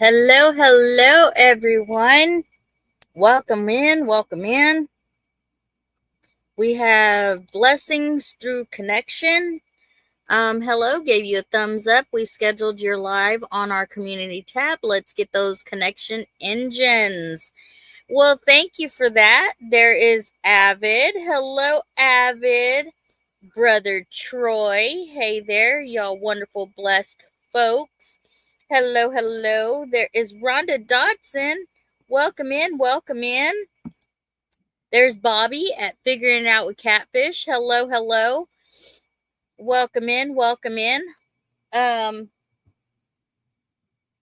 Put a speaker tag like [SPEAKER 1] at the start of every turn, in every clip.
[SPEAKER 1] Hello, hello, everyone. Welcome in, welcome in. We have blessings through connection. Hello, gave you a thumbs up. We scheduled your live on our community tab. Let's get those connection engines. Well, thank you for that. There is Avid. Hello, Avid. Brother Troy. Hey there, y'all wonderful, blessed folks. Hello, hello. There is Rhonda Dodson. Welcome in, welcome in. There's Bobby at Figuring It Out with Catfish. Hello, hello. Welcome in, welcome in.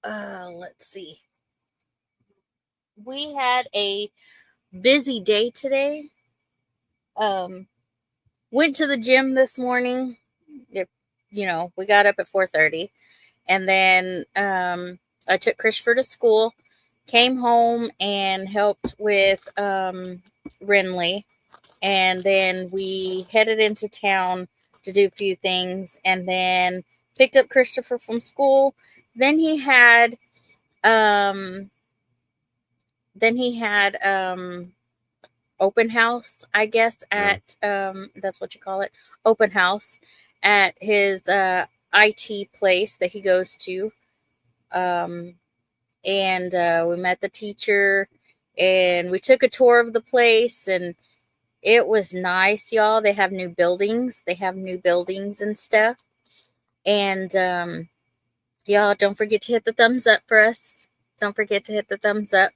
[SPEAKER 1] Let's see. We had a busy day today. Went to the gym this morning. We got up at 4:30. And then I took Christopher to school, came home and helped with Renly. And then we headed into town to do a few things and then picked up Christopher from school. Then he had open house, I guess, at that's what you call it, open house at his IT place that he goes to. And we met the teacher and we took a tour of the place, and it was nice, y'all. They have new buildings. And stuff. And y'all, don't forget to hit the thumbs up for us. Don't forget to hit the thumbs up.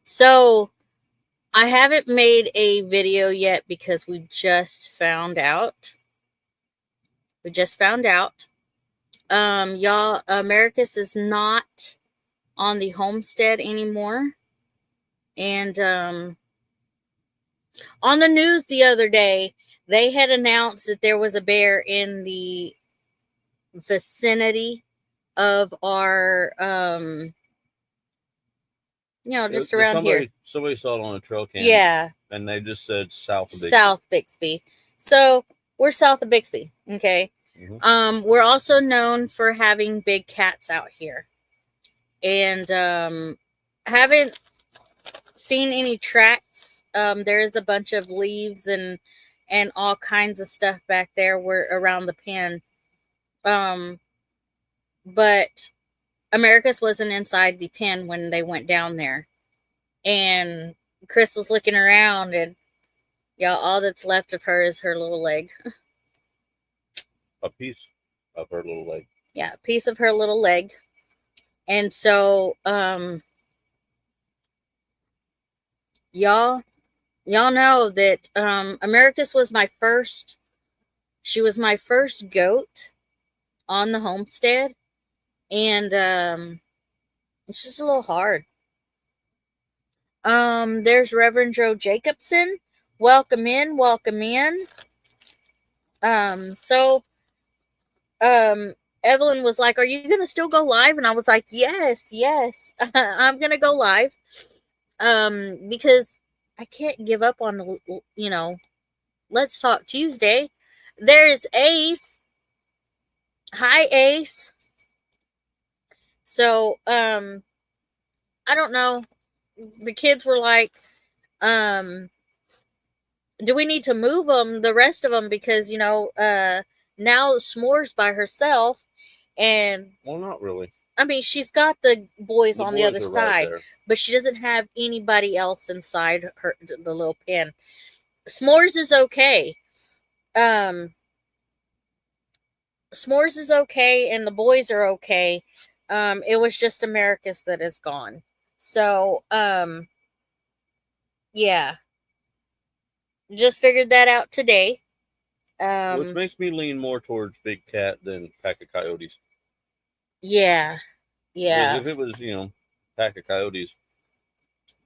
[SPEAKER 1] So I haven't made a video yet because we just found out. Y'all, Americus is not on the Homestead anymore. And on the news the other day, they had announced that there was a bear in the vicinity of our, just around here.
[SPEAKER 2] Somebody saw it on a trail cam.
[SPEAKER 1] Yeah.
[SPEAKER 2] And they just said south of Bixby.
[SPEAKER 1] South Bixby. So we're south of Bixby. Okay. Mm-hmm. We're also known for having big cats out here. And haven't seen any tracks. There is a bunch of leaves and all kinds of stuff back there around the pen. But Americus wasn't inside the pen when they went down there. And Chris was looking around, and y'all, all that's left of her is her little leg.
[SPEAKER 2] A piece of her little leg.
[SPEAKER 1] Yeah, a piece of her little leg. And so, y'all know that Americus was my first. She was my first goat on the homestead, and it's just a little hard. There's Reverend Joe Jacobson. Welcome in, welcome in. Evelyn was like, "Are you gonna still go live?" And I was like, "Yes, I'm gonna go live." Because I can't give up on Let's Talk Tuesday. There's Ace. Hi, Ace. So, I don't know. The kids were like, do we need to move them, the rest of them, because, now S'more's by herself, and...
[SPEAKER 2] Well, not really.
[SPEAKER 1] I mean, she's got the boys on the other side, right, but she doesn't have anybody else inside the little pen. S'more's is okay. S'more's is okay, and the boys are okay. It was just Americus that is gone. So, yeah. Just figured that out today.
[SPEAKER 2] Which makes me lean more towards Big Cat than Pack of Coyotes.
[SPEAKER 1] Yeah.
[SPEAKER 2] Because if it was, Pack of Coyotes,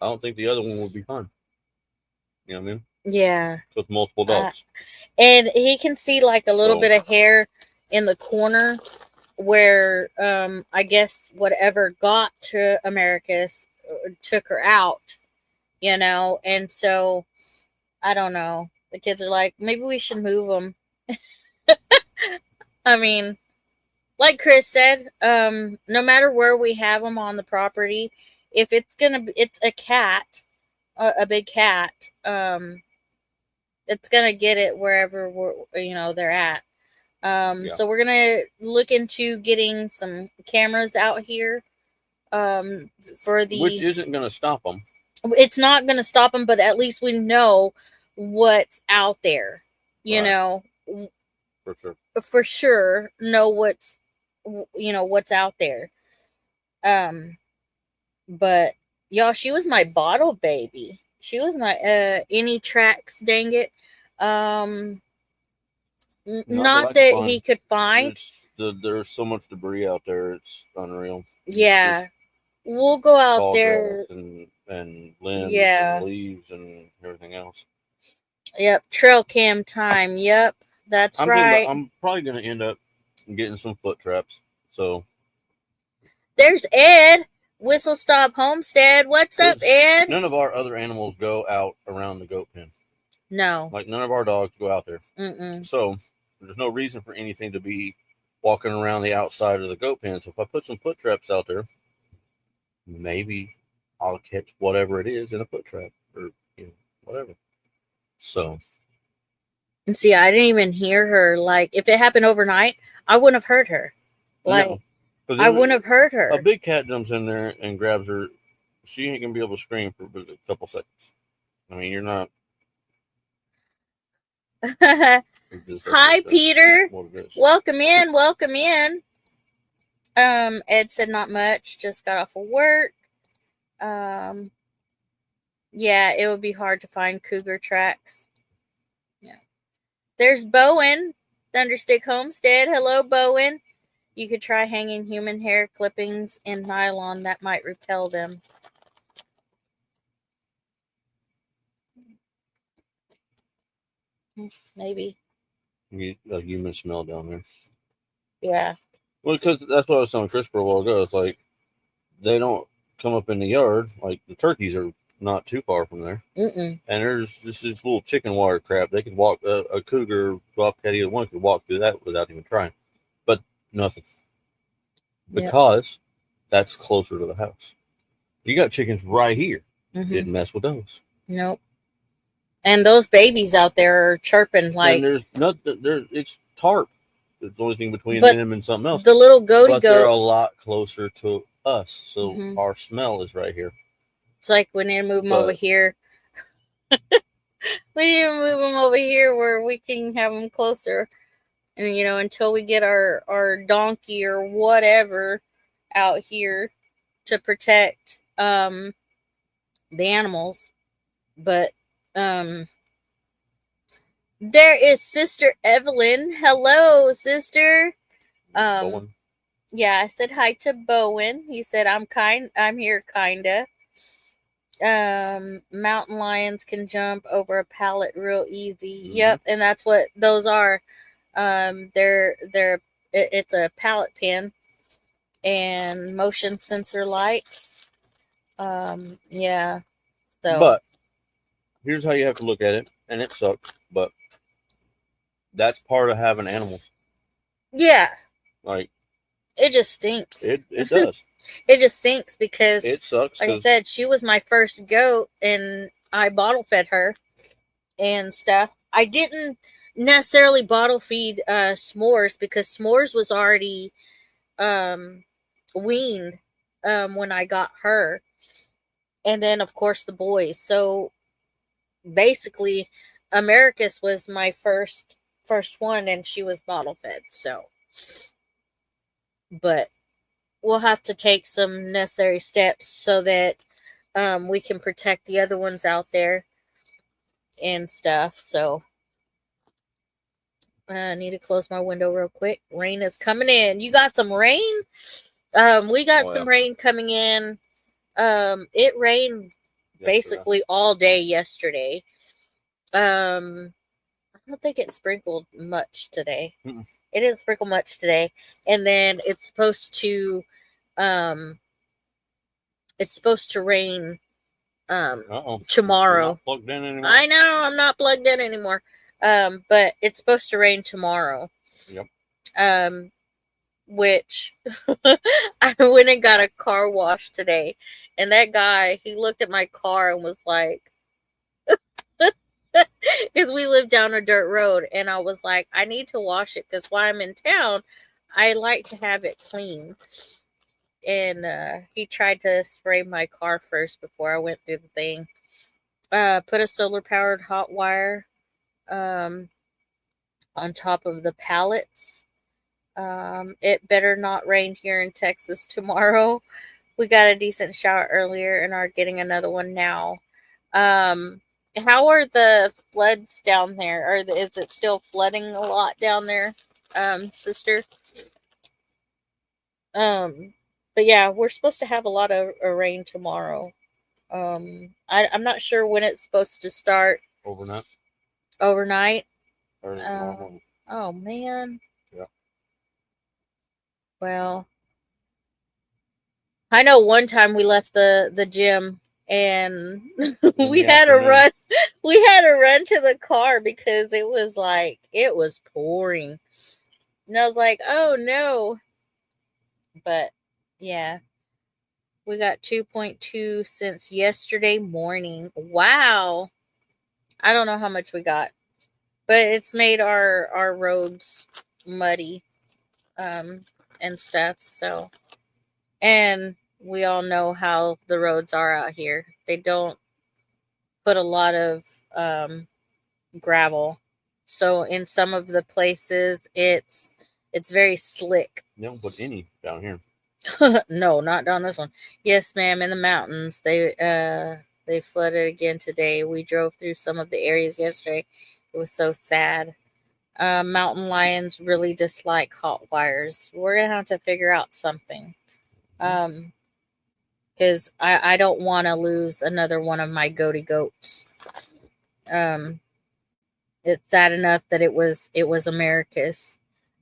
[SPEAKER 2] I don't think the other one would be fun. You know what I mean?
[SPEAKER 1] Yeah.
[SPEAKER 2] With multiple dogs.
[SPEAKER 1] And he can see like a little bit of hair in the corner where I guess whatever got to Americus took her out, and so I don't know. The kids are like, maybe we should move them. I mean, like Chris said, no matter where we have them on the property, if it's it's a cat, a big cat, it's gonna get it wherever they're at.
[SPEAKER 2] Yeah.
[SPEAKER 1] So we're gonna look into getting some cameras out here. For the
[SPEAKER 2] Which isn't gonna stop them.
[SPEAKER 1] It's not gonna stop them, but at least we know what's out there. You
[SPEAKER 2] Right.
[SPEAKER 1] know,
[SPEAKER 2] For sure.
[SPEAKER 1] for sure, know what's out there. But y'all, she was my bottle baby. She was my any tracks, dang it. Not that he could find.
[SPEAKER 2] There's so much debris out there. It's unreal.
[SPEAKER 1] Yeah, we'll go out there
[SPEAKER 2] and limbs and leaves and everything else.
[SPEAKER 1] Yep, trail cam time. Yep, that's right.
[SPEAKER 2] I'm probably gonna end up getting some foot traps. So
[SPEAKER 1] there's Ed. Whistle Stop Homestead. What's up, Ed?
[SPEAKER 2] None of our other animals go out around the goat pen.
[SPEAKER 1] No.
[SPEAKER 2] Like, none of our dogs go out there.
[SPEAKER 1] Mm-mm.
[SPEAKER 2] So there's no reason for anything to be walking around the outside of the goat pen. So if I put some foot traps out there, maybe I'll catch whatever it is in a foot trap or whatever. So.
[SPEAKER 1] And see, I didn't even hear her. Like, if it happened overnight, I wouldn't have heard her. Like, no. I wouldn't have heard her.
[SPEAKER 2] A big cat jumps in there and grabs her. She ain't gonna be able to scream for a couple seconds. I mean, you're not.
[SPEAKER 1] Hi, Peter. Welcome in. Welcome in. Ed said not much. Just got off of work. Yeah, it would be hard to find cougar tracks. Yeah. There's Bowen, Thunderstick Homestead. Hello, Bowen. You could try hanging human hair clippings in nylon. That might repel them. Maybe.
[SPEAKER 2] A human smell down there.
[SPEAKER 1] Yeah.
[SPEAKER 2] Well, because that's what I was telling Chris for a while ago. It's like they don't come up in the yard. Like, the turkeys are not too far from there.
[SPEAKER 1] Mm-mm.
[SPEAKER 2] And there's this little chicken wire crap. They could walk, a cougar, bobcat, either one could walk through that without even trying. But nothing. Because that's closer to the house. You got chickens right here. Mm-hmm. Didn't mess with those.
[SPEAKER 1] Nope. And those babies out there are chirping like.
[SPEAKER 2] And there's nothing. It's tarp. There's the only thing between them and something else.
[SPEAKER 1] The little goaty goats.
[SPEAKER 2] They're a lot closer to us, so our smell is right here.
[SPEAKER 1] It's like we need to move them over here. We need to move them over here where we can have them closer. And, until we get our donkey or whatever out here to protect the animals. But there is Sister Evelyn. Hello, sister.
[SPEAKER 2] Bowen.
[SPEAKER 1] Yeah, I said hi to Bowen. He said I'm here kinda. Mountain lions can jump over a pallet real easy. Mm-hmm. Yep, and that's what those are. It's a pallet pin and motion sensor lights. Yeah. So.
[SPEAKER 2] But here's how you have to look at it, and it sucks, but that's part of having animals.
[SPEAKER 1] Yeah.
[SPEAKER 2] Like,
[SPEAKER 1] it just stinks.
[SPEAKER 2] It does.
[SPEAKER 1] It just stinks because
[SPEAKER 2] it sucks.
[SPEAKER 1] Like I said, she was my first goat, and I bottle fed her and stuff. I didn't necessarily bottle feed S'mores because S'mores was already weaned when I got her, and then of course the boys. So basically, Americus was my first one, and she was bottle fed. So, but we'll have to take some necessary steps so that we can protect the other ones out there and stuff. So I need to close my window real quick. Rain is coming in. You got some rain? We got some rain coming in. It rained basically all day yesterday. I don't think it sprinkled much today. Mm-mm. It didn't sprinkle much today. And then it's supposed to rain tomorrow.
[SPEAKER 2] Not plugged in anymore.
[SPEAKER 1] I know, I'm not plugged in anymore. But it's supposed to rain tomorrow.
[SPEAKER 2] Yep.
[SPEAKER 1] which I went and got a car wash today. And that guy, he looked at my car and was like, because we live down a dirt road. And I was like, I need to wash it because while I'm in town, I like to have it clean. And he tried to spray my car first before I went through the thing. Put a solar powered hot wire um, on top of the pallets. It better not rain here in Texas tomorrow. We got a decent shower earlier and are getting another one now. Um, how are the floods down there? Is it still flooding a lot down there, sister? But yeah, we're supposed to have a lot of rain tomorrow. I'm not sure when it's supposed to start.
[SPEAKER 2] Overnight.
[SPEAKER 1] Overnight.
[SPEAKER 2] Early tomorrow morning.
[SPEAKER 1] Oh man.
[SPEAKER 2] Yeah.
[SPEAKER 1] Well, I know one time we left the gym and we had to run. We had to run to the car because it was pouring. And I was like, oh no. But yeah, we got 2.2 since yesterday morning. Wow. I don't know how much we got, but it's made our roads muddy and stuff. So, and we all know how the roads are out here. They don't put a lot of gravel. So in some of the places it's very slick.
[SPEAKER 2] They don't put any down here.
[SPEAKER 1] No, not down this one. Yes, ma'am, in the mountains. They flooded again today. We drove through some of the areas yesterday. It was so sad. Mountain lions really dislike hot wires. We're gonna have to figure out something. Because I don't want to lose another one of my goaty goats. It's sad enough that it was America's.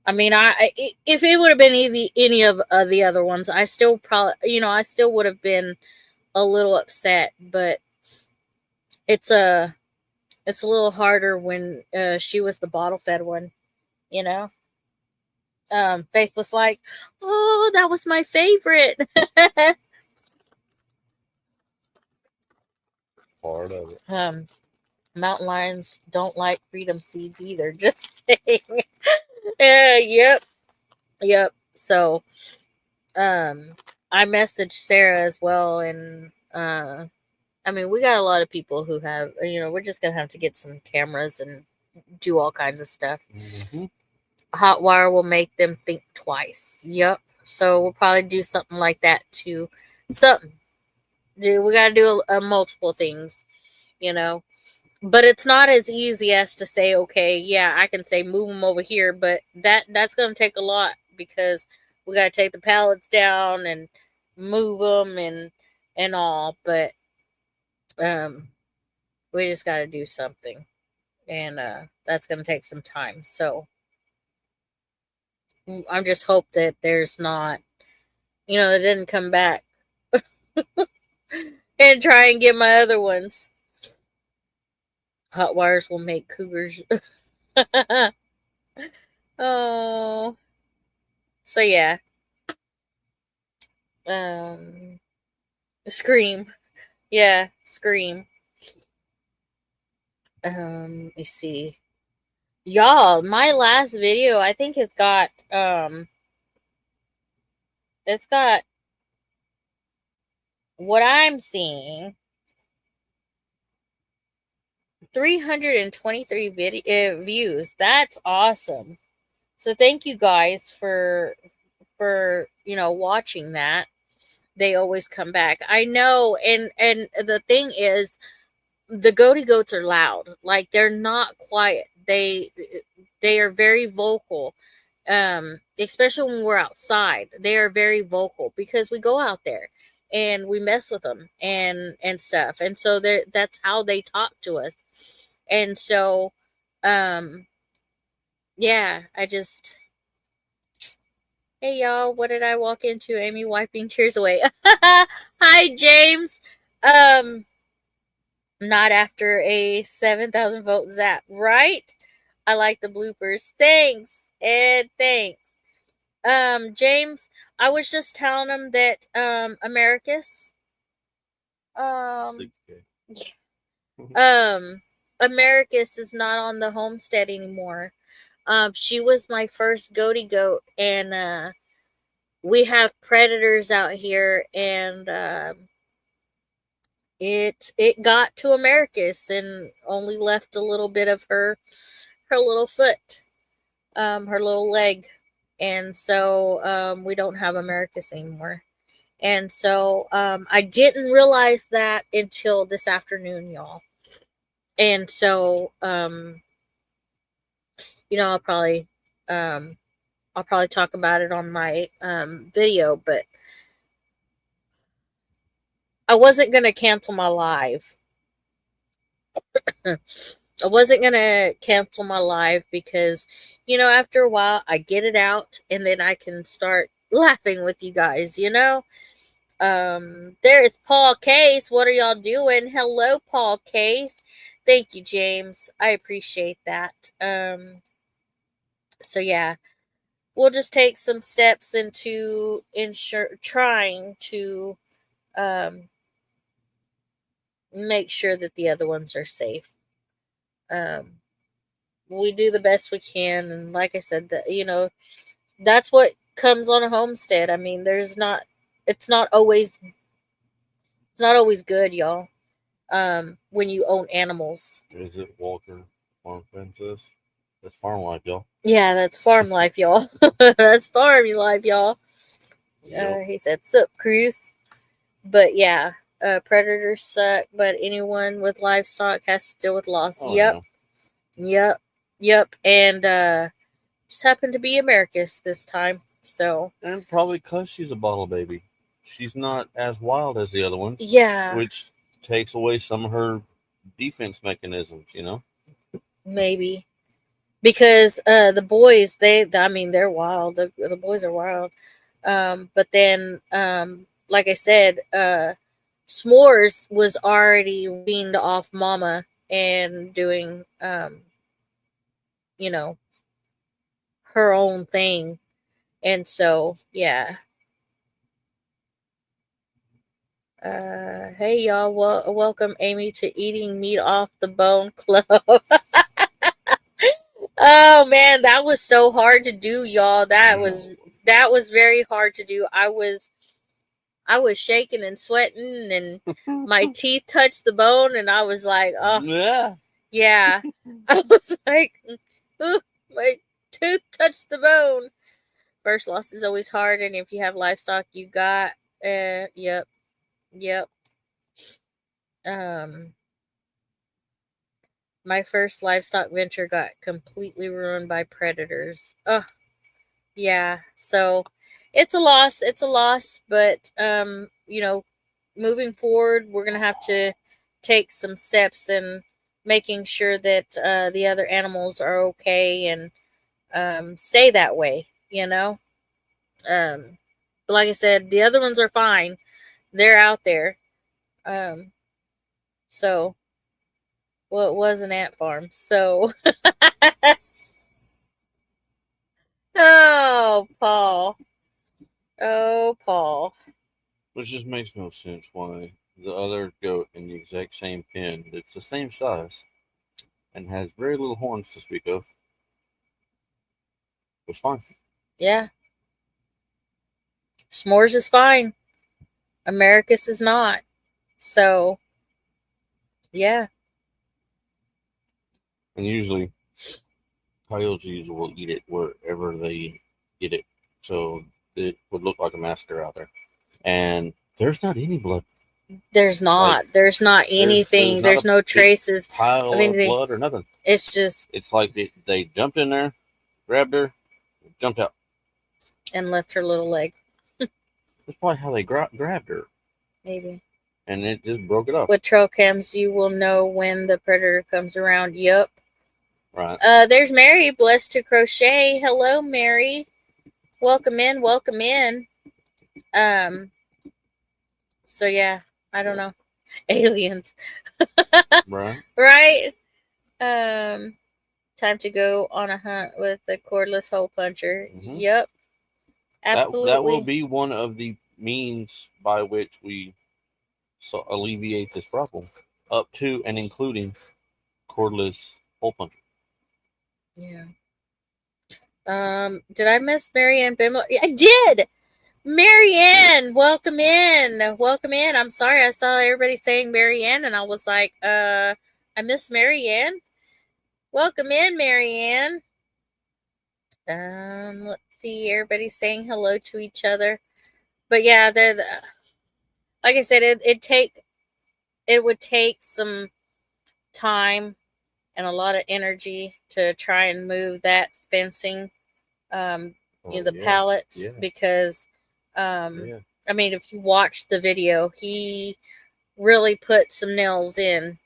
[SPEAKER 1] I mean, if it would have been any of the other ones, I still I still would have been a little upset. But it's a little harder when she was the bottle fed one, you know. Faith was like, "Oh, that was my favorite."
[SPEAKER 2] Part of it.
[SPEAKER 1] Mountain lions don't like freedom seeds either. Just saying. Yep. So, I messaged Sarah as well, and I mean, we got a lot of people who have, we're just gonna have to get some cameras and do all kinds of stuff.
[SPEAKER 2] Mm-hmm.
[SPEAKER 1] Hot wire will make them think twice. Yep. So we'll probably do something like that too. Something. We got to do multiple things, But it's not as easy as to say, okay, yeah, I can say move them over here, but that's going to take a lot because we got to take the pallets down and move them and all. But we just got to do something, and that's going to take some time. So I'm just hope that there's not, it didn't come back and try and get my other ones. Hot wires will make cougars. Oh, so yeah. Scream. Yeah, scream. Let me see. Y'all, my last video, I think it's got what I'm seeing 323 views. That's awesome. So thank you guys for watching that. They always come back. I know, and the thing is, the goaty goats are loud. Like, they're not quiet. They are very vocal. Especially when we're outside, they are very vocal because we go out there and we mess with them and stuff. And so that's how they talk to us. And so, yeah, hey y'all, what did I walk into? Amy wiping tears away. Hi, James. Not after a 7,000 vote zap, right? I like the bloopers. Thanks, Ed. Thanks. James, I was just telling him that Americus um
[SPEAKER 2] 6K.
[SPEAKER 1] Americus is not on the homestead anymore. She was my first goaty goat, and we have predators out here, and it got to Americus and only left a little bit of her little foot, her little leg, and so we don't have Americus anymore. And so I didn't realize that until this afternoon, y'all. And so I'll probably talk about it on my video, but I wasn't gonna cancel my live. I wasn't gonna cancel my live because, after a while I get it out and then I can start laughing with you guys, There is Paul Case. What are y'all doing? Hello, Paul Case. Thank you, James. I appreciate that. So yeah, we'll just take some steps into trying to make sure that the other ones are safe. We do the best we can, and like I said, that's what comes on a homestead. I mean, it's not always good, y'all. When you own animals.
[SPEAKER 2] Is it Walker Farm Fences? That's farm life, y'all.
[SPEAKER 1] Yeah, that's farm life, y'all. That's farm life, y'all.
[SPEAKER 2] Yep.
[SPEAKER 1] He said, "Sup, Cruz." But yeah, predators suck. But anyone with livestock has to deal with loss.
[SPEAKER 2] Oh,
[SPEAKER 1] Yep, yep. And just happened to be Americus this time. So
[SPEAKER 2] and probably because she's a bottle baby, she's not as wild as the other ones.
[SPEAKER 1] Yeah,
[SPEAKER 2] which takes away some of her defense mechanisms.
[SPEAKER 1] Maybe because the boys, they're wild. The boys are wild. But then, like I said, S'mores was already weaned off Mama and doing, you know, her own thing. And so, yeah. Hey, y'all. Welcome, Amy, to Eating Meat Off the Bone Club. Oh, man. That was so hard to do, y'all. That was very hard to do. I was shaking and sweating, and my teeth touched the bone, and I was like, oh, yeah. I was like, "Ooh, my tooth touched the bone." First loss is always hard, and if you have livestock, you got, yep. My first livestock venture got completely ruined by predators. Ugh, yeah. So it's a loss, but moving forward, we're gonna have to take some steps in making sure that the other animals are okay and stay that way. But like I said, the other ones are fine. They're out there. Um, so well, it was an ant farm. So oh, Paul. Oh, Paul.
[SPEAKER 2] Which just makes no sense why the other goat in the exact same pen that's the same size and has very little horns to speak of was fine.
[SPEAKER 1] Yeah. S'mores is fine. Americus is not. So, yeah.
[SPEAKER 2] And usually, coyotes will eat it wherever they get it. So it would look like a massacre out there. And there's not any blood.
[SPEAKER 1] There's not. There's not anything. There's no traces
[SPEAKER 2] pile
[SPEAKER 1] of anything.
[SPEAKER 2] Blood or nothing.
[SPEAKER 1] It's just.
[SPEAKER 2] It's like they jumped in there, grabbed her, jumped out.
[SPEAKER 1] And left her little leg.
[SPEAKER 2] That's probably how they grabbed her.
[SPEAKER 1] Maybe.
[SPEAKER 2] And it just broke it off.
[SPEAKER 1] With trail cams, you will know when the predator comes around. Yep.
[SPEAKER 2] Right.
[SPEAKER 1] There's Mary, blessed to crochet. Hello, Mary. Welcome in. Welcome in. So yeah, I don't know. Aliens.
[SPEAKER 2] Right.
[SPEAKER 1] Right. Time to go on a hunt with a cordless hole puncher.
[SPEAKER 2] Mm-hmm.
[SPEAKER 1] Yep. Absolutely.
[SPEAKER 2] That will be one of the means by which we alleviate this problem, up to and including cordless hole puncher.
[SPEAKER 1] Yeah. Did I miss Marianne Bimmel? I did. Marianne, welcome in. Welcome in. I'm sorry, I saw everybody saying Marianne, and I was like, I miss Marianne. Welcome in, Marianne. Let's see. Everybody's saying hello to each other. But yeah, like I said, it would take some time and a lot of energy to try and move that fencing, the pallets, because, I mean, if you watch the video, he really put some nails in,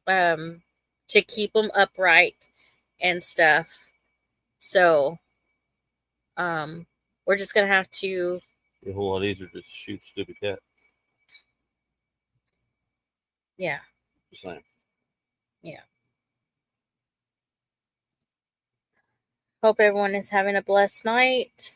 [SPEAKER 1] to keep them upright and stuff. So, we're just gonna have to.
[SPEAKER 2] A whole lot easier just to shoot stupid cat.
[SPEAKER 1] Yeah.
[SPEAKER 2] Just saying.
[SPEAKER 1] Yeah. Hope everyone is having a blessed night.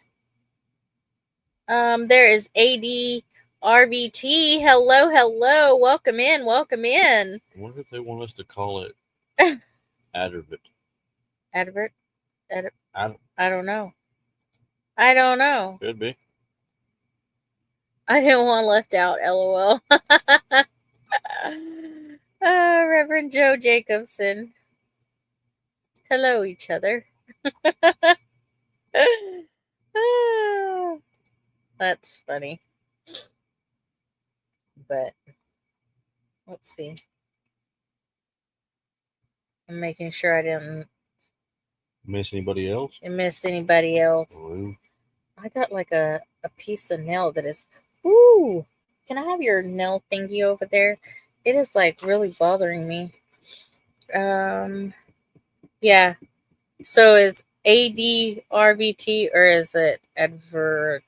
[SPEAKER 1] There is AD RVT. Hello, hello. Welcome in. Welcome in.
[SPEAKER 2] I wonder if they want us to call it Addervit.
[SPEAKER 1] Advert? I don't know. I don't know.
[SPEAKER 2] Could be.
[SPEAKER 1] I didn't want left out, lol. Reverend Joe Jacobson. Hello, each other. That's funny. But let's see. I'm making sure I didn't
[SPEAKER 2] miss anybody else.
[SPEAKER 1] Oh. I got like a piece of nail that is. Ooh, can I have your nail thingy over there? It is like really bothering me. Yeah. So is ADRVT or is it advert?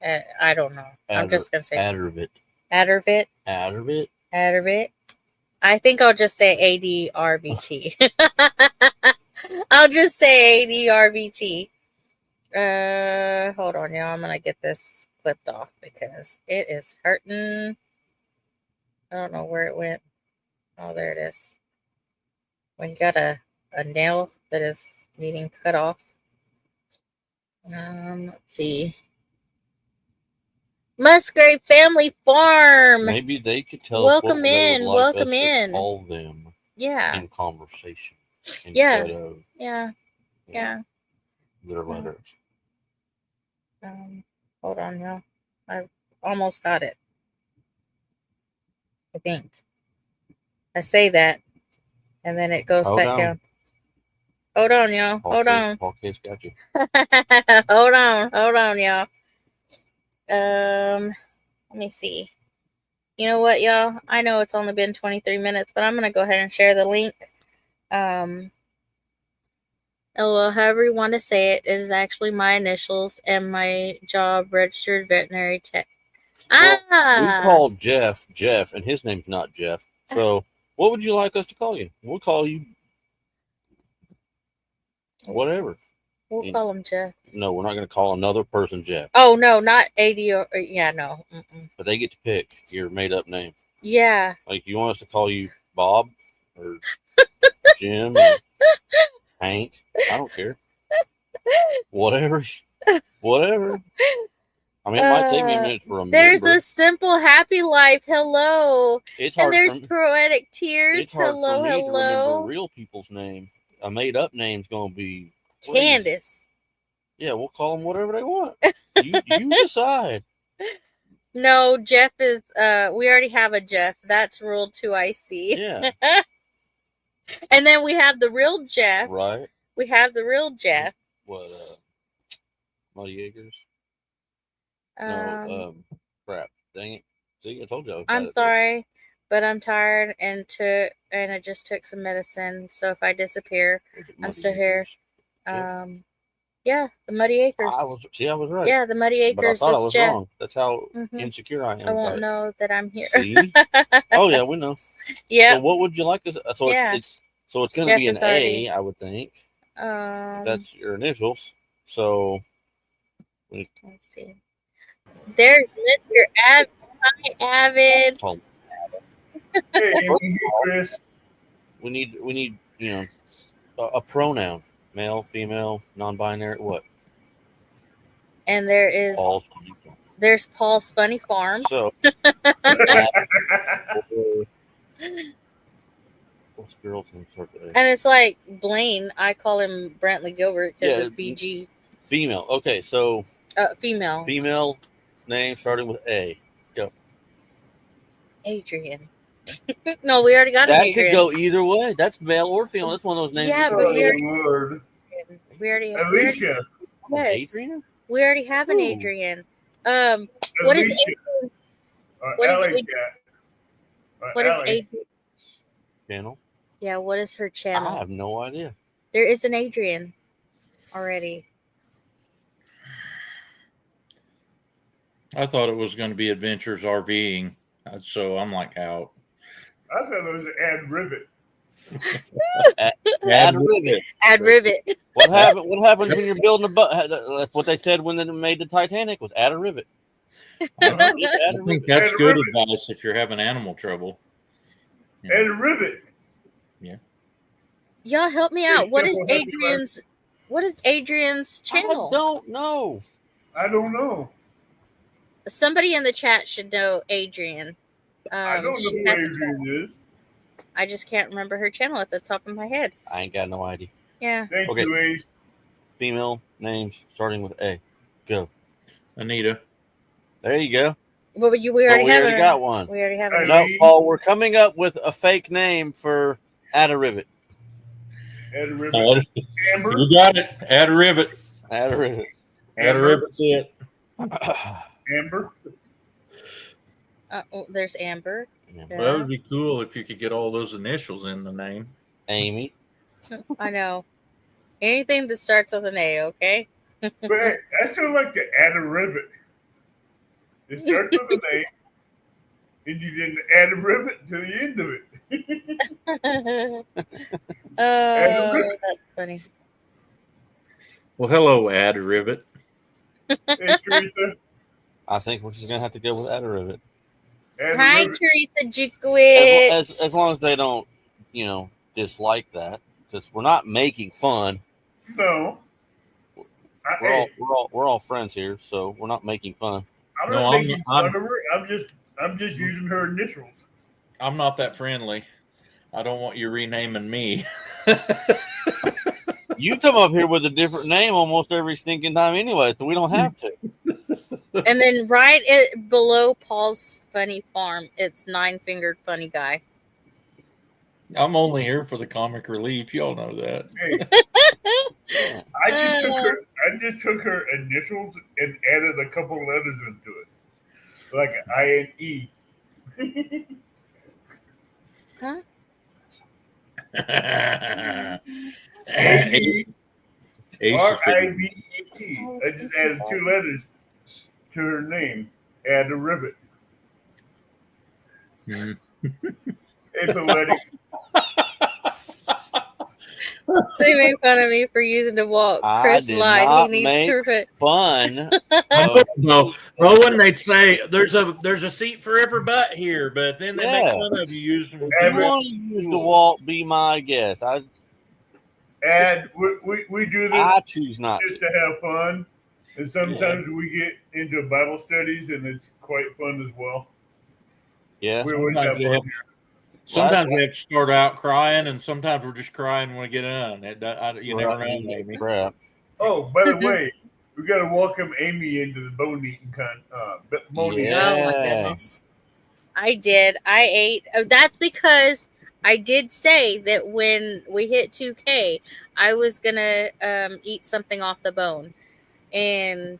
[SPEAKER 1] I don't know. I'm just gonna say
[SPEAKER 2] Addervit.
[SPEAKER 1] Addervit.
[SPEAKER 2] Addervit.
[SPEAKER 1] Addervit. I think I'll just say ADRVT. I'll just say ADRVT. Hold on, y'all. I'm gonna get this clipped off because it is hurting. I don't know where it went. Oh, there it is. When you got a nail that is needing cut off. Let's see. Musgrave Family Farm.
[SPEAKER 2] Maybe they could tell
[SPEAKER 1] welcome
[SPEAKER 2] us what in.
[SPEAKER 1] They would like welcome us in.
[SPEAKER 2] To call them.
[SPEAKER 1] Yeah.
[SPEAKER 2] In conversation.
[SPEAKER 1] Instead of, yeah.
[SPEAKER 2] Their letters.
[SPEAKER 1] Hold on, y'all. I almost got it. I think. I say that, and then it goes back down. Hold on, y'all. Hold on.
[SPEAKER 2] Okay, got you.
[SPEAKER 1] Hold on, y'all. Let me see. You know what, y'all? I know it's only been 23 minutes, but I'm gonna go ahead and share the link. LOL, however you want to say it, is actually my initials and my job, registered veterinary tech.
[SPEAKER 2] Well, we called Jeff, and his name's not Jeff. So, what would you like us to call you? We'll call you whatever.
[SPEAKER 1] We'll call him Jeff.
[SPEAKER 2] No, we're not going to call another person Jeff.
[SPEAKER 1] Oh, no, not AD or yeah, no.
[SPEAKER 2] But they get to pick your made-up name.
[SPEAKER 1] Yeah.
[SPEAKER 2] Like, you want us to call you Bob or Jim or Hank? I don't care. Whatever. I mean, it might take me a minute to remember.
[SPEAKER 1] There's a simple happy life. Hello.
[SPEAKER 2] It's hard.
[SPEAKER 1] And there's poetic tears.
[SPEAKER 2] It's hard for me to remember real people's name. A made-up name's gonna be
[SPEAKER 1] Candace.
[SPEAKER 2] Yeah, we'll call them whatever they want. You decide.
[SPEAKER 1] No, Jeff is. We already have a Jeff. That's Rule 2IC.
[SPEAKER 2] Yeah.
[SPEAKER 1] And then we have the real Jeff.
[SPEAKER 2] Right.
[SPEAKER 1] We have the Jeff.
[SPEAKER 2] What? Muddy Acres. No, crap. Dang it. See, I told you.
[SPEAKER 1] I'm sorry, but I'm tired and I just took some medicine. So if I disappear, I'm still here. Yeah, the Muddy Acres.
[SPEAKER 2] I was right.
[SPEAKER 1] Yeah, the Muddy Acres.
[SPEAKER 2] But I thought I was wrong. That's how insecure I am.
[SPEAKER 1] I won't know that I'm here.
[SPEAKER 2] See? Oh yeah, we know.
[SPEAKER 1] Yeah.
[SPEAKER 2] So what would you like us? So it's going to be an A, I would think. That's your initials. So
[SPEAKER 1] Let's see. There's Mr. Avid. Hi, Avid.
[SPEAKER 2] Oh,
[SPEAKER 3] Hey, Chris.
[SPEAKER 2] we need a pronoun, male, female, non-binary, what?
[SPEAKER 1] And there's Paul's Funny Farm.
[SPEAKER 2] So, what's girl's name?
[SPEAKER 1] And it's like Blaine. I call him Brantley Gilbert because of BG.
[SPEAKER 2] Female. Okay, so
[SPEAKER 1] female.
[SPEAKER 2] Female name starting with A. Go.
[SPEAKER 1] Adrian. No, we already got
[SPEAKER 2] that
[SPEAKER 1] an Adrian.
[SPEAKER 2] Could go either way. That's male or female. That's one of those names.
[SPEAKER 1] Yeah, but we already have
[SPEAKER 3] Alicia.
[SPEAKER 1] Yes.
[SPEAKER 2] Adrian?
[SPEAKER 1] We already have an Adrian. What is Adrian? What is Adrian? What is Adrian's
[SPEAKER 2] channel?
[SPEAKER 1] Yeah, what is her channel?
[SPEAKER 2] I have no idea.
[SPEAKER 1] There is an Adrian already.
[SPEAKER 4] I thought it was going to be Adventures RVing, so I'm like out.
[SPEAKER 3] I thought it was Add Rivet.
[SPEAKER 2] Add rivet.
[SPEAKER 1] Add rivet.
[SPEAKER 2] What happens when you're building a boat? That's what they said when they made the Titanic was add a rivet.
[SPEAKER 4] I think that's good advice if you're having animal trouble.
[SPEAKER 3] Add a rivet.
[SPEAKER 4] Yeah.
[SPEAKER 1] Y'all help me out. What is Adrian's channel?
[SPEAKER 2] I don't know.
[SPEAKER 3] I don't know.
[SPEAKER 1] Somebody in the chat should know Adrian.
[SPEAKER 3] I don't know who Adrian is.
[SPEAKER 1] I just can't remember her channel at the top of my head.
[SPEAKER 2] I ain't got no idea.
[SPEAKER 1] Yeah.
[SPEAKER 3] Thank you, Ace.
[SPEAKER 2] Female names starting with A. Go.
[SPEAKER 4] Anita.
[SPEAKER 2] There you go.
[SPEAKER 1] Well, we already
[SPEAKER 2] got one.
[SPEAKER 1] We already have one.
[SPEAKER 2] No, Paul, we're coming up with a fake name for Add a Rivet.
[SPEAKER 3] Add a rivet.
[SPEAKER 4] Amber. You got it. Add a rivet.
[SPEAKER 2] Add a rivet.
[SPEAKER 4] Add a rivet's it.
[SPEAKER 3] Amber.
[SPEAKER 1] There's Amber.
[SPEAKER 4] Yeah. Well, that would be cool if you could get all those initials in the name.
[SPEAKER 2] Amy.
[SPEAKER 1] I know. Anything that starts with an A, okay?
[SPEAKER 3] But I still like to add a rivet. It starts with an A, and you then add a rivet to the end of it.
[SPEAKER 1] Oh, that's funny.
[SPEAKER 4] Well, hello, Add a Rivet.
[SPEAKER 3] Hey, Teresa.
[SPEAKER 2] I think we're just going to have to go with Add a Rivet.
[SPEAKER 1] Hi, Teresa Jukowicz.
[SPEAKER 2] As long as they don't, dislike that, because we're not making fun.
[SPEAKER 3] No.
[SPEAKER 2] We're all friends here, so we're not making fun.
[SPEAKER 3] I'm not making fun of her. I'm just using her initials.
[SPEAKER 4] I'm not that friendly. I don't want you renaming me.
[SPEAKER 2] You come up here with a different name almost every stinking time anyway, so we don't have to.
[SPEAKER 1] And then right below Paul's Funny Farm, it's 9-fingered funny guy.
[SPEAKER 4] I'm only here for the comic relief. Y'all know that.
[SPEAKER 3] Hey, I just took her initials and added a couple letters into it, like INE.
[SPEAKER 1] Huh?
[SPEAKER 3] RIVET. I just added 2 letters to her name. Add a rivet. Hey, poetic.
[SPEAKER 1] They made fun of me for using the walk. Chris lied. He needs to fit.
[SPEAKER 2] Fun.
[SPEAKER 4] No, when they'd say there's a seat for every butt here, but then they make fun of you using.
[SPEAKER 2] You want to use the walk? Be my guest.
[SPEAKER 3] And we do this.
[SPEAKER 2] I choose not
[SPEAKER 3] just to have fun, and sometimes we get into Bible studies, and it's quite fun as well.
[SPEAKER 2] Yeah.
[SPEAKER 4] Sometimes they have to start out crying, and sometimes we're just crying when we get done. You never know, maybe.
[SPEAKER 2] Crap.
[SPEAKER 3] Oh, by the way, we got to welcome Amy into the bone eating bone eating.
[SPEAKER 1] Oh my goodness! I did. I ate. Oh, that's because I did say that when we hit 2K, I was gonna eat something off the bone, and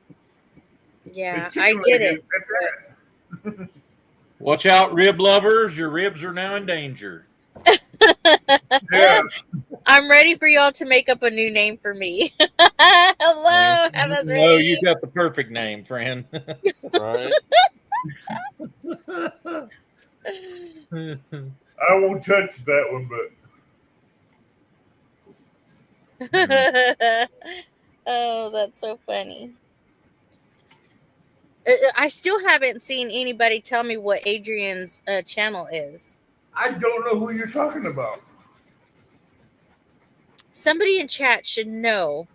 [SPEAKER 1] yeah, I did it.
[SPEAKER 4] Watch out, rib lovers. Your ribs are now in danger.
[SPEAKER 3] Yeah.
[SPEAKER 1] I'm ready for y'all to make up a new name for me. Hello, Emma's ready.
[SPEAKER 4] No, you got the perfect name, friend.
[SPEAKER 2] Right.
[SPEAKER 3] I won't touch that one, but
[SPEAKER 1] Oh, that's so funny. I still haven't seen anybody tell me what Adrian's channel is.
[SPEAKER 3] I don't know who you're talking about.
[SPEAKER 1] Somebody in chat should know.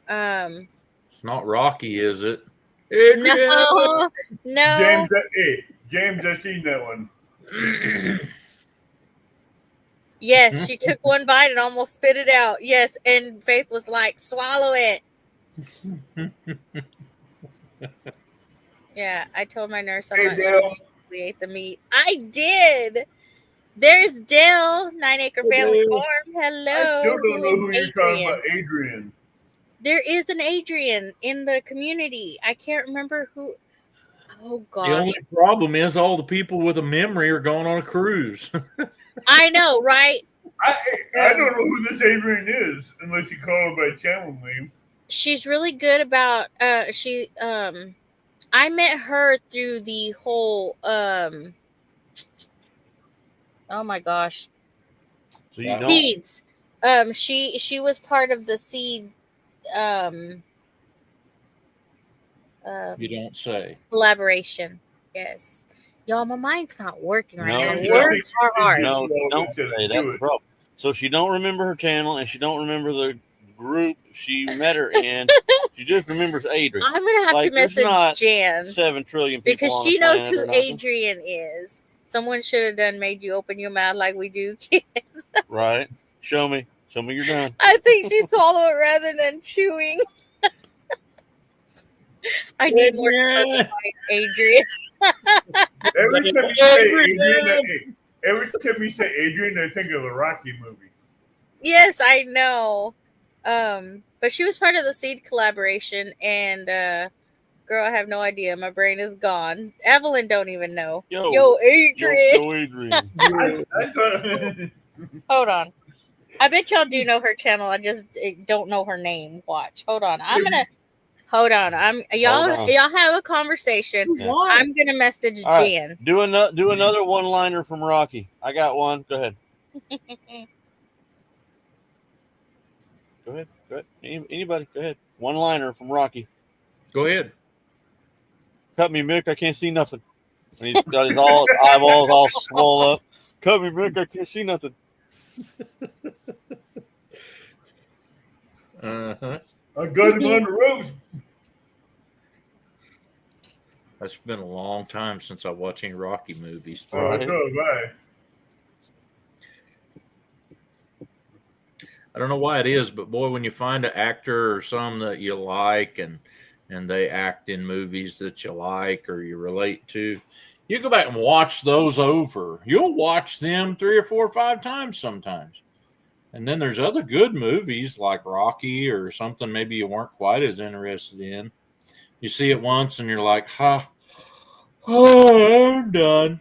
[SPEAKER 4] It's not Rocky, is it?
[SPEAKER 1] No, no.
[SPEAKER 3] James, I seen that one.
[SPEAKER 1] Yes, she took one bite and almost spit it out. Yes, and Faith was like, "Swallow it." Yeah, I told my nurse I'm not sure we ate the meat. I did. There's Dale, 9 Acre Family Farm. Hello.
[SPEAKER 3] I still don't know who you're talking
[SPEAKER 1] Adrian?
[SPEAKER 3] about, Adrian.
[SPEAKER 1] There is an Adrian in the community. I can't remember who. Oh gosh.
[SPEAKER 4] The only problem is all the people with a memory are going on a cruise.
[SPEAKER 1] I know, right?
[SPEAKER 3] I don't know who this Adrian is unless you call her by channel name.
[SPEAKER 1] She's really good about I met her through the whole oh my gosh.
[SPEAKER 2] So you know,
[SPEAKER 1] Seeds. She was part of the seed
[SPEAKER 4] You don't say.
[SPEAKER 1] collaboration. Yes. Y'all, my mind's not working right
[SPEAKER 2] No,
[SPEAKER 1] now.
[SPEAKER 2] you
[SPEAKER 1] Words are hard.
[SPEAKER 2] no, don't say that's the problem. So she don't remember her channel, and she don't remember the group she met her in. She just remembers Adrian.
[SPEAKER 1] I'm gonna have to message Jan
[SPEAKER 2] 7 trillion people
[SPEAKER 1] because
[SPEAKER 2] on
[SPEAKER 1] she
[SPEAKER 2] the
[SPEAKER 1] knows
[SPEAKER 2] planet
[SPEAKER 1] who
[SPEAKER 2] or nothing.
[SPEAKER 1] Adrian is. Someone should have done made you open your mouth like we do kids.
[SPEAKER 2] Right? Show me you're done.
[SPEAKER 1] I think she swallowed it rather than chewing. I need more like Adrian.
[SPEAKER 3] Every time you say Adrian, I think of a Rocky movie.
[SPEAKER 1] Yes, I know. But she was part of the seed collaboration, and girl, I have no idea. My brain is gone. Evelyn don't even know. Yo, Adrian.
[SPEAKER 2] Yo, Adrian.
[SPEAKER 3] I thought,
[SPEAKER 1] Hold on. I bet y'all do know her channel. I just don't know her name. Watch. Hold on. Hold on. Y'all have a conversation.
[SPEAKER 2] Yeah.
[SPEAKER 1] I'm gonna message
[SPEAKER 2] All right.
[SPEAKER 1] Jan.
[SPEAKER 2] Do another one-liner from Rocky. I got one. Go ahead. Go ahead. Anybody? Go ahead. One-liner from Rocky.
[SPEAKER 4] Go ahead.
[SPEAKER 2] Cut me, Mick. I can't see nothing. And he's got his eyeballs all swollen up. Cut me, Mick. I can't see nothing.
[SPEAKER 4] Uh-huh.
[SPEAKER 3] I got him on the ropes.
[SPEAKER 4] That's been a long time since I watched any Rocky movies.
[SPEAKER 3] Oh, so have I.
[SPEAKER 4] I don't know why it is, but boy, when you find an actor or some that you like and they act in movies that you like or you relate to, you go back and watch those over. You'll watch them 3 or 4 or 5 times sometimes. And then there's other good movies like Rocky or something maybe you weren't quite as interested in. You see it once and you're like, I'm done.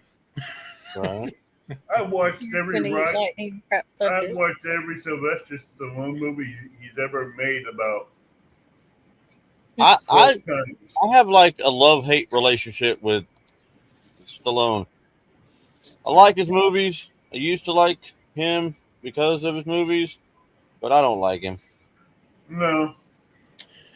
[SPEAKER 2] Right.
[SPEAKER 3] I watched every
[SPEAKER 1] Rocky.
[SPEAKER 3] I watched every Sylvester Stallone movie he's ever made about.
[SPEAKER 2] I have like a love-hate relationship with Stallone. I like his movies. I used to like him because of his movies, but I don't like him.
[SPEAKER 3] No.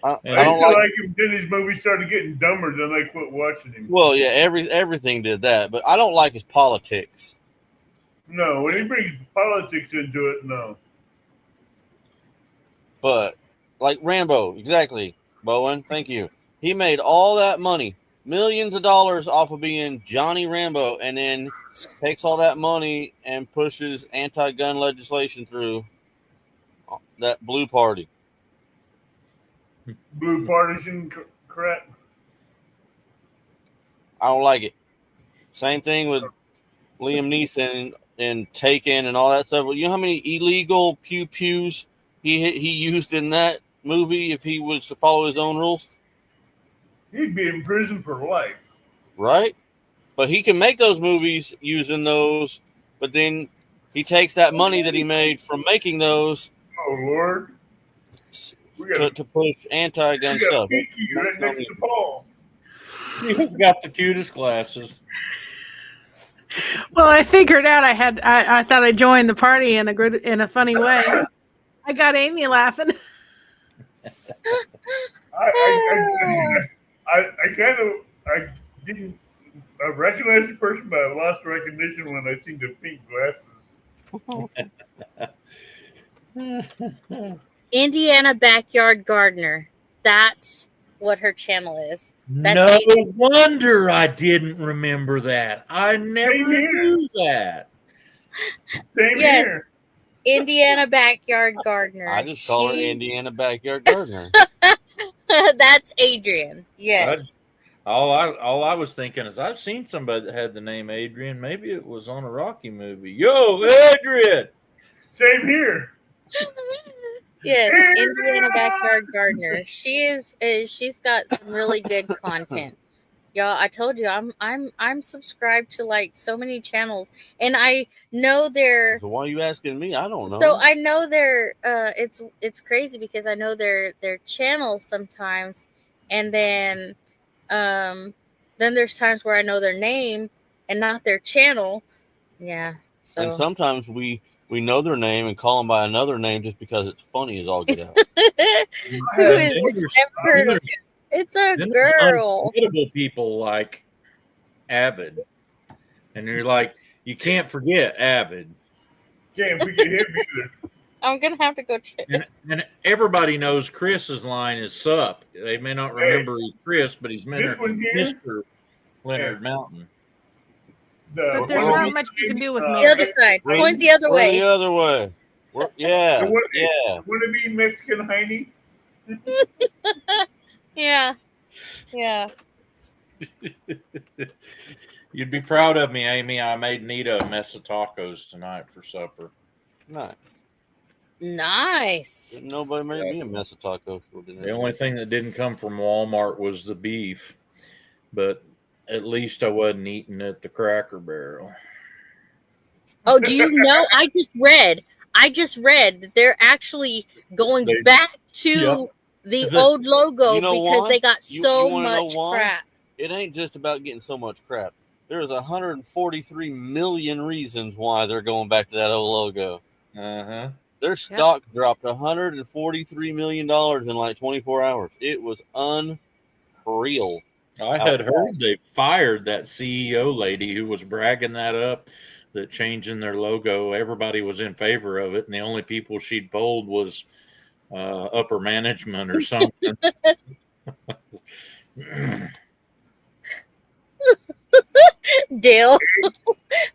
[SPEAKER 2] I
[SPEAKER 3] used
[SPEAKER 2] don't
[SPEAKER 3] to like him. Then his movies started getting dumber. Then I quit watching him.
[SPEAKER 2] Well, yeah, everything did that, but I don't like his politics.
[SPEAKER 3] No, when he brings politics into it, no.
[SPEAKER 2] But like Rambo, exactly, Bowen. Thank you. He made all that money, millions of dollars off of being Johnny Rambo, and then takes all that money and pushes anti-gun legislation through that blue party.
[SPEAKER 3] Blue partisan crap.
[SPEAKER 2] I don't like it. Same thing with Liam Neeson and Taken and all that stuff. You know how many illegal pew-pews he used in that movie if he was to follow his own rules?
[SPEAKER 3] He'd be in prison for life.
[SPEAKER 2] Right? But he can make those movies using those, but then he takes that money that he made from making those
[SPEAKER 3] Oh, Lord.
[SPEAKER 2] to push anti-gun stuff.
[SPEAKER 3] Pinky right next to Paul.
[SPEAKER 4] He's got the cutest glasses.
[SPEAKER 5] Well, I figured out I thought I joined the party in a funny way. I got Amy laughing.
[SPEAKER 3] I I didn't. I recognized the person, but I lost recognition when I seen the pink glasses.
[SPEAKER 1] Indiana Backyard Gardener. That's what her channel is. That's
[SPEAKER 4] No
[SPEAKER 1] Adrian.
[SPEAKER 4] wonder I didn't remember that. I never
[SPEAKER 3] here.
[SPEAKER 4] knew that.
[SPEAKER 3] Same
[SPEAKER 1] Yes.
[SPEAKER 3] here.
[SPEAKER 1] Indiana Backyard Gardener.
[SPEAKER 2] I just call her
[SPEAKER 1] She-
[SPEAKER 2] Indiana Backyard Gardener.
[SPEAKER 1] That's Adrian. Yes.
[SPEAKER 4] All I was thinking is I've seen somebody that had the name Adrian. Maybe it was on a Rocky movie. Yo, Adrian.
[SPEAKER 3] Same here.
[SPEAKER 1] Yes, Indiana Backyard Gardener. She's got some really good content. Y'all, I told you I'm subscribed to like so many channels, and I know they're
[SPEAKER 2] So why are you asking me? I don't know.
[SPEAKER 1] so I know they're it's crazy because I know their channels sometimes, and then there's times where I know their name and not their channel. Yeah. So
[SPEAKER 2] And sometimes we know their name and call them by another name just because it's funny as all get out.
[SPEAKER 1] who is never heard of it? It's a
[SPEAKER 4] Then there's
[SPEAKER 1] girl.
[SPEAKER 4] unforgettable people like Avid, and you're like, you can't forget Avid.
[SPEAKER 3] Can't forget him either.
[SPEAKER 1] I'm gonna have to go check.
[SPEAKER 4] And everybody knows Chris's line is sup. They may not remember he's Chris, but he's
[SPEAKER 3] This one here?
[SPEAKER 4] Mr. Leonard Mountain.
[SPEAKER 5] But there's not much you can do with me.
[SPEAKER 1] The other side. Point the other
[SPEAKER 2] We're
[SPEAKER 1] way.
[SPEAKER 2] the other way. Yeah.
[SPEAKER 3] The one-
[SPEAKER 2] Yeah.
[SPEAKER 3] Want to be Mexican Heine?
[SPEAKER 1] Yeah. Yeah.
[SPEAKER 4] You'd be proud of me, Amy. I made Nita a mess of tacos tonight for supper.
[SPEAKER 2] Nice.
[SPEAKER 1] Nice.
[SPEAKER 2] Didn't nobody made me a mess of tacos for dinner.
[SPEAKER 4] The only thing that didn't come from Walmart was the beef, but at least I wasn't eating at the Cracker Barrel.
[SPEAKER 1] Oh, do you know? I just read that they're actually going back to the old logo
[SPEAKER 2] You know
[SPEAKER 1] because
[SPEAKER 2] why?
[SPEAKER 1] they got
[SPEAKER 2] You
[SPEAKER 1] so
[SPEAKER 2] wanna know
[SPEAKER 1] much
[SPEAKER 2] why?
[SPEAKER 1] crap.
[SPEAKER 2] It ain't just about getting so much crap. There's 143 million reasons why they're going back to that old logo.
[SPEAKER 4] Uh-huh.
[SPEAKER 2] Their stock dropped $143 million in like 24 hours. It was unreal.
[SPEAKER 4] I had heard they fired that CEO lady who was bragging that up, that changing their logo, everybody was in favor of it, and the only people she'd polled was upper management or something.
[SPEAKER 1] Dale.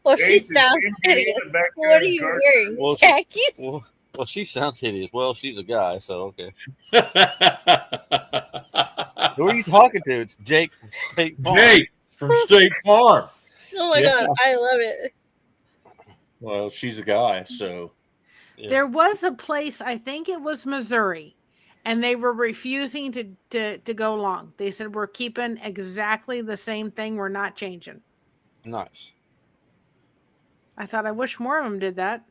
[SPEAKER 1] Well, she
[SPEAKER 3] Ace is
[SPEAKER 1] sounds
[SPEAKER 3] Indiana
[SPEAKER 1] hideous.
[SPEAKER 3] Backyard
[SPEAKER 1] What are you
[SPEAKER 3] Gardener.
[SPEAKER 1] wearing?
[SPEAKER 2] Well,
[SPEAKER 1] Khakis?
[SPEAKER 2] Well, she sounds hideous. Well, she's a guy, so okay. Who are you talking to? It's Jake from State Farm.
[SPEAKER 4] Jake from State Farm.
[SPEAKER 1] Oh my
[SPEAKER 4] Yeah.
[SPEAKER 1] god, I love it.
[SPEAKER 4] Well, she's a guy, so
[SPEAKER 2] Yeah.
[SPEAKER 5] There was a place, I think it was Missouri, and they were refusing to go along. They said, we're keeping exactly the same thing. We're not changing.
[SPEAKER 2] Nice.
[SPEAKER 5] I thought, I wish more of them did that.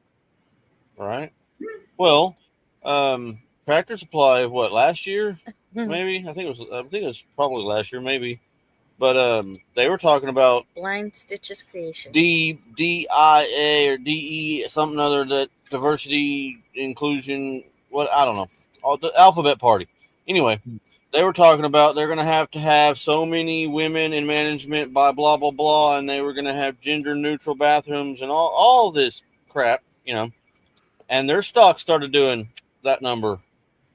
[SPEAKER 2] All right. Well, Tractor Supply, what, last year? Maybe? I think it was probably last year, maybe. But they were talking about
[SPEAKER 1] Blind Stitches Creation.
[SPEAKER 2] DIA or DE something other, that diversity inclusion, what, I don't know. All the alphabet party. Anyway, they were talking about they're going to have so many women in management by blah blah blah, and they were going to have gender neutral bathrooms and all this crap, you know. And their stock started doing that number,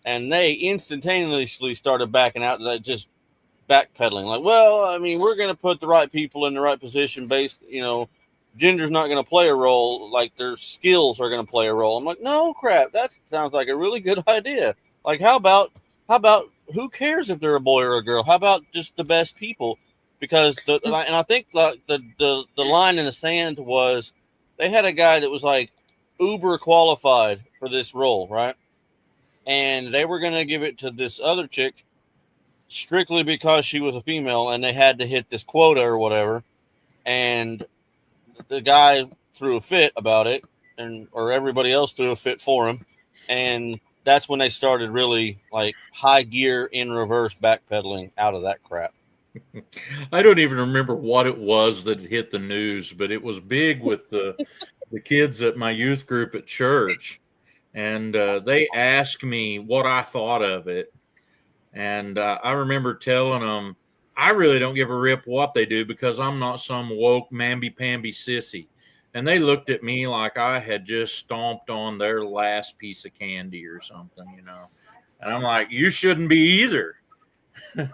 [SPEAKER 2] and they instantaneously started backing out, that just backpedaling. Like, well, I mean, we're going to put the right people in the right position based, you know, gender's not going to play a role, like their skills are going to play a role. I'm like, no crap, that sounds like a really good idea. Like, how about who cares if they're a boy or a girl? How about just the best people? Because and I think like the line in the sand was, they had a guy that was like uber qualified for this role, right? And they were going to give it to this other chick strictly because she was a female, and they had to hit this quota or whatever. And the guy threw a fit about it, or everybody else threw a fit for him. And that's when they started really like high gear in reverse backpedaling out of that crap.
[SPEAKER 4] I don't even remember what it was that hit the news, but it was big with the kids at my youth group at church. And they asked me what I thought of it. And I remember telling them, I really don't give a rip what they do because I'm not some woke mamby-pamby sissy. And they looked at me like I had just stomped on their last piece of candy or something, you know. And I'm like, you shouldn't be either.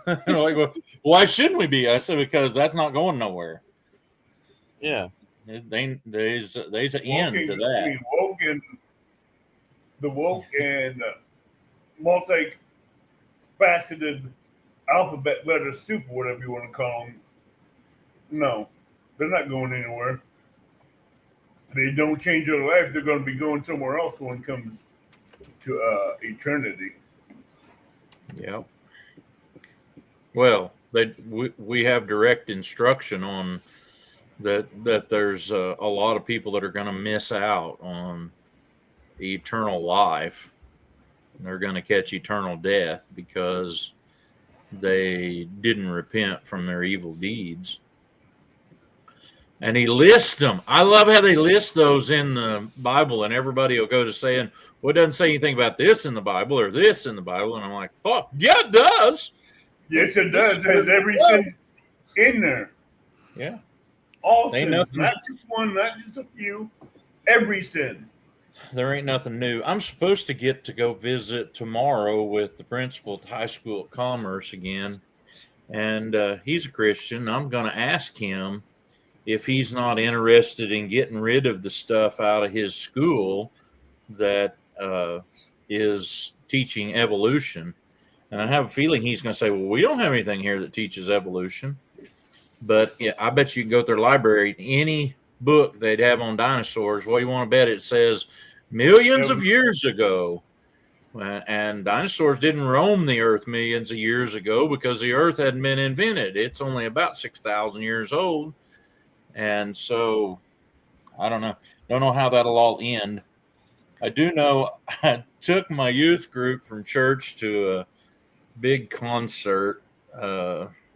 [SPEAKER 4] Like, well, why shouldn't we be? I said, because that's not going nowhere.
[SPEAKER 2] Yeah.
[SPEAKER 4] There's an end to that.
[SPEAKER 3] I mean, the woke and multifaceted alphabet letter soup, whatever you want to call them. No, they're not going anywhere. They don't change their life. They're going to be going somewhere else when it comes to eternity.
[SPEAKER 4] Yep. Well, we have direct instruction on that there's a lot of people that are going to miss out on eternal life. They're going to catch eternal death because they didn't repent from their evil deeds. And he lists them. I love how they list those in the Bible, and everybody will go to saying, well, it doesn't say anything about this in the Bible or this in the Bible. And I'm like, oh, yeah, it does.
[SPEAKER 3] Yes, it does. It has everything in there.
[SPEAKER 4] Yeah.
[SPEAKER 3] All sins, not just one, not just a few, every sin.
[SPEAKER 4] There ain't nothing new. I'm supposed to get to go visit tomorrow with the principal at the high school at Commerce again. And he's a Christian. I'm going to ask him if he's not interested in getting rid of the stuff out of his school that is teaching evolution. And I have a feeling he's going to say, well, we don't have anything here that teaches evolution. But yeah, I bet you can go to their library, any book they'd have on dinosaurs. What do you want to bet? It says millions of years ago. And dinosaurs didn't roam the earth millions of years ago because the earth hadn't been invented. It's only about 6,000 years old. And so I don't know. Don't know how that'll all end. I do know I took my youth group from church to a big concert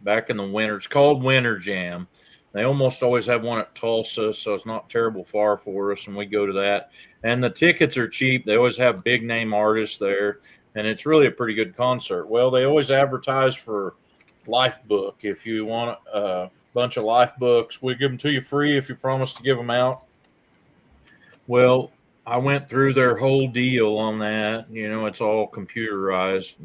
[SPEAKER 4] back in the winter. It's called Winter Jam. They almost always have one at Tulsa, so it's not terrible far for us, and we go to that. And the tickets are cheap. They always have big name artists there, and it's really a pretty good concert. Well, they always advertise for Life Book. If you want a bunch of Life Books, we give them to you free if you promise to give them out. Well, I went through their whole deal on that. You know, it's all computerized.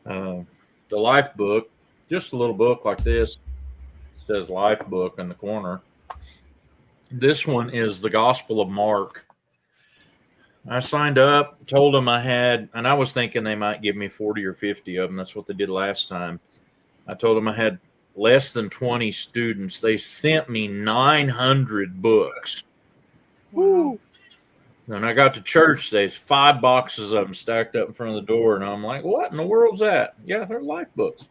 [SPEAKER 4] The Life Book, just a little book like this, says Life Book in the corner. This one is the Gospel of Mark. I signed up, told them I had, and I was thinking they might give me 40 or 50 of them. That's what they did last time. I told them I had less than 20 students. They sent me 900 books. Woo! When I got to church, there's 5 boxes of them stacked up in front of the door, and I'm like, what in the world's that? Yeah, they're Life Books.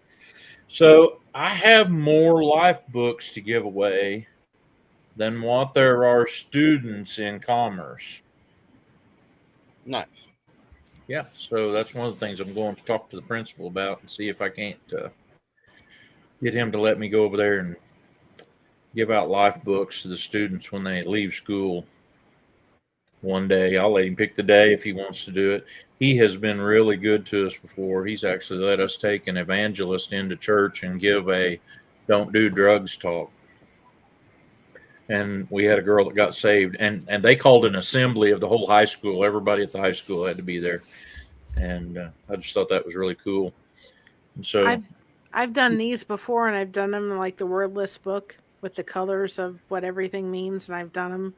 [SPEAKER 4] So I have more Life Books to give away than what there are students in Commerce.
[SPEAKER 2] Nice.
[SPEAKER 4] Yeah, so that's one of the things I'm going to talk to the principal about and see if I can't get him to let me go over there and give out Life Books to the students when they leave school. One day, I'll let him pick the day if he wants to do it. He has been really good to us before. He's actually let us take an evangelist into church and give a don't do drugs talk. And we had a girl that got saved, and they called an assembly of the whole high school. Everybody at the high school had to be there. And I just thought that was really cool. And so
[SPEAKER 5] I've done these before, and I've done them like the wordless book with the colors of what everything means. And I've done them,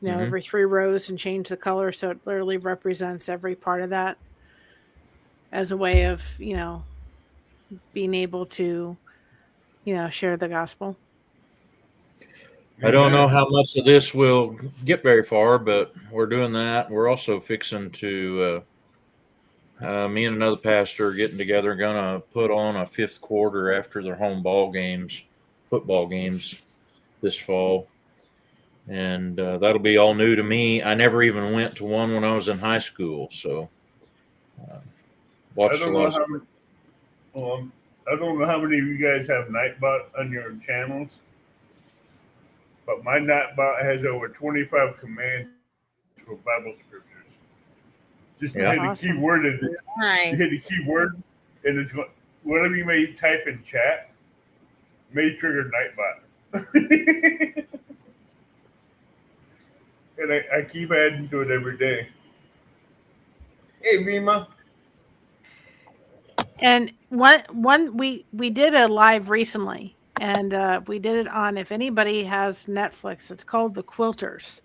[SPEAKER 5] you know, every 3 rows and change the color. So it literally represents every part of that as a way of, you know, being able to, you know, share the gospel.
[SPEAKER 4] I don't know how much of this will get very far, but we're doing that. We're also fixing to, me and another pastor are getting together, going to put on a 5th quarter after their home football games this fall. And that'll be all new to me. I never even went to one when I was in high school. So watch the last.
[SPEAKER 3] I don't know how many of you guys have Nightbot on your channels, but my Nightbot has over 25 commands for Bible scriptures. Just hit the keyword and
[SPEAKER 1] Nice.
[SPEAKER 3] you hit the keyword, and it's going, whatever you may type in chat, may trigger Nightbot. And I keep adding to it every day. Hey, Vima.
[SPEAKER 5] And we did a live recently, and we did it on, if anybody has Netflix, it's called The Quilters,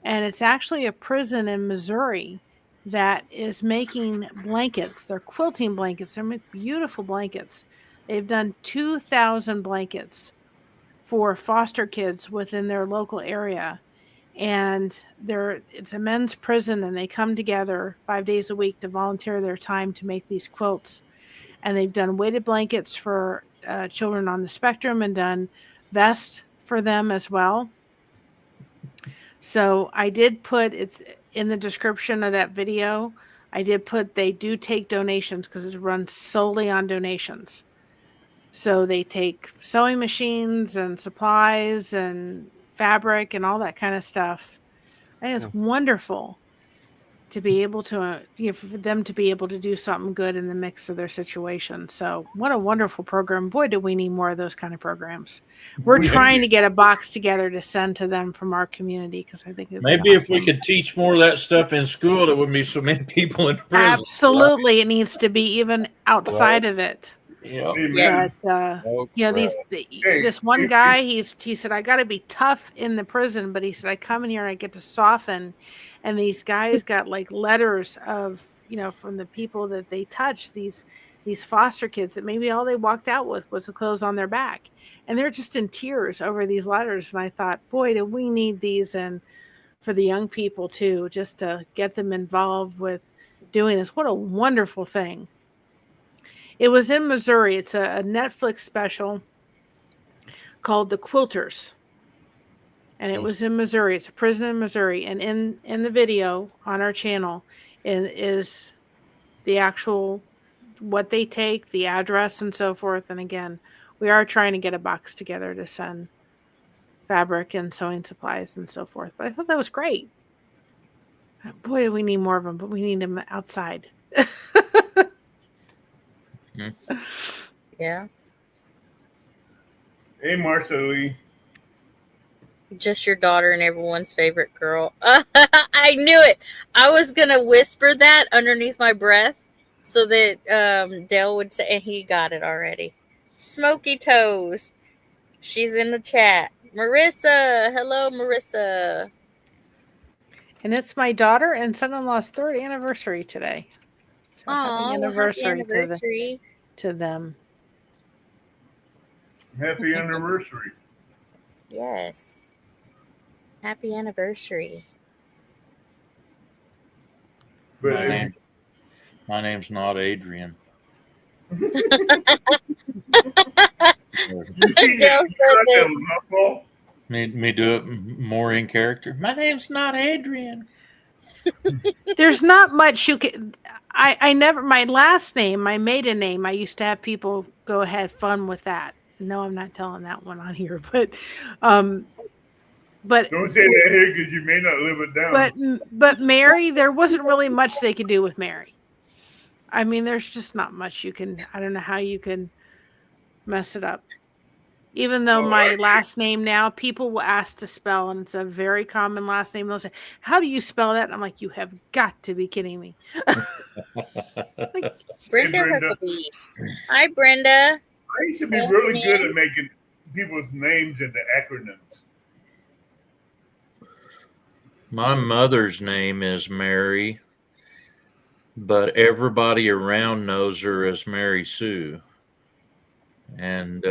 [SPEAKER 5] and it's actually a prison in Missouri that is making blankets. They're quilting blankets. They're beautiful blankets. They've done 2,000 blankets for foster kids within their local area. And it's a men's prison, and they come together 5 days a week to volunteer their time to make these quilts. And they've done weighted blankets for children on the spectrum and done vests for them as well. So I did put, it's in the description of that video, I did put they do take donations because it's run solely on donations. So they take sewing machines and supplies and fabric and all that kind of stuff. I think it's wonderful to be able to, for them to be able to do something good in the mix of their situation. So what a wonderful program. Boy, do we need more of those kind of programs. We're trying to get a box together to send to them from our community, because I think
[SPEAKER 4] maybe if we could teach more of that stuff in school, there wouldn't be so many people in prison.
[SPEAKER 5] Absolutely. Right? It needs to be even outside of it.
[SPEAKER 4] Yeah.
[SPEAKER 1] Yes.
[SPEAKER 5] But, this one guy, he said, I got to be tough in the prison, but he said, I come in here and I get to soften. And these guys got like letters of, from the people that they touched, these foster kids, that maybe all they walked out with was the clothes on their back. And they're just in tears over these letters. And I thought, boy, do we need these, and for the young people too, just to get them involved with doing this. What a wonderful thing. It was in Missouri. It's a Netflix special called The Quilters. And it was in Missouri. It's a prison in Missouri. And in the video on our channel is the actual, what they take, the address and so forth. And again, we are trying to get a box together to send fabric and sewing supplies and so forth. But I thought that was great. Boy, do we need more of them, but we need them outside.
[SPEAKER 1] Yeah.
[SPEAKER 3] Hey, Marcelie.
[SPEAKER 1] Just your daughter and everyone's favorite girl. I knew it. I was going to whisper that underneath my breath so that Dale would say, and he got it already. Smoky Toes. She's in the chat. Marissa. Hello, Marissa.
[SPEAKER 5] And it's my daughter and son-in-law's 3rd anniversary today. So happy anniversary to them.
[SPEAKER 3] Happy anniversary.
[SPEAKER 1] Yes. Happy anniversary.
[SPEAKER 3] But
[SPEAKER 4] my name's not Adrian.
[SPEAKER 3] You see that?
[SPEAKER 4] Me do it more in character. My name's not Adrian.
[SPEAKER 5] There's not much you can. I never, my last name, my maiden name, I used to have people go ahead fun with that. No, I'm not telling that one on here, but
[SPEAKER 3] don't say that here because you may not live it down.
[SPEAKER 5] But Mary, there wasn't really much they could do with Mary. I mean, there's just not much you can. I don't know how you can mess it up. Even though my last name now, people will ask to spell, and it's a very common last name. They'll say, "How do you spell that?" And I'm like, "You have got to be kidding me."
[SPEAKER 1] Brenda Huckabee. Hi, Brenda.
[SPEAKER 3] I used to be really good at making people's names into acronyms.
[SPEAKER 4] My mother's name is Mary, but everybody around knows her as Mary Sue. And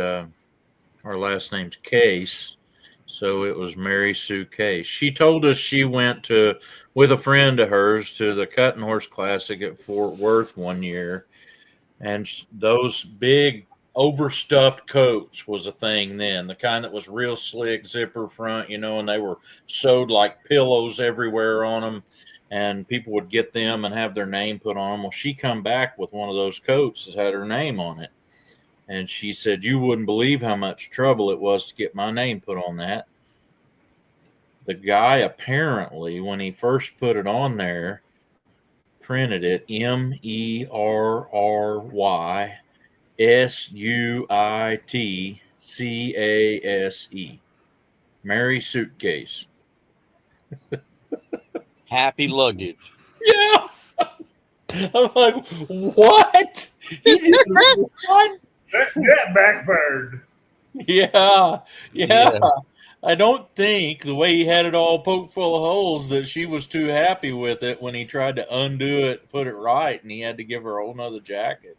[SPEAKER 4] our last name's Case, so it was Mary Sue Case. She told us she went with a friend of hers to the Cutting Horse Classic at Fort Worth one year, and those big overstuffed coats was a thing then, the kind that was real slick, zipper front, and they were sewed like pillows everywhere on them, and people would get them and have their name put on them. Well, she come back with one of those coats that had her name on it. And she said, you wouldn't believe how much trouble it was to get my name put on that. The guy apparently, when he first put it on there, printed it MERRY SUIT Case. Mary Suitcase.
[SPEAKER 2] Happy luggage.
[SPEAKER 4] Yeah. I'm like, what? He just, what?
[SPEAKER 3] That backfired.
[SPEAKER 4] Yeah.
[SPEAKER 2] Yeah.
[SPEAKER 4] I don't think the way he had it all poked full of holes that she was too happy with it when he tried to undo it, put it right, and he had to give her a whole nother jacket.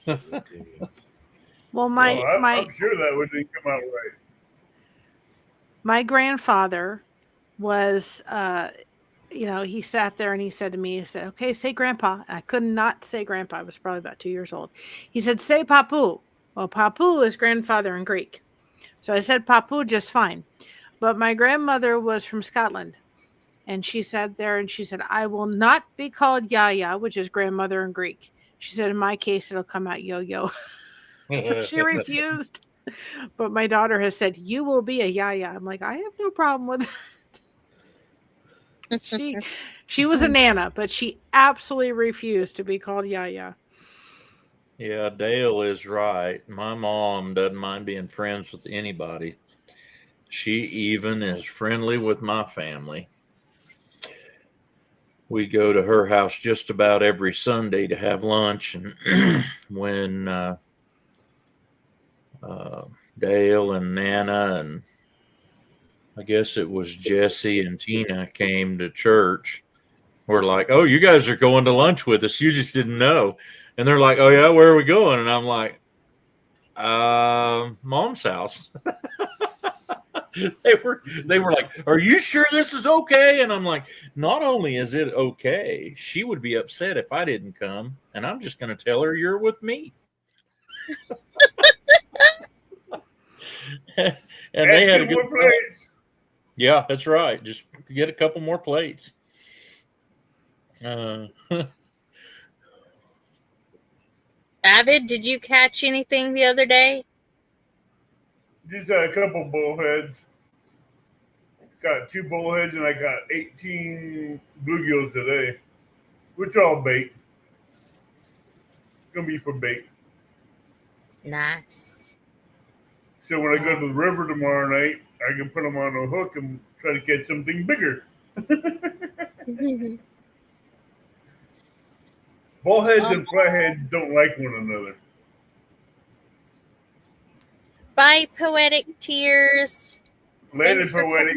[SPEAKER 5] Well,
[SPEAKER 3] I'm sure that would didn't come out right.
[SPEAKER 5] my grandfather was he sat there and he said to me, he said, okay, say grandpa. I could not say grandpa. I was probably about 2 years old. He said, say papu. Well, papu is grandfather in Greek. So I said papu just fine. But my grandmother was from Scotland. And she sat there and she said, I will not be called Yaya, which is grandmother in Greek. She said, in my case, it'll come out yo-yo. So she refused. But my daughter has said, you will be a Yaya. I'm like, I have no problem with that. She was a Nana, but she absolutely refused to be called Yaya.
[SPEAKER 4] Yeah, Dale is right. My mom doesn't mind being friends with anybody. She even is friendly with my family. We go to her house just about every Sunday to have lunch. And when Dale and Nana and I guess it was Jesse and Tina came to church, we're like, oh, you guys are going to lunch with us. You just didn't know. And they're like, oh, yeah, where are we going? And I'm like, Mom's house. They were like, are you sure this is okay? And I'm like, not only is it okay, she would be upset if I didn't come, and I'm just going to tell her you're with me. And they had a good
[SPEAKER 3] plates.
[SPEAKER 4] Yeah, that's right. Just get a couple more plates.
[SPEAKER 1] Avid, did you catch anything the other day?
[SPEAKER 3] Just a couple bullheads. Got 2 bullheads and I got 18 bluegills today, which are all bait. Gonna be for bait.
[SPEAKER 1] Nice.
[SPEAKER 3] So when I go to the river tomorrow night, I can put them on a hook and try to catch something bigger. Bullheads and flatheads don't like one another.
[SPEAKER 1] Bye, Poetic Tears.
[SPEAKER 3] Later,
[SPEAKER 1] Thanks for
[SPEAKER 3] Poetic.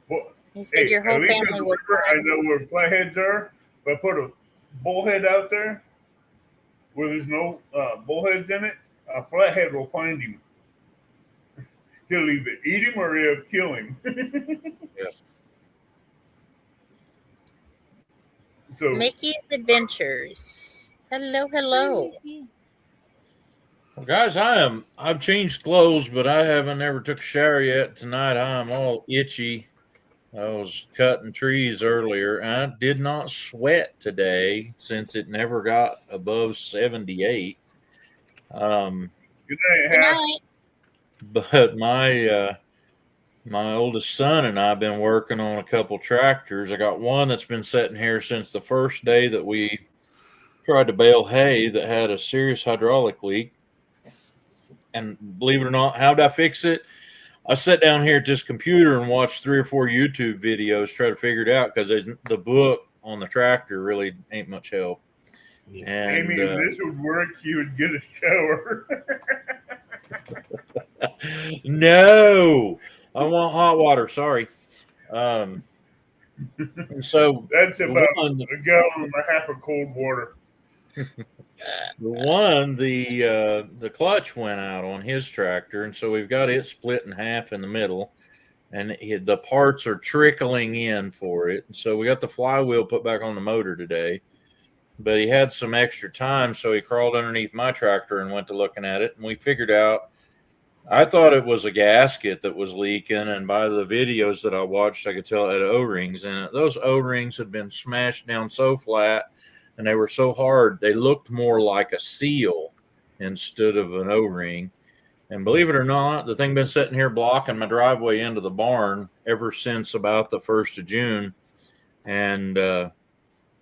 [SPEAKER 3] Well,
[SPEAKER 1] he said your whole family was
[SPEAKER 3] river, I know where flatheads are, but I put a bullhead out there where there's no bullheads in it, a flathead will find him. He'll either eat him or he'll kill him.
[SPEAKER 4] Yeah.
[SPEAKER 1] So Mickey's Adventures. Hello, hello.
[SPEAKER 4] Well, guys, I've changed clothes, but I haven't ever took a shower yet. Tonight I'm all itchy. I was cutting trees earlier, and I did not sweat today since it never got above 78.
[SPEAKER 3] Good night,
[SPEAKER 1] Good night.
[SPEAKER 4] But my oldest son and I have been working on a couple tractors. I got one that's been sitting here since the first day that we tried to bale hay that had a serious hydraulic leak. And believe it or not, how did I fix it? I sat down here at this computer and watched 3 or 4 YouTube videos, try to figure it out because the book on the tractor really ain't much help. And,
[SPEAKER 3] Amy, if this would work, you would get a shower.
[SPEAKER 4] No, I want hot water. Sorry. So
[SPEAKER 3] that's about a gallon and a half of cold water.
[SPEAKER 4] The clutch went out on his tractor, and so we've got it split in half in the middle, and the parts are trickling in for it. And so we got the flywheel put back on the motor today, but he had some extra time, so he crawled underneath my tractor and went to looking at it, and we figured out. I thought it was a gasket that was leaking, and by the videos that I watched, I could tell it had O-rings in it. Those O-rings had been smashed down so flat, and they were so hard, they looked more like a seal instead of an O-ring. And believe it or not, the thing been sitting here blocking my driveway into the barn ever since about the 1st of June. And,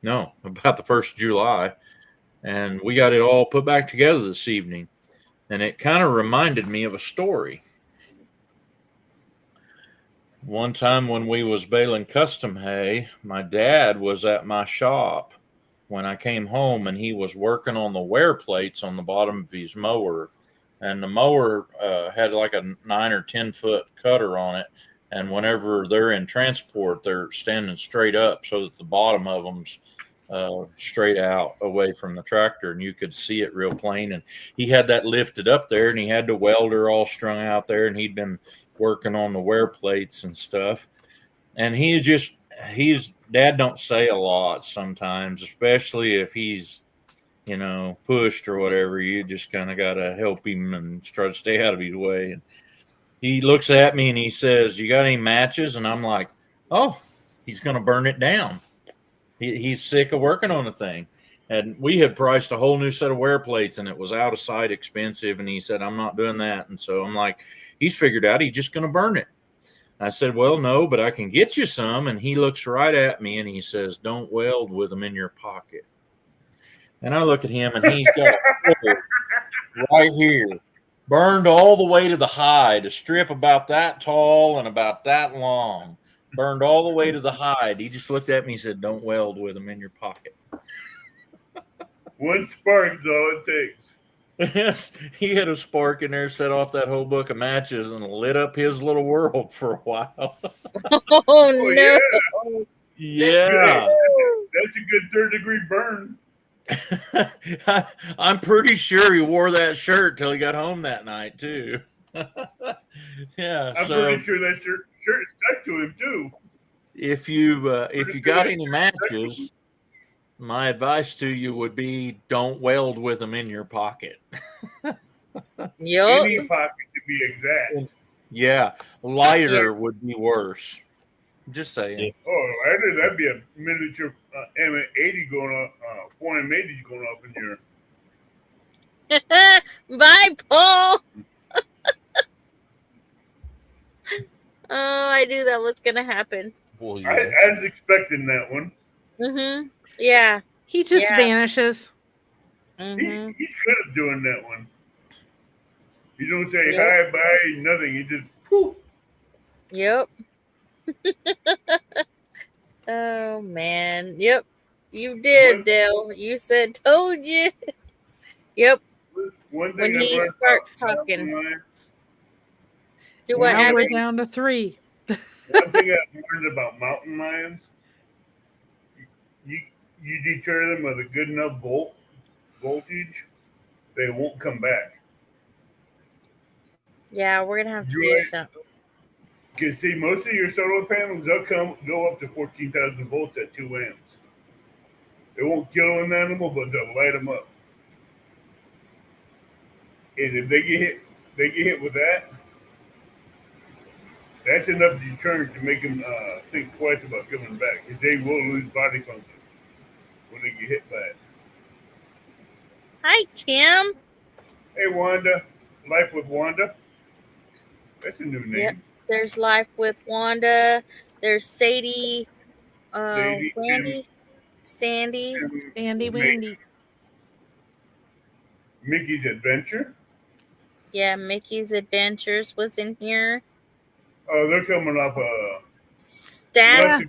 [SPEAKER 4] no, about the 1st of July. And we got it all put back together this evening. And it kind of reminded me of a story. One time when we was baling custom hay, my dad was at my shop when I came home, and he was working on the wear plates on the bottom of his mower. And the mower had like a 9 or 10 foot cutter on it. And whenever they're in transport, they're standing straight up so that the bottom of them's straight out away from the tractor, and you could see it real plain. And he had that lifted up there, and he had the welder all strung out there, and he'd been working on the wear plates and stuff. And he's dad don't say a lot sometimes, especially if he's pushed or whatever. You just kind of got to help him and try to stay out of his way. And he looks at me and he says, "You got any matches?" And I'm like, "Oh, he's going to burn it down. He's sick of working on the thing." And we had priced a whole new set of wear plates, and it was out of sight expensive. And he said, "I'm not doing that." And so I'm like, he's figured out he's just going to burn it. I said, "Well, no, but I can get you some." And he looks right at me and he says, "Don't weld with them in your pocket." And I look at him, and he's got a hole right here, burned all the way to the hide, a strip about that tall and about that long, burned all the way to the hide. He just looked at me and said, "Don't weld with them in your pocket."
[SPEAKER 3] One spark is all it takes.
[SPEAKER 4] Yes, he had a spark in there, set off that whole book of matches, and lit up his little world for a while.
[SPEAKER 1] Oh,
[SPEAKER 3] Oh,
[SPEAKER 1] no.
[SPEAKER 3] yeah.
[SPEAKER 4] Yeah.
[SPEAKER 3] That's a good 3rd-degree burn.
[SPEAKER 4] I'm pretty sure he wore that shirt till he got home that night too. Yeah,
[SPEAKER 3] I'm
[SPEAKER 4] so
[SPEAKER 3] pretty sure that shirt stuck to him too.
[SPEAKER 4] if you got any matches, my advice to you would be don't weld with them in your pocket.
[SPEAKER 1] Yup.
[SPEAKER 3] Any pocket to be exact.
[SPEAKER 4] Yeah, lighter would be worse. Just saying.
[SPEAKER 2] Yeah.
[SPEAKER 3] Oh, that'd be a miniature M80 going up, 480 going up in your.
[SPEAKER 1] Bye, Paul. Oh, I knew that was going to happen.
[SPEAKER 2] Well,
[SPEAKER 3] I
[SPEAKER 2] yeah.
[SPEAKER 3] was expecting that one.
[SPEAKER 1] Mm-hmm. Yeah.
[SPEAKER 5] He just
[SPEAKER 1] Yeah.
[SPEAKER 5] vanishes.
[SPEAKER 1] Mm-hmm.
[SPEAKER 3] He's good at doing that one. You don't say
[SPEAKER 1] Yep.
[SPEAKER 3] hi, bye, nothing. You just poof.
[SPEAKER 1] Yep. Oh, man. Yep. You did,
[SPEAKER 3] One-
[SPEAKER 1] Dale. You said, told you. Yep.
[SPEAKER 3] One thing
[SPEAKER 1] When
[SPEAKER 3] I've
[SPEAKER 1] he
[SPEAKER 3] learned
[SPEAKER 1] starts
[SPEAKER 3] about
[SPEAKER 1] talking.
[SPEAKER 3] mountain lions-
[SPEAKER 1] Do what,
[SPEAKER 5] Now we're
[SPEAKER 1] Abby?
[SPEAKER 5] down to 3.
[SPEAKER 3] One thing I've learned about mountain lions, you deter them with a good enough voltage, they won't come back.
[SPEAKER 1] Yeah, we're going to have to
[SPEAKER 3] You're
[SPEAKER 1] do
[SPEAKER 3] right.
[SPEAKER 1] something.
[SPEAKER 3] Because see, most of your solar panels, they'll go up to 14,000 volts at 2 amps. It won't kill an animal, but they'll light them up. And if they get hit with that, that's enough deterrent to make them think twice about coming back. Because they will lose body function when they get hit by it.
[SPEAKER 1] Hi, Tim.
[SPEAKER 3] Hey, Wanda. Life with Wanda. That's a new name.
[SPEAKER 1] Yep. There's Life with Wanda. There's Sadie.
[SPEAKER 3] Sadie,
[SPEAKER 1] Randy. Sandy.
[SPEAKER 5] Andy Wandy.
[SPEAKER 3] Mickey's Adventure.
[SPEAKER 1] Yeah, Mickey's Adventures was in here.
[SPEAKER 3] Oh, they're coming off
[SPEAKER 1] Stat.
[SPEAKER 5] Yeah.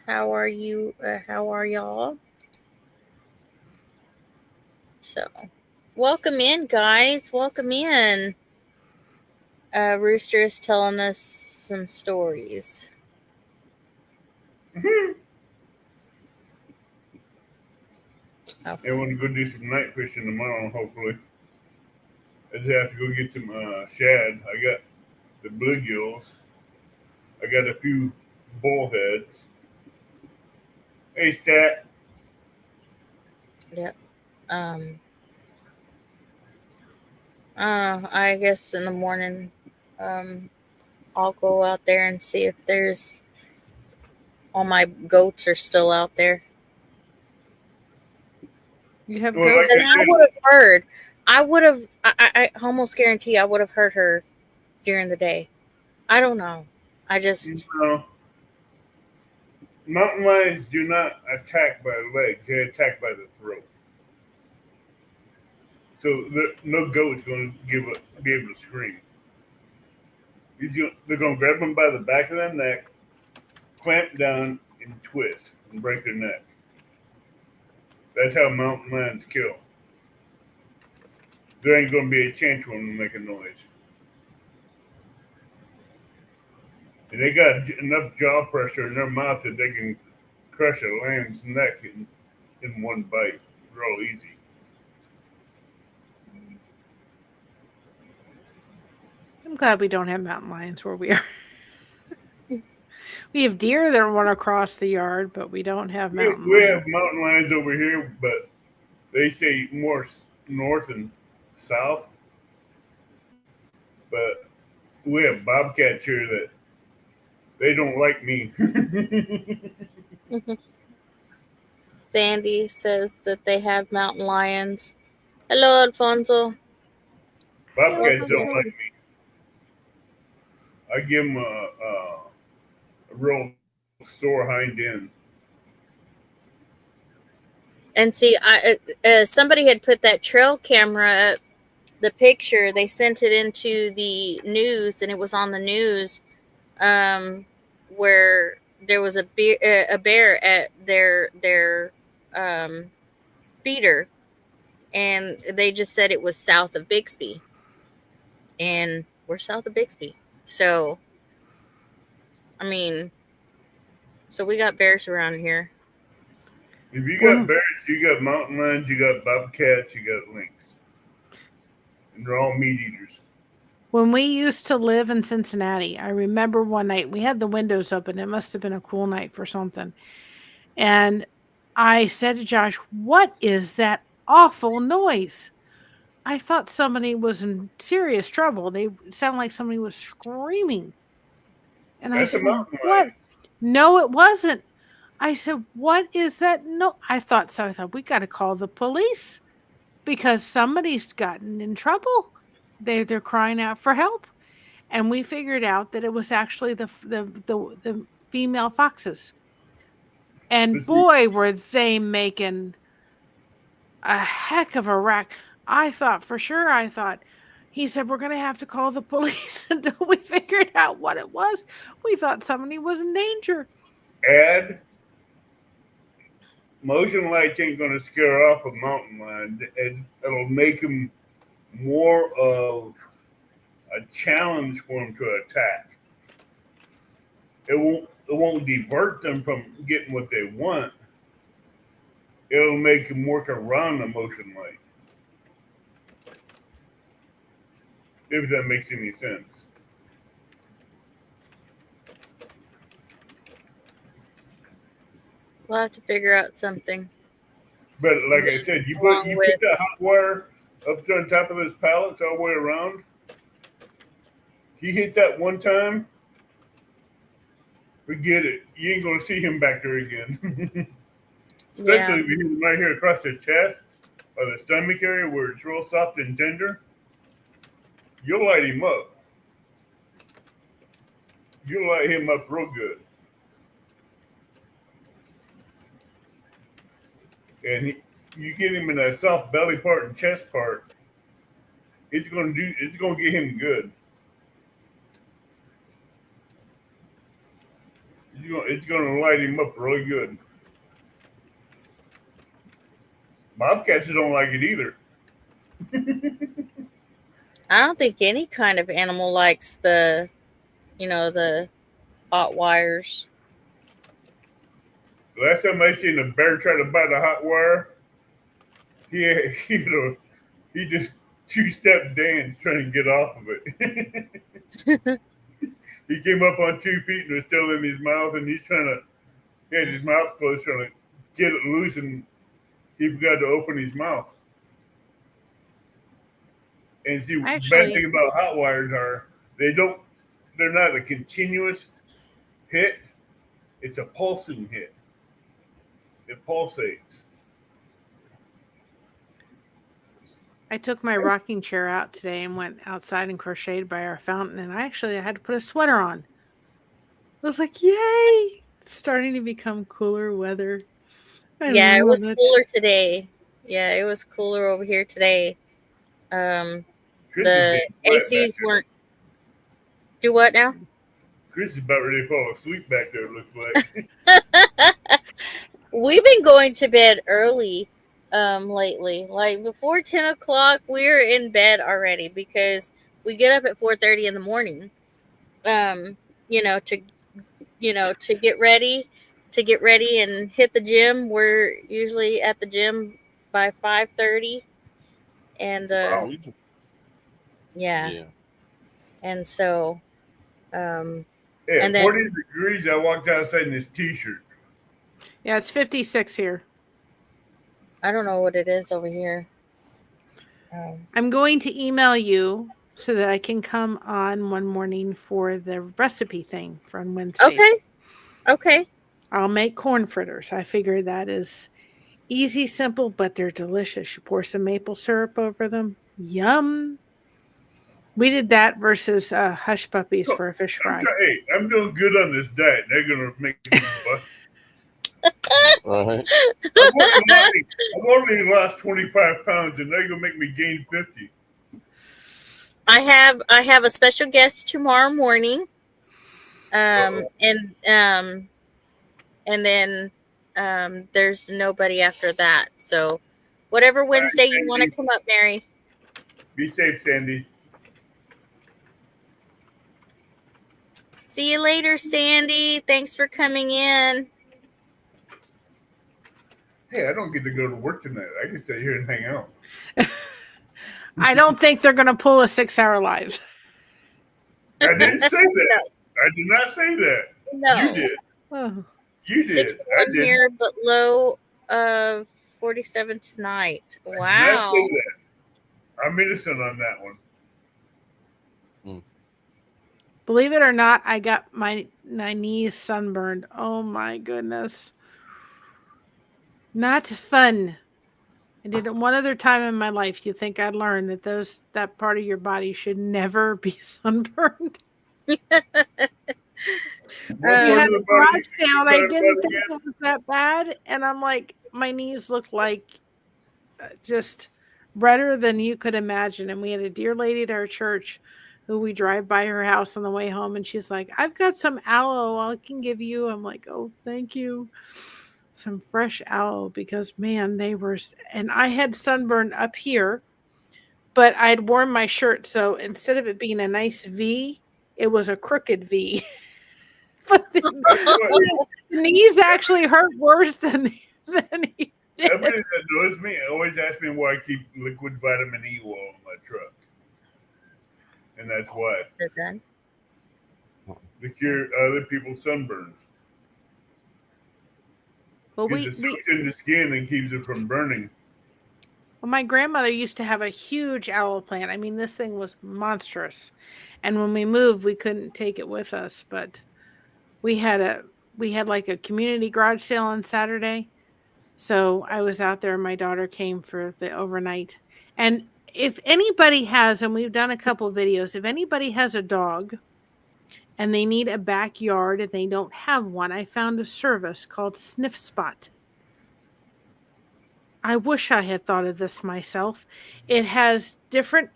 [SPEAKER 1] How are you? How are y'all? So, welcome in, guys. Welcome in. Rooster is telling us some stories.
[SPEAKER 3] I want to go do some night fishing tomorrow, hopefully. I just have to go get some shad. I got the bluegills. I got a few bullheads. Hey, Stat.
[SPEAKER 1] Yep. I guess in the morning, I'll go out there and see if there's all my goats are still out there.
[SPEAKER 5] You have
[SPEAKER 3] Well,
[SPEAKER 5] goats
[SPEAKER 3] like
[SPEAKER 1] And
[SPEAKER 3] I
[SPEAKER 5] now?
[SPEAKER 1] I would have heard. I almost guarantee I would have heard her during the day. I don't know. I just
[SPEAKER 3] No. Mountain lions do not attack by the legs; they attack by the throat. So no goat's going to be able to scream. They're going to grab them by the back of their neck, clamp down, and twist and break their neck. That's how mountain lions kill. There ain't going to be a chance for them to make a noise. And they got enough jaw pressure in their mouth that they can crush a lion's neck in one bite, real easy.
[SPEAKER 5] I'm glad we don't have mountain lions where we are. We have deer that run across the yard, but we don't have mountain
[SPEAKER 3] We
[SPEAKER 5] lions.
[SPEAKER 3] have mountain lions over here, but they stay more north and south. But we have bobcats here that they don't like me.
[SPEAKER 1] Sandy says that they have mountain lions. Hello, Alfonso.
[SPEAKER 3] Bobcats don't like me. I give them a real sore hind end.
[SPEAKER 1] And see, somebody had put that trail camera up, the picture. They sent it into the news, and it was on the news, where there was a bear at their feeder, and they just said it was south of Bixby, and we're south of Bixby. So, I mean, so we got bears around here.
[SPEAKER 3] If you got bears, you got mountain lions, you got bobcats, you got lynx. And they're all meat eaters.
[SPEAKER 5] When we used to live in Cincinnati, I remember one night we had the windows open. It must have been a cool night for something. And I said to Josh, "What is that awful noise?" I thought somebody was in serious trouble. They sounded like somebody was screaming. And
[SPEAKER 3] That's
[SPEAKER 5] I said,
[SPEAKER 3] a mountain
[SPEAKER 5] "What?"
[SPEAKER 3] lion.
[SPEAKER 5] No, it wasn't. I said, "What is that?" No, I thought so. I thought we got to call the police because somebody's gotten in trouble. They're crying out for help, and we figured out that it was actually the female foxes. And boy, were they making a heck of a rack. I thought for sure. He said, "We're going to have to call the police," until we figured out what it was. We thought somebody was in danger.
[SPEAKER 3] Motion lights ain't going to scare off a mountain lion. It'll make him more of a challenge for him to attack. It won't divert them from getting what they want. It'll make them work around the motion light. If that makes any sense.
[SPEAKER 1] We'll have to figure out something.
[SPEAKER 3] But like I said, you put that hot wire up on top of those pallets all the way around. He hits that one time, forget it. You ain't gonna see him back there again. Especially if you right here across the chest or the stomach area where it's real soft and tender. You'll light him up. You'll light him up real good. And you get him in that soft belly part and chest part, it's gonna get him good. It's gonna light him up really good. Bobcats don't like it either.
[SPEAKER 1] I don't think any kind of animal likes the hot wires.
[SPEAKER 3] Last time I seen a bear try to bite a hot wire, he just two-step dance trying to get off of it. He came up on 2 feet and was still in his mouth, and he had his mouth closed trying to get it loose, and he forgot to open his mouth. And see, the bad thing about hot wires are they're not a continuous hit. It's a pulsing hit. It pulsates.
[SPEAKER 5] I took my rocking chair out today and went outside and crocheted by our fountain, and I had to put a sweater on. I was like, "Yay!" It's starting to become cooler weather.
[SPEAKER 1] Yeah, it was
[SPEAKER 5] love
[SPEAKER 1] cooler today. Yeah, it was cooler over here today.
[SPEAKER 3] Chris is
[SPEAKER 1] The
[SPEAKER 3] getting wet back
[SPEAKER 1] ACs
[SPEAKER 3] there.
[SPEAKER 1] weren't. Do what now?
[SPEAKER 3] Chris is about ready to fall asleep back there, it looks like.
[SPEAKER 1] We've been going to bed early lately. Like before 10 o'clock, we're in bed already because we get up at 4:30 in the morning. You know, to get ready, and hit the gym. We're usually at the gym by 5:30, and
[SPEAKER 3] Wow.
[SPEAKER 1] yeah,
[SPEAKER 2] Yeah.
[SPEAKER 1] and so
[SPEAKER 3] Yeah,
[SPEAKER 1] and then
[SPEAKER 3] 40 degrees. I walked outside in this t-shirt.
[SPEAKER 5] Yeah, it's 56 here.
[SPEAKER 1] I don't know what it is over here.
[SPEAKER 5] I'm going to email you so that I can come on one morning for the recipe thing for on Wednesday.
[SPEAKER 1] Okay.
[SPEAKER 5] I'll make corn fritters. I figure that is easy, simple, but they're delicious. You pour some maple syrup over them. Yum. We did that versus hush puppies for a fish fry.
[SPEAKER 3] I'm doing good on this diet. They're gonna make me bust.
[SPEAKER 2] Right.
[SPEAKER 3] I've only lost 25 pounds, and they're gonna make me gain 50.
[SPEAKER 1] I have a special guest tomorrow morning. And then there's nobody after that. So whatever Wednesday you want to come up, Mary.
[SPEAKER 3] Be safe, Sandy.
[SPEAKER 1] See you later, Sandy. Thanks for coming in.
[SPEAKER 3] Hey, I don't get to go to work tonight. I can stay here and hang out.
[SPEAKER 5] I don't think they're going to pull a 6-hour live.
[SPEAKER 3] I didn't say that. I did not say that.
[SPEAKER 1] No.
[SPEAKER 3] You did.
[SPEAKER 5] Oh.
[SPEAKER 3] You did.
[SPEAKER 1] 61 here, but low of 47 tonight. Wow.
[SPEAKER 3] I did not say that. I'm innocent on that one.
[SPEAKER 5] Believe it or not, I got my knees sunburned. Oh my goodness. Not fun. I did it one other time in my life. You think I'd learn that that part of your body should never be sunburned? We had a garage sale. I didn't think it was that bad. And I'm like, my knees looked like just redder than you could imagine. And we had a dear lady at our church who we drive by her house on the way home. And she's like, I've got some aloe I can give you. I'm like, oh, thank you. Some fresh aloe, because man, they were, and I had sunburn up here, but I'd worn my shirt. So instead of it being a nice V, it was a crooked V. But the knees actually hurt worse than he did.
[SPEAKER 3] Everybody that knows me always asks me why I keep liquid vitamin E oil in my truck. And that's why.
[SPEAKER 1] They're done.
[SPEAKER 3] To cure other people's sunburns.
[SPEAKER 5] Well,
[SPEAKER 3] it soaks in the skin and keeps it from burning.
[SPEAKER 5] Well, my grandmother used to have a huge aloe plant. I mean, this thing was monstrous. And when we moved, we couldn't take it with us. But we had like a community garage sale on Saturday. So I was out there and my daughter came for the overnight. And if anybody has, and we've done a couple of videos, if anybody has a dog and they need a backyard and they don't have one, I found a service called Sniff Spot. I wish I had thought of this myself. It has different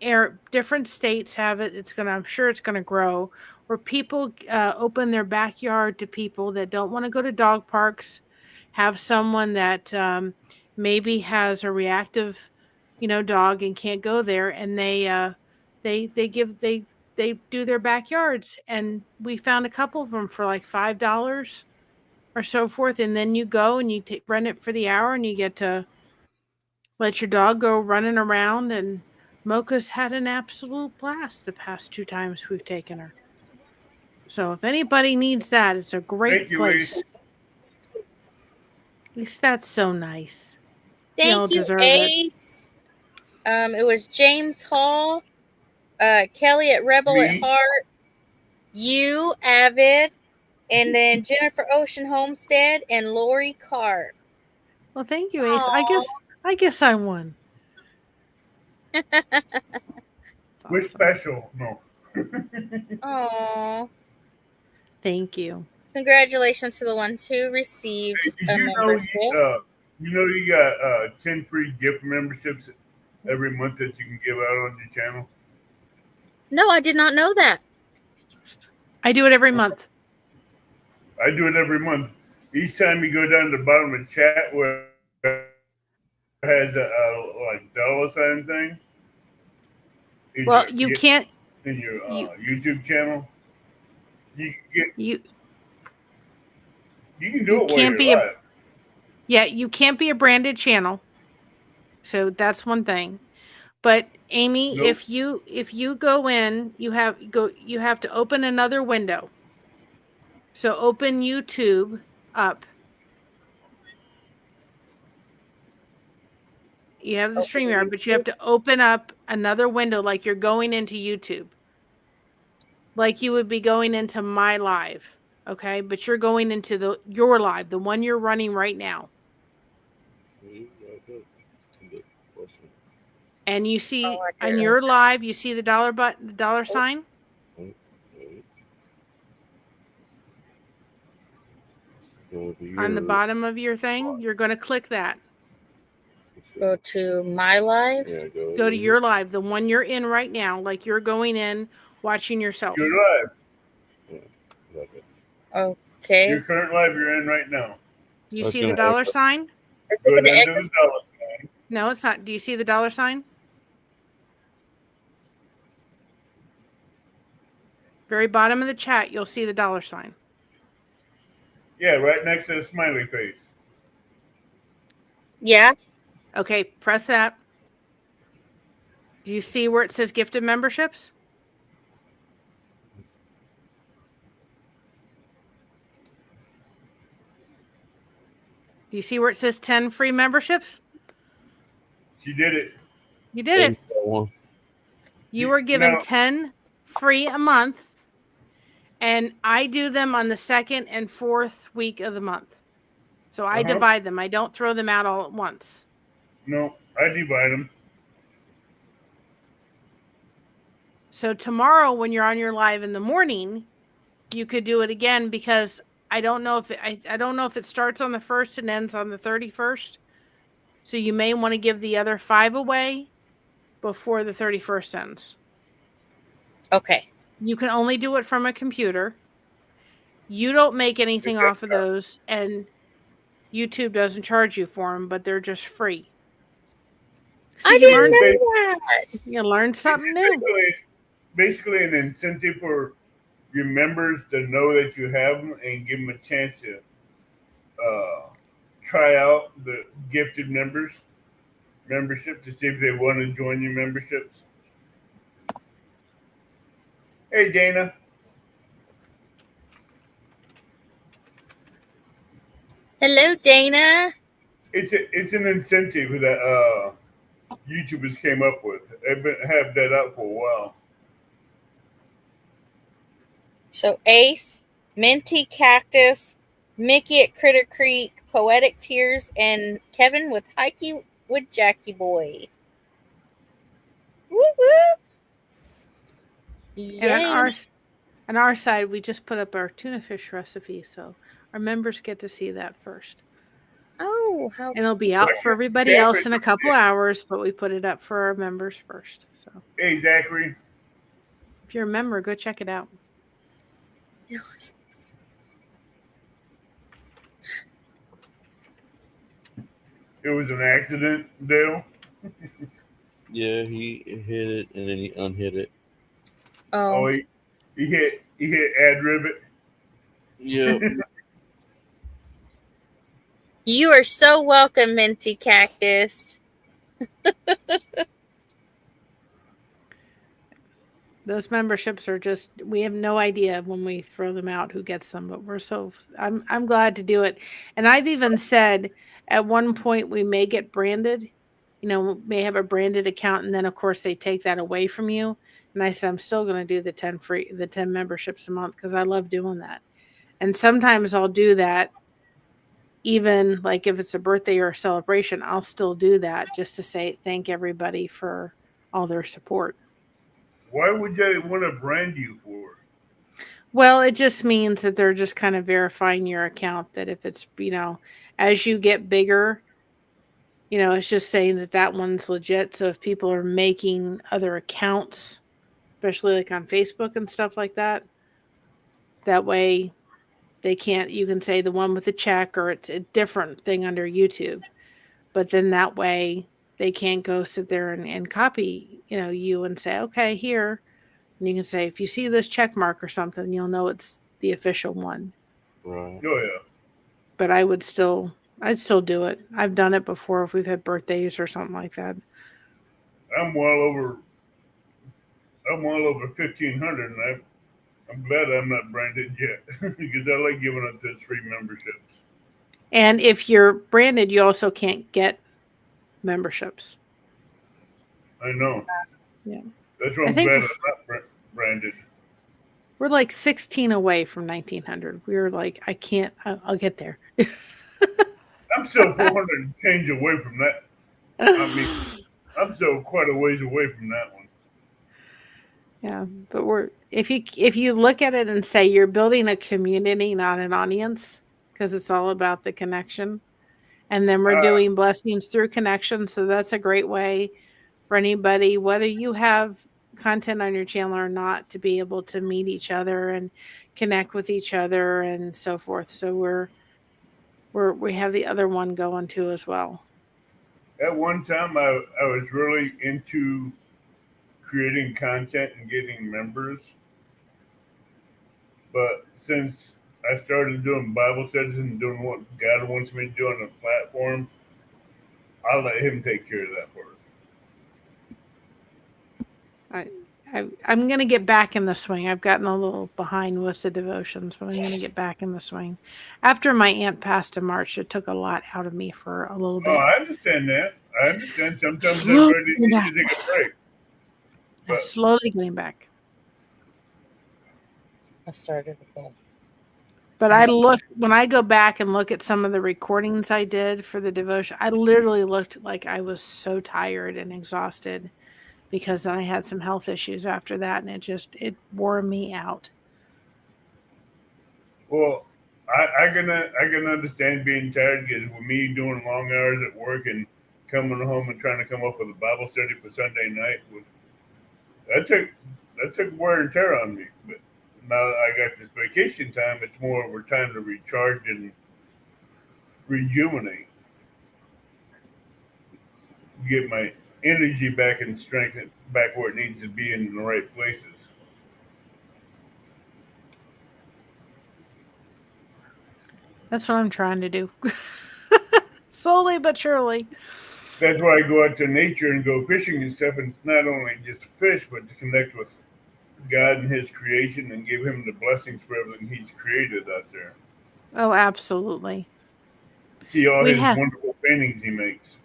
[SPEAKER 5] states have it. I'm sure it's going to grow, where people open their backyard to people that don't want to go to dog parks, have someone that maybe has a reactive, dog and can't go there, and they do their backyards. And we found a couple of them for like $5 or so forth. And then you go and you rent it for the hour and you get to let your dog go running around. And Mocha's had an absolute blast the past 2 times we've taken her. So if anybody needs that, it's a great place. At least that's so nice.
[SPEAKER 1] Thank you, Ace. It was James Hall, Kelly at Rebel at Heart, you, Avid, and then Jennifer Ocean Homestead and Lori Carr.
[SPEAKER 5] Well, thank you, Ace. I guess I won.
[SPEAKER 3] We're special. No.
[SPEAKER 1] Aww.
[SPEAKER 5] Thank you.
[SPEAKER 1] Congratulations to the ones who received
[SPEAKER 3] Hey, did
[SPEAKER 1] a
[SPEAKER 3] you know
[SPEAKER 1] membership.
[SPEAKER 3] you got 10 free gift memberships every month that you can give out on your channel?
[SPEAKER 1] No, I did not know that.
[SPEAKER 5] I do it every month.
[SPEAKER 3] I do it every month. Each time you go down to the bottom of the chat where it has a like dollar sign thing in
[SPEAKER 5] Well, you can't.
[SPEAKER 3] your
[SPEAKER 5] You
[SPEAKER 3] YouTube channel, you
[SPEAKER 5] you
[SPEAKER 3] can do
[SPEAKER 5] you
[SPEAKER 3] it while
[SPEAKER 5] can't
[SPEAKER 3] you're
[SPEAKER 5] be a
[SPEAKER 3] live.
[SPEAKER 5] you can't be a branded channel. So that's one thing. But Amy,
[SPEAKER 3] Nope.
[SPEAKER 5] if you go in, you have to open another window. So open YouTube up. You have the StreamYard, but you have to open up another window like you're going into YouTube. Like you would be going into my live, okay? But you're going into your live, the one you're running right now. And you see on your live, you see the dollar sign? On the bottom of your thing, you're going to click that.
[SPEAKER 1] Go to my live.
[SPEAKER 2] Yeah,
[SPEAKER 5] Go to your live, the one you're in right now, like you're going in watching yourself.
[SPEAKER 3] You're live.
[SPEAKER 2] Yeah, okay.
[SPEAKER 1] Okay.
[SPEAKER 3] Your current live you're in right now.
[SPEAKER 5] You see the dollar sign?
[SPEAKER 3] Go down to the dollar sign.
[SPEAKER 5] No, it's not. Do you see the dollar sign? Very bottom of the chat, you'll see the dollar sign.
[SPEAKER 3] Yeah, right next to the smiley face.
[SPEAKER 1] Yeah.
[SPEAKER 5] Okay, press that. Do you see where it says gifted memberships? Do you see where it says 10 free memberships?
[SPEAKER 3] She did it.
[SPEAKER 5] You did it. You were given 10 free a month, and I do them on the 2nd and 4th week of the month. So I divide them. I don't throw them out all at once.
[SPEAKER 3] No, I divide them.
[SPEAKER 5] So tomorrow when you're on your live in the morning, you could do it again because I don't know if it starts on the 1st and ends on the 31st. So you may want to give the other 5 away before the 31st ends.
[SPEAKER 1] Okay.
[SPEAKER 5] You can only do it from a computer. You don't make anything off of those, and YouTube doesn't charge you for them, but they're just free. So
[SPEAKER 1] I didn't know that.
[SPEAKER 5] You learned something new.
[SPEAKER 3] Basically an incentive for your members to know that you have them and give them a chance to try out the gifted membership to see if they want to join your memberships. Hey, Dana.
[SPEAKER 1] Hello, Dana.
[SPEAKER 3] It's an incentive that YouTubers came up with. They've have that out for a while.
[SPEAKER 1] So Ace, Minty Cactus, Mickey at Critter Creek, Poetic Tears, and Kevin with Hikey with Jackie Boy. Woo woo!
[SPEAKER 5] And on our side, we just put up our tuna fish recipe, so our members get to see that first.
[SPEAKER 1] Oh, how!
[SPEAKER 5] And it'll be out for everybody else in a couple hours, but we put it up for our members first. So,
[SPEAKER 3] hey, Zachary,
[SPEAKER 5] if you're a member, go check it out.
[SPEAKER 3] It was an accident, Dale.
[SPEAKER 2] Yeah, he hit it and then he unhit it.
[SPEAKER 3] Oh, he hit add rivet.
[SPEAKER 2] Yeah.
[SPEAKER 1] You are so welcome, Minty Cactus.
[SPEAKER 5] Those memberships are just, we have no idea when we throw them out who gets them, but I'm glad to do it. And I've even said at one point we may get branded, may have a branded account, and then of course they take that away from you. And I said, I'm still going to do the 10 memberships a month because I love doing that. And sometimes I'll do that, even like if it's a birthday or a celebration, I'll still do that just to say thank everybody for all their support.
[SPEAKER 3] Why would they want to brand you for?
[SPEAKER 5] Well, it just means that they're just kind of verifying your account, that if it's, as you get bigger, it's just saying that that one's legit. So if people are making other accounts, especially like on Facebook and stuff like that, that way you can say the one with the check, or it's a different thing under YouTube. But then that way they can't go sit there and copy, you and say, okay, here. And you can say, if you see this check mark or something, you'll know it's the official one.
[SPEAKER 2] Right.
[SPEAKER 3] Oh yeah.
[SPEAKER 5] But I'd still do it. I've done it before if we've had birthdays or something like that.
[SPEAKER 3] I'm well over 1,500, and I'm glad I'm not branded yet because I like giving up those free memberships.
[SPEAKER 5] And if you're branded, you also can't get memberships.
[SPEAKER 3] I know.
[SPEAKER 5] Yeah.
[SPEAKER 3] That's why I'm glad I'm not branded.
[SPEAKER 5] We're like 16 away from 1,900. We were like, I can't. I'll get there.
[SPEAKER 3] I'm still 400 and change away from that. I mean, I'm still quite a ways away from that one.
[SPEAKER 5] Yeah, but if you look at it and say you're building a community, not an audience, because it's all about the connection. And then we're doing blessings through connection. So that's a great way for anybody, whether you have content on your channel or not, to be able to meet each other and connect with each other and so forth. So we have the other one going too as well.
[SPEAKER 3] At one time, I was really into creating content and getting members. But since I started doing Bible studies and doing what God wants me to do on the platform, I'll let Him take care of that part.
[SPEAKER 5] I'm going to get back in the swing. I've gotten a little behind with the devotions, but I'm going to get back in the swing. After my aunt passed in March, it took a lot out of me for a little bit.
[SPEAKER 3] Oh, I understand that. I understand sometimes everybody needs to take a break.
[SPEAKER 5] But slowly getting back.
[SPEAKER 1] I started again.
[SPEAKER 5] But when I go back and look at some of the recordings I did for the devotion, I literally looked like I was so tired and exhausted, because then I had some health issues after that, and it wore me out.
[SPEAKER 3] Well, I can understand being tired, because with me doing long hours at work and coming home and trying to come up with a Bible study for Sunday night, that took wear and tear on me. But now that I got this vacation time, it's more of a time to recharge and rejuvenate, get my energy back and strength back where it needs to be, in the right places.
[SPEAKER 5] That's what I'm trying to do. Slowly but surely.
[SPEAKER 3] That's why I go out to nature and go fishing and stuff, and it's not only just to fish, but to connect with God and His creation and give Him the blessings for everything He's created out there.
[SPEAKER 5] Oh, absolutely.
[SPEAKER 3] See all His wonderful paintings He makes.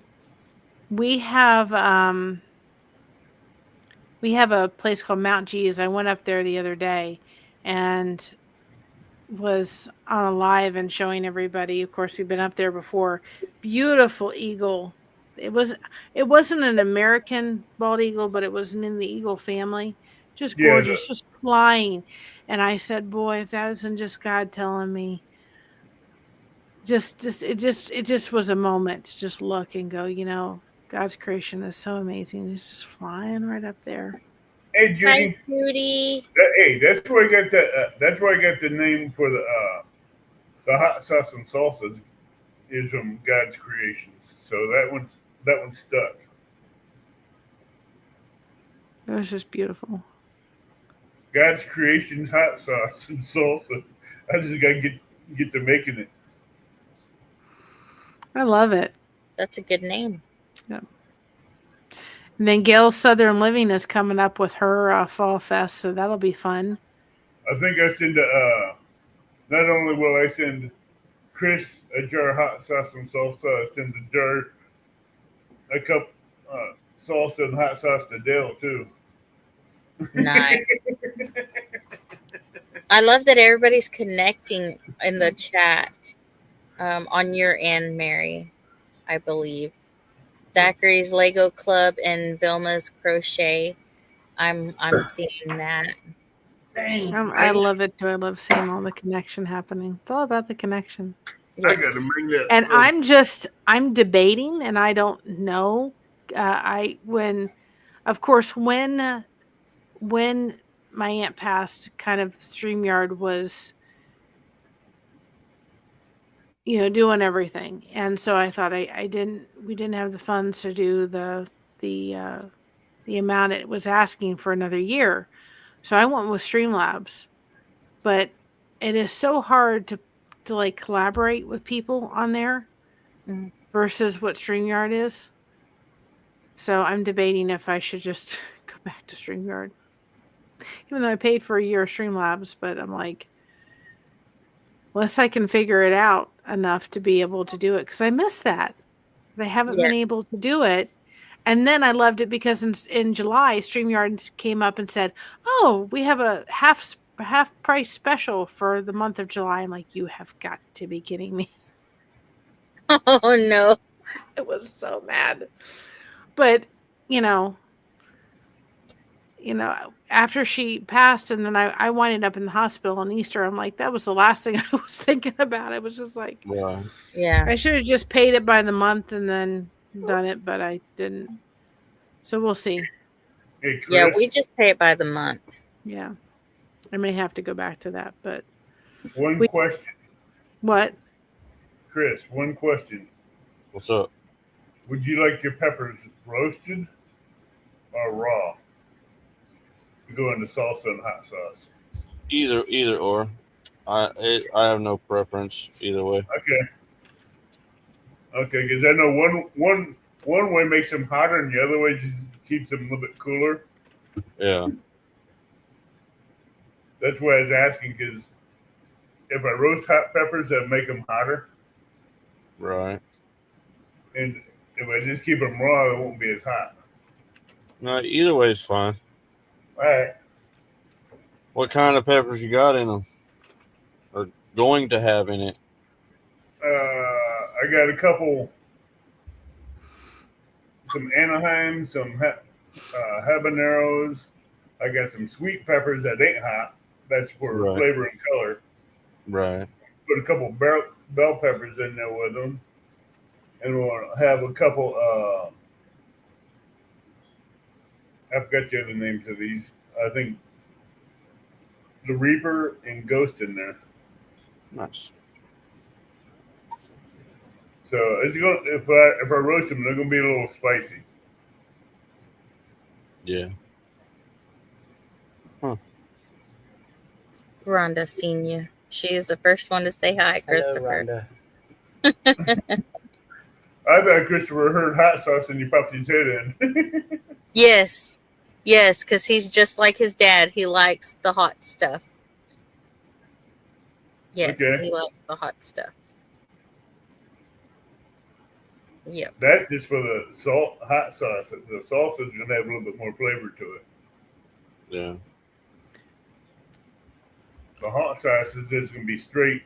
[SPEAKER 5] We have a place called Mount Gees. I went up there the other day and was on a live and showing everybody. Of course, we've been up there before. Beautiful eagle. It wasn't an American bald eagle, but it was in the eagle family. Just gorgeous, just flying. And I said, boy, if that isn't just God telling me. It just was a moment to just look and go, God's creation is so amazing. He's just flying right up there.
[SPEAKER 3] Hey, Judy.
[SPEAKER 1] Hi, Judy.
[SPEAKER 3] Hey, that's where I got that's where I got the name for the hot sauce and salsas is from God's creations. So that one's stuck.
[SPEAKER 5] It was just beautiful.
[SPEAKER 3] God's creations, hot sauce and salsa. I just gotta get to making it.
[SPEAKER 5] I love it.
[SPEAKER 1] That's a good name.
[SPEAKER 5] Yeah. And then Gail's Southern Living is coming up with her Fall Fest, so that'll be fun.
[SPEAKER 3] I think I send not only will I send Chris a jar of hot sauce and salsa, I send a cup salsa and hot sauce to Dale too.
[SPEAKER 1] Nice. I love that everybody's connecting in the chat on your end, Mary, I believe. Zachary's Lego Club and Vilma's Crochet. I'm seeing that.
[SPEAKER 3] Dang,
[SPEAKER 5] I love it too. I love seeing all the connection happening. It's all about the connection.
[SPEAKER 3] I
[SPEAKER 1] Yes.
[SPEAKER 3] gotta bring that.
[SPEAKER 5] And I'm debating, and I don't know. Of course, when my aunt passed, kind of StreamYard was, doing everything, and so I thought we didn't have the funds to do the amount it was asking for another year, so I went with Streamlabs, but it is so hard to like collaborate with people on there
[SPEAKER 1] Mhm.
[SPEAKER 5] versus what StreamYard is. So I'm debating if I should just go back to StreamYard. Even though I paid for a year of Streamlabs, but I'm like, unless I can figure it out enough to be able to do it, because I miss that. I haven't
[SPEAKER 1] Yeah.
[SPEAKER 5] been able to do it. And then I loved it because in July, StreamYard came up and said, "Oh, we have a half price special for the month of July." I'm like, "You have got to be kidding me!"
[SPEAKER 1] Oh no.
[SPEAKER 5] I was so mad. But you know, after she passed, and then I winded up in the hospital on Easter. I'm like, that was the last thing I was thinking about. I was just like,
[SPEAKER 2] Right.
[SPEAKER 1] Yeah.
[SPEAKER 5] I should have just paid it by the month and then done it, but I didn't. So we'll see.
[SPEAKER 3] Hey,
[SPEAKER 1] Yeah,
[SPEAKER 3] Chris,
[SPEAKER 1] we just pay it by the month.
[SPEAKER 5] Yeah, I may have to go back to that. But
[SPEAKER 3] one
[SPEAKER 5] we-
[SPEAKER 3] question.
[SPEAKER 5] what?
[SPEAKER 3] Chris, one question.
[SPEAKER 2] What's up?
[SPEAKER 3] Would you like your peppers roasted or raw? To go into salsa and hot sauce.
[SPEAKER 2] Either or. I have no preference either way.
[SPEAKER 3] Okay, because I know one way makes them hotter, and the other way just keeps them a little bit cooler.
[SPEAKER 2] Yeah.
[SPEAKER 3] That's why I was asking, because if I roast hot peppers, that make them hotter,
[SPEAKER 2] Right.
[SPEAKER 3] and if I just keep them raw, it won't be as hot.
[SPEAKER 2] No, either way is fine.
[SPEAKER 3] All right.
[SPEAKER 2] What kind of peppers you got in them, or going to have in it?
[SPEAKER 3] I got a couple, some Anaheim, some habaneros. I got some sweet peppers that ain't hot. That's for
[SPEAKER 2] Right.
[SPEAKER 3] flavor and color.
[SPEAKER 2] Right.
[SPEAKER 3] Put a couple bell peppers in there with them, and we'll have a couple. I forgot the other names of these. I think the Reaper and Ghost in there.
[SPEAKER 2] Nice.
[SPEAKER 3] So it's going. If I roast them, they're gonna be a little spicy.
[SPEAKER 2] Yeah.
[SPEAKER 1] Rhonda seen you. She is the first one to say hi, Christopher.
[SPEAKER 6] Hello, Rhonda.
[SPEAKER 3] I thought Christopher heard hot sauce and he popped his head in.
[SPEAKER 1] Yes. Yes, because he's just like his dad. He likes the hot stuff. Yes,
[SPEAKER 3] Okay.
[SPEAKER 1] he likes the hot stuff. Yep.
[SPEAKER 3] That's just for the hot sauce. The salsa is gonna have a little bit more flavor to it.
[SPEAKER 2] Yeah.
[SPEAKER 3] The hot sauce is just gonna be straight.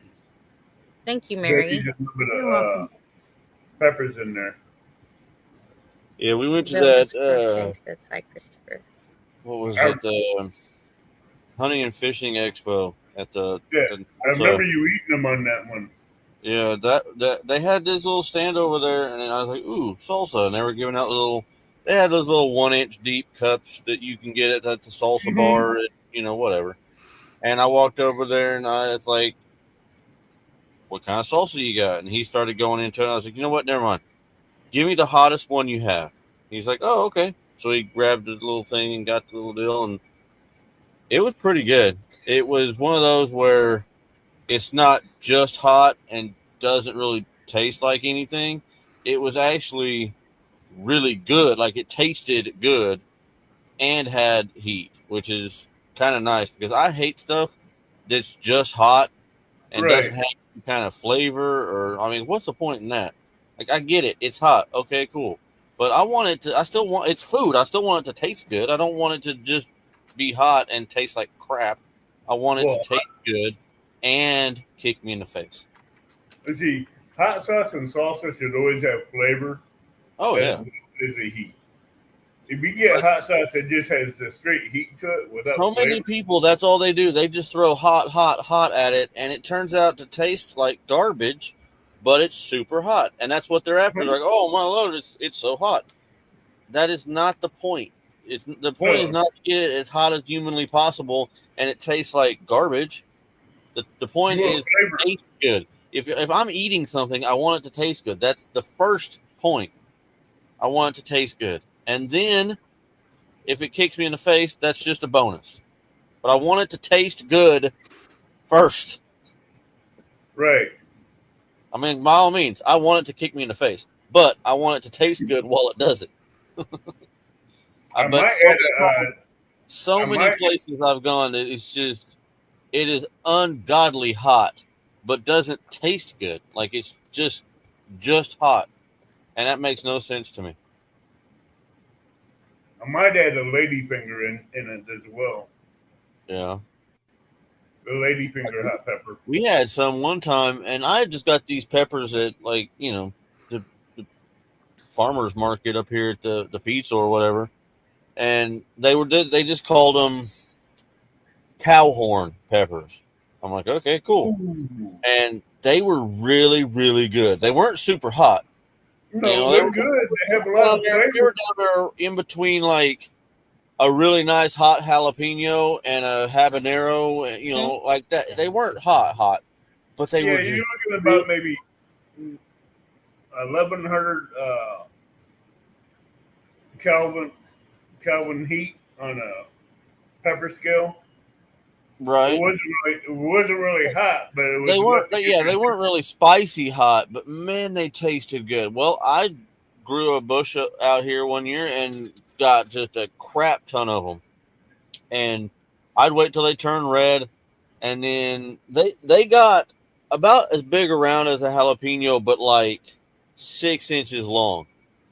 [SPEAKER 1] Thank you,
[SPEAKER 3] Veggies
[SPEAKER 1] Mary.
[SPEAKER 3] and a little bit
[SPEAKER 5] You're
[SPEAKER 3] of
[SPEAKER 5] welcome.
[SPEAKER 3] peppers in there.
[SPEAKER 2] Yeah, we went to
[SPEAKER 1] Velda's
[SPEAKER 2] that.
[SPEAKER 1] birthday says hi, Christopher.
[SPEAKER 2] What was it? The hunting and fishing expo at the.
[SPEAKER 3] Yeah,
[SPEAKER 2] at
[SPEAKER 3] I remember you eating them on that one.
[SPEAKER 2] Yeah, that they had this little stand over there, and I was like, "Ooh, salsa!" And they were giving out little. They had those little 1-inch deep cups that you can get at the salsa
[SPEAKER 3] Mhm.
[SPEAKER 2] bar, whatever. And I walked over there, and it's like, "What kind of salsa you got?" And he started going into it. And I was like, "You know what? Never mind. Give me the hottest one you have." He's like, "Oh, okay." So he grabbed the little thing and got the little deal, and it was pretty good. It was one of those where it's not just hot and doesn't really taste like anything. It was actually really good. Like, it tasted good and had heat, which is kind of nice because I hate stuff that's just hot and doesn't
[SPEAKER 3] Right.
[SPEAKER 2] have any kind of flavor. Or, I mean, what's the point in that? Like, I get it. It's hot. Okay, cool. But it's food. I still want it to taste good. I don't want it to just be hot and taste like crap. I want it
[SPEAKER 3] Well,
[SPEAKER 2] to taste good and kick me in the face.
[SPEAKER 3] let's see, hot sauce and salsa should always have flavor.
[SPEAKER 2] Oh,
[SPEAKER 3] as
[SPEAKER 2] yeah.
[SPEAKER 3] well as the heat. If you get hot sauce that just has a straight heat to it without
[SPEAKER 2] So many
[SPEAKER 3] flavor,
[SPEAKER 2] people, that's all they do. They just throw hot at it, and it turns out to taste like garbage, but it's super hot, and that's what they're after. They're like, oh my lord, it's so hot. That is not the point. It's the point is not to get it as hot as humanly possible, and it tastes like garbage. The point
[SPEAKER 3] you want
[SPEAKER 2] is
[SPEAKER 3] flavor.
[SPEAKER 2] taste good. If I'm eating something, I want it to taste good. That's the first point. I want it to taste good, and then if it kicks me in the face, that's just a bonus. But I want it to taste good first.
[SPEAKER 3] Right.
[SPEAKER 2] I mean, by all means, I want it to kick me in the face, but I want it to taste good while it does it.
[SPEAKER 3] I
[SPEAKER 2] But
[SPEAKER 3] might add
[SPEAKER 2] so
[SPEAKER 3] I
[SPEAKER 2] many
[SPEAKER 3] might-
[SPEAKER 2] places I've gone that it is ungodly hot, but doesn't taste good. Like it's just hot, and that makes no sense to me.
[SPEAKER 3] I might add a ladyfinger in it as well.
[SPEAKER 2] Yeah.
[SPEAKER 3] The ladyfinger hot pepper.
[SPEAKER 2] We had some one time, and I just got these peppers at the farmer's market up here at the pizza or whatever, and they just called them cow horn peppers. I'm like, okay, cool, and they were really, really good. They weren't super hot.
[SPEAKER 3] No, they're good. They have a lot of
[SPEAKER 2] They
[SPEAKER 3] flavor.
[SPEAKER 2] were down there in between like a really nice hot jalapeno and a habanero, like that. They weren't hot, but they were
[SPEAKER 3] Yeah,
[SPEAKER 2] just
[SPEAKER 3] you're looking about maybe 1,100 Kelvin heat on a pepper scale.
[SPEAKER 2] right.
[SPEAKER 3] It wasn't really hot, but it was.
[SPEAKER 2] They weren't really spicy hot, but man, they tasted good. Well, I grew a bush out here one year and got just a crap ton of them, and I'd wait till they turned red, and then they got about as big around as a jalapeno, but like 6 inches long.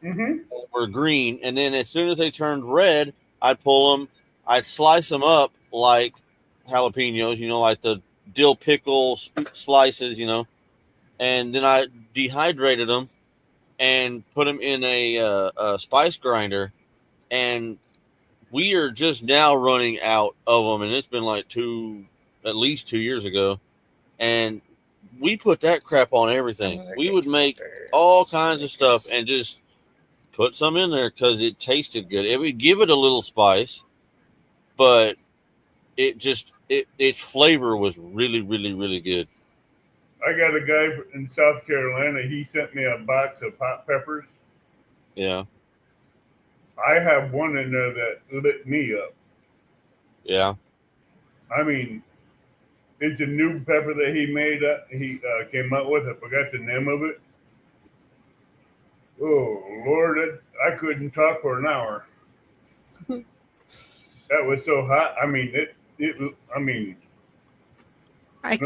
[SPEAKER 3] Mm-hmm.
[SPEAKER 2] Were green, and then as soon as they turned red, I'd pull them, I'd slice them up like jalapenos, like the dill pickle slices, and then I dehydrated them and put them in a spice grinder, and we are just now running out of them, and it's been like at least 2 years ago, and we put that crap on everything. We would make all kinds of stuff and just put some in there because it tasted good. It would give it a little spice, but its flavor was really, really, really good.
[SPEAKER 3] I got a guy in South Carolina. He sent me a box of hot peppers.
[SPEAKER 2] Yeah.
[SPEAKER 3] I have one in there that lit me up.
[SPEAKER 2] Yeah.
[SPEAKER 3] I mean, it's a new pepper that he made up. He came up with. I forgot the name of it. Oh Lord, I couldn't talk for an hour. That was so hot. I mean,
[SPEAKER 5] I
[SPEAKER 3] no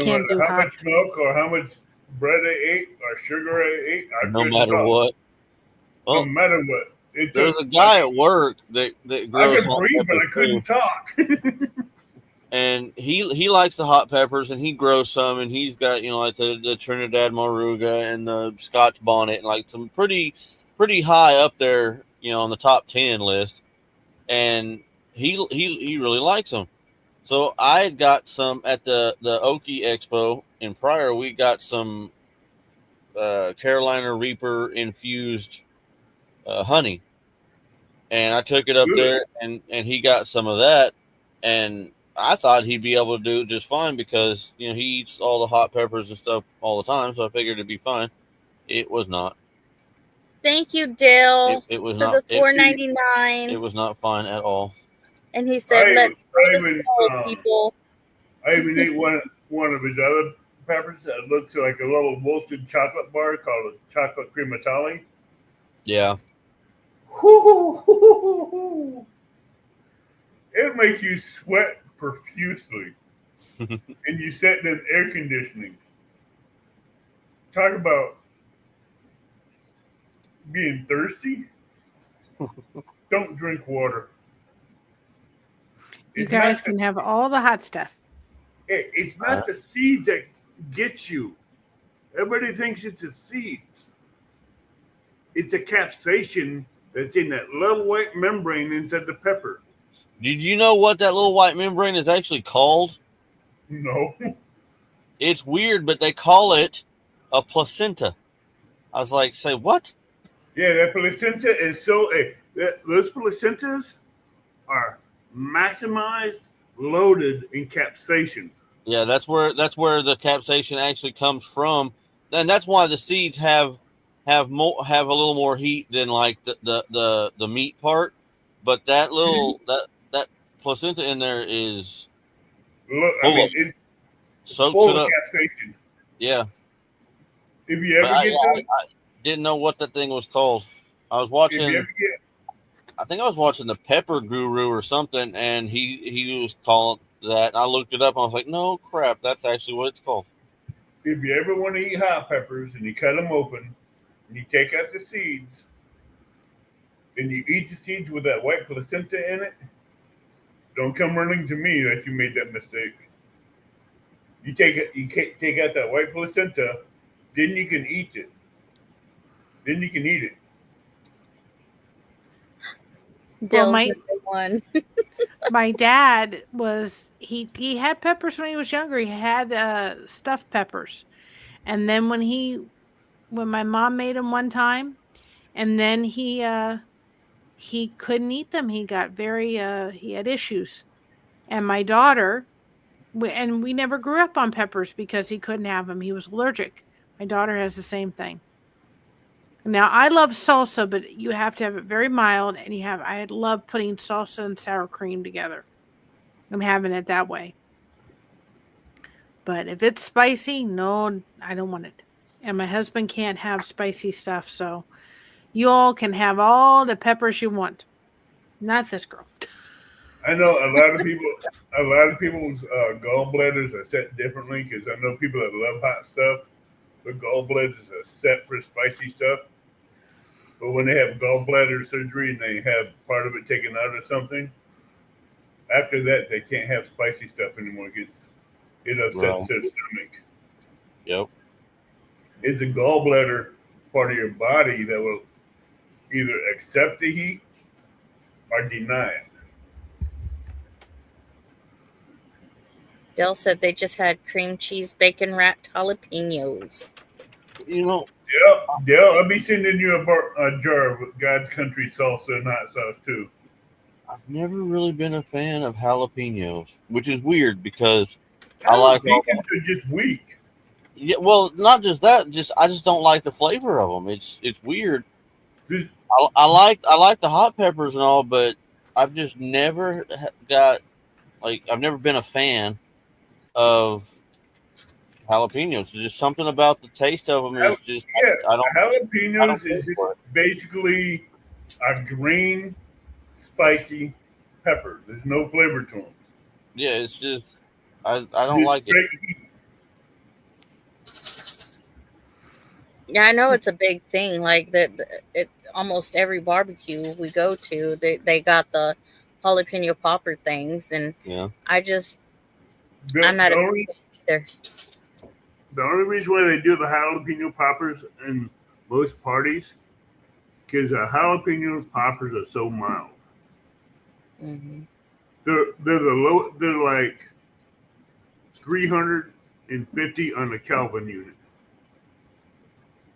[SPEAKER 5] can't
[SPEAKER 3] matter
[SPEAKER 5] do
[SPEAKER 3] how
[SPEAKER 5] hot.
[SPEAKER 3] much milk or how much bread I ate or sugar I ate, I
[SPEAKER 2] No
[SPEAKER 3] couldn't
[SPEAKER 2] matter
[SPEAKER 3] talk.
[SPEAKER 2] what.
[SPEAKER 3] No
[SPEAKER 2] Well,
[SPEAKER 3] matter what.
[SPEAKER 2] there's a guy at work that
[SPEAKER 3] I
[SPEAKER 2] grows
[SPEAKER 3] could
[SPEAKER 2] hot
[SPEAKER 3] breathe, but
[SPEAKER 2] peppers
[SPEAKER 3] I couldn't
[SPEAKER 2] too.
[SPEAKER 3] talk.
[SPEAKER 2] And he likes the hot peppers, and he grows some, and he's got like the Trinidad Moruga and the Scotch bonnet, and like some pretty high up there, on the top 10 list. And he really likes them. So I got some at the Okie Expo in Pryor. We got some Carolina Reaper infused honey, and I took it up
[SPEAKER 3] Good.
[SPEAKER 2] there, and he got some of that, and I thought he'd be able to do it just fine because he eats all the hot peppers and stuff all the time, so I figured it'd be fine. It was not.
[SPEAKER 1] Thank you, Dale,
[SPEAKER 2] It was
[SPEAKER 1] for
[SPEAKER 2] not.
[SPEAKER 1] the $4.99.
[SPEAKER 2] It was not fine at all.
[SPEAKER 1] And he said, "Let's go to school, people."
[SPEAKER 3] I even ate one of his other peppers that looks like a little roasted chocolate bar called a chocolate crematale.
[SPEAKER 2] Yeah.
[SPEAKER 3] It makes you sweat profusely. And you sit in air conditioning. Talk about being thirsty. Don't drink water.
[SPEAKER 5] You guys can have all the hot stuff.
[SPEAKER 3] It's not the seeds that get you. Everybody thinks it's the seeds. It's a capsaicin that's in that little white membrane inside the pepper.
[SPEAKER 2] Did you know what that little white membrane is actually called?
[SPEAKER 3] No.
[SPEAKER 2] It's weird, but they call it a placenta. I was like, say what?
[SPEAKER 3] Yeah, that placenta is so. Those placentas are maximized, loaded in capsaicin.
[SPEAKER 2] Yeah, that's where the capsaicin actually comes from, and that's why the seeds have a little more heat than like the meat part. But that little that placenta in there is
[SPEAKER 3] Look, I
[SPEAKER 2] full
[SPEAKER 3] mean,
[SPEAKER 2] of
[SPEAKER 3] it's
[SPEAKER 2] soaks
[SPEAKER 3] full
[SPEAKER 2] it
[SPEAKER 3] of
[SPEAKER 2] up.
[SPEAKER 3] capsaicin.
[SPEAKER 2] Yeah,
[SPEAKER 3] If you
[SPEAKER 2] but
[SPEAKER 3] ever get
[SPEAKER 2] I
[SPEAKER 3] them,
[SPEAKER 2] didn't know what that thing was called. I was
[SPEAKER 3] if you ever
[SPEAKER 2] watching.
[SPEAKER 3] get,
[SPEAKER 2] I think I was watching the Pepper Guru or something, and he was calling that. And I looked it up. And I was like, no crap, that's actually what it's called.
[SPEAKER 3] if you ever want to eat hot peppers and you cut them open and you take out the seeds and you eat the seeds with that white placenta in it, don't come running to me that you made that mistake. You take out that white placenta, then you can eat it. Then you can eat it.
[SPEAKER 1] Dill's number one.
[SPEAKER 5] My dad was he had peppers when he was younger. He had stuffed peppers, and then when my mom made them one time, and then he couldn't eat them. He got very he had issues, and my daughter. And we never grew up on peppers because he couldn't have them. He was allergic. My daughter has the same thing. Now I love salsa, but you have to have it very mild, and I love putting salsa and sour cream together. I'm having it that way. But if it's spicy, no, I don't want it. And my husband can't have spicy stuff, so you all can have all the peppers you want. Not this girl.
[SPEAKER 3] I know a lot of people's gallbladders are set differently because I know people that love hot stuff, the gallbladders are set for spicy stuff. But when they have gallbladder surgery and they have part of it taken out or something, after that they can't have spicy stuff anymore because it upsets their stomach.
[SPEAKER 2] Yep.
[SPEAKER 3] It's a gallbladder part of your body that will either accept the heat or deny it.
[SPEAKER 1] Dill said they just had cream cheese bacon wrapped jalapenos.
[SPEAKER 2] You know,
[SPEAKER 3] Yeah, I'll be sending you a jar of God's Country salsa and hot sauce too.
[SPEAKER 2] I've never really been a fan of jalapenos, which is weird because I like all
[SPEAKER 3] Jalapenos are just weak.
[SPEAKER 2] Yeah, well, not just that. I just don't like the flavor of them. It's weird.
[SPEAKER 3] Just,
[SPEAKER 2] I like the hot peppers and all, but I've just never I've never been a fan of jalapenos. There's just something about the taste of them is just I don't
[SPEAKER 3] jalapenos is just basically a green, spicy pepper. There's no flavor to them.
[SPEAKER 2] Yeah, it's just I don't like it.
[SPEAKER 3] Heat.
[SPEAKER 1] Yeah, I know it's a big thing. Like that, almost every barbecue we go to, they got the jalapeno popper things, and
[SPEAKER 2] yeah,
[SPEAKER 1] I'm not either.
[SPEAKER 3] The only reason why they do the jalapeno poppers in most parties, because the jalapeno poppers are so mild.
[SPEAKER 1] Mm-hmm.
[SPEAKER 3] They're like 350 on the Kelvin unit,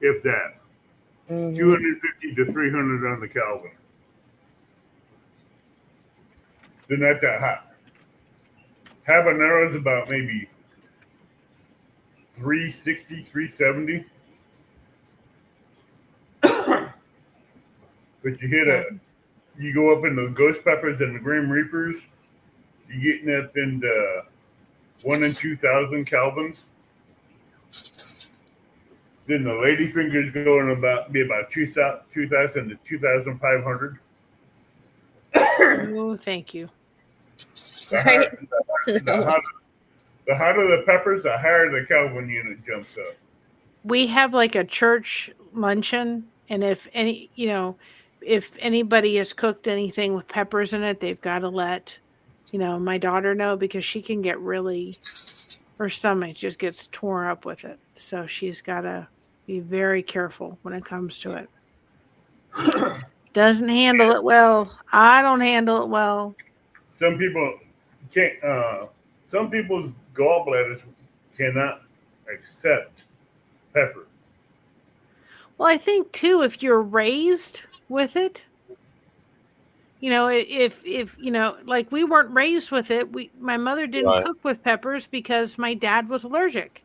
[SPEAKER 3] if that.
[SPEAKER 1] Mm-hmm.
[SPEAKER 3] 250 to 300 on the Kelvin. They're not that hot. Habanero's about maybe 360, 370. But you go up in the ghost peppers and the Grim Reapers, you're getting up in the 1 and 2,000 Kelvins. Then the ladyfingers going about 2,000 to 2,500.
[SPEAKER 5] Oh, thank you.
[SPEAKER 1] Right.
[SPEAKER 3] The hotter the peppers, the higher the Kelvin unit jumps up.
[SPEAKER 5] We have like a church luncheon, and if anybody has cooked anything with peppers in it, they've got to let my daughter know, because she can get her stomach just gets torn up with it. So she's got to be very careful when it comes to it. Doesn't handle it well. I don't handle it well.
[SPEAKER 3] Some people can't. Some people's gallbladders cannot accept pepper.
[SPEAKER 5] Well, I think too, if you're raised with it, if like we weren't raised with it, my mother didn't
[SPEAKER 2] Right.
[SPEAKER 5] cook with peppers because my dad was allergic.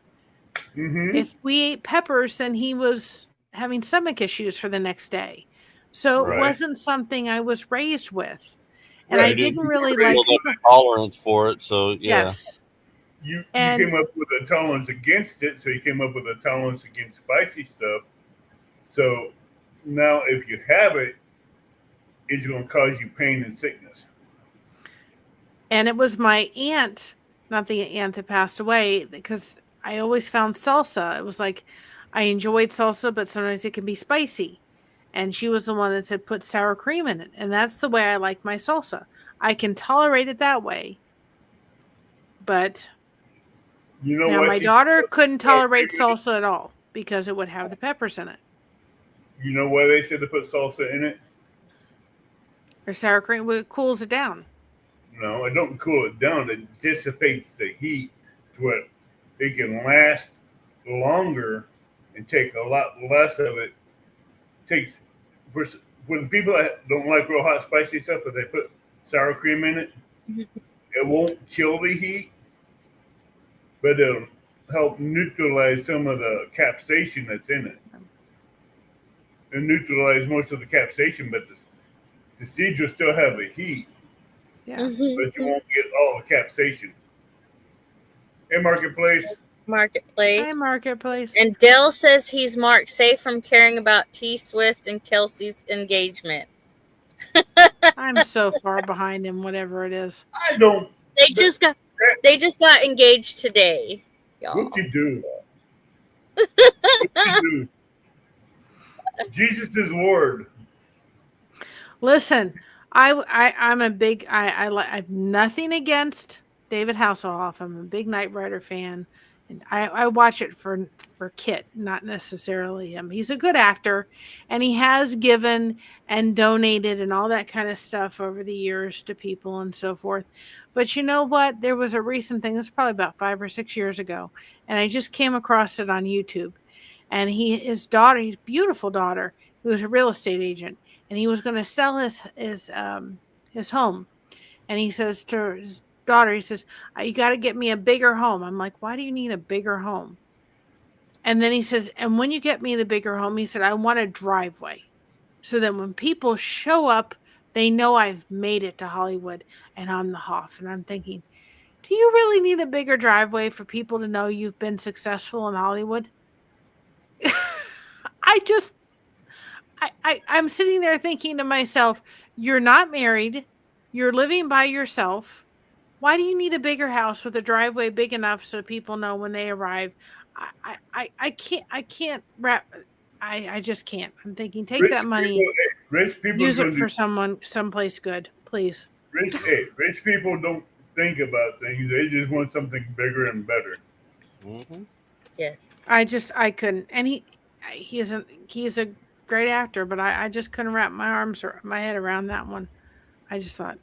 [SPEAKER 3] Mm-hmm.
[SPEAKER 5] If we ate peppers, then he was having stomach issues for the next day. So
[SPEAKER 3] Right.
[SPEAKER 5] it wasn't something I was raised with. And
[SPEAKER 3] Right.
[SPEAKER 5] I
[SPEAKER 2] You
[SPEAKER 5] didn't
[SPEAKER 2] didn't
[SPEAKER 5] really
[SPEAKER 3] Right.
[SPEAKER 5] like.
[SPEAKER 2] build up a tolerance for it, so yeah.
[SPEAKER 5] Yes.
[SPEAKER 3] You
[SPEAKER 5] And
[SPEAKER 3] came up with a tolerance against it, so you came up with a tolerance against spicy stuff. So now, if you have it, it's going to cause you pain and sickness.
[SPEAKER 5] and it was my aunt, not the aunt that passed away, because I always found salsa. It was like I enjoyed salsa, but sometimes it can be spicy. And she was the one that said put sour cream in it. And that's the way I like my salsa. I can tolerate it that way. But
[SPEAKER 3] You know
[SPEAKER 5] now
[SPEAKER 3] why
[SPEAKER 5] my
[SPEAKER 3] she
[SPEAKER 5] daughter
[SPEAKER 3] put
[SPEAKER 5] couldn't
[SPEAKER 3] sour
[SPEAKER 5] tolerate
[SPEAKER 3] cream in it?
[SPEAKER 5] salsa at all because it would have the peppers in it.
[SPEAKER 3] You know why they said to put salsa in it?
[SPEAKER 5] Or sour cream, it cools it down.
[SPEAKER 3] No, it don't cool it down. It dissipates the heat to where it can last longer and take a lot less of it. Takes when people that don't like real hot spicy stuff, if they put sour cream in it, it won't kill the heat, but it'll help neutralize some of the capsaicin that's in it. And neutralize most of the capsaicin, but the seeds will still have the heat,
[SPEAKER 5] Yeah.
[SPEAKER 3] but you won't get all the capsaicin. Hey, Marketplace.
[SPEAKER 1] Marketplace.
[SPEAKER 5] Hi, Marketplace.
[SPEAKER 1] And Dale says he's marked safe from caring about T Swift and Kelsey's engagement.
[SPEAKER 5] I'm so far behind him, whatever it is.
[SPEAKER 3] I don't.
[SPEAKER 1] They just got engaged today, y'all.
[SPEAKER 3] What you do? What you do? Jesus is Lord.
[SPEAKER 5] Listen, I'm a big I've nothing against David Hasselhoff. I'm a big Knight Rider fan, and I watch it for Kit, not necessarily him. He's a good actor, and he has given and donated and all that kind of stuff over the years to people and so forth. But you know what? There was a recent thing. This was probably about 5 or 6 years ago, and I just came across it on YouTube. And his daughter, his beautiful daughter, who was a real estate agent, and he was going to sell his home. And he says to his daughter, he says, "You got to get me a bigger home." I'm like, "Why do you need a bigger home?" And then he says, "And when you get me the bigger home," he said, "I want a driveway so that when people show up, they know I've made it to Hollywood and I'm the Hoff." And I'm thinking, do you really need a bigger driveway for people to know you've been successful in Hollywood? I'm sitting there thinking to myself, you're not married, you're living by yourself. Why do you need a bigger house with a driveway big enough so people know when they arrive? I can't wrap. I just can't. I'm thinking, take that money,
[SPEAKER 3] Rich people
[SPEAKER 5] use it for someplace good, please.
[SPEAKER 3] Rich people don't think about things. They just want something bigger and better.
[SPEAKER 2] Mm-hmm.
[SPEAKER 1] Yes.
[SPEAKER 5] I couldn't. And he's a great actor, but I just couldn't wrap my head around that one. I just thought,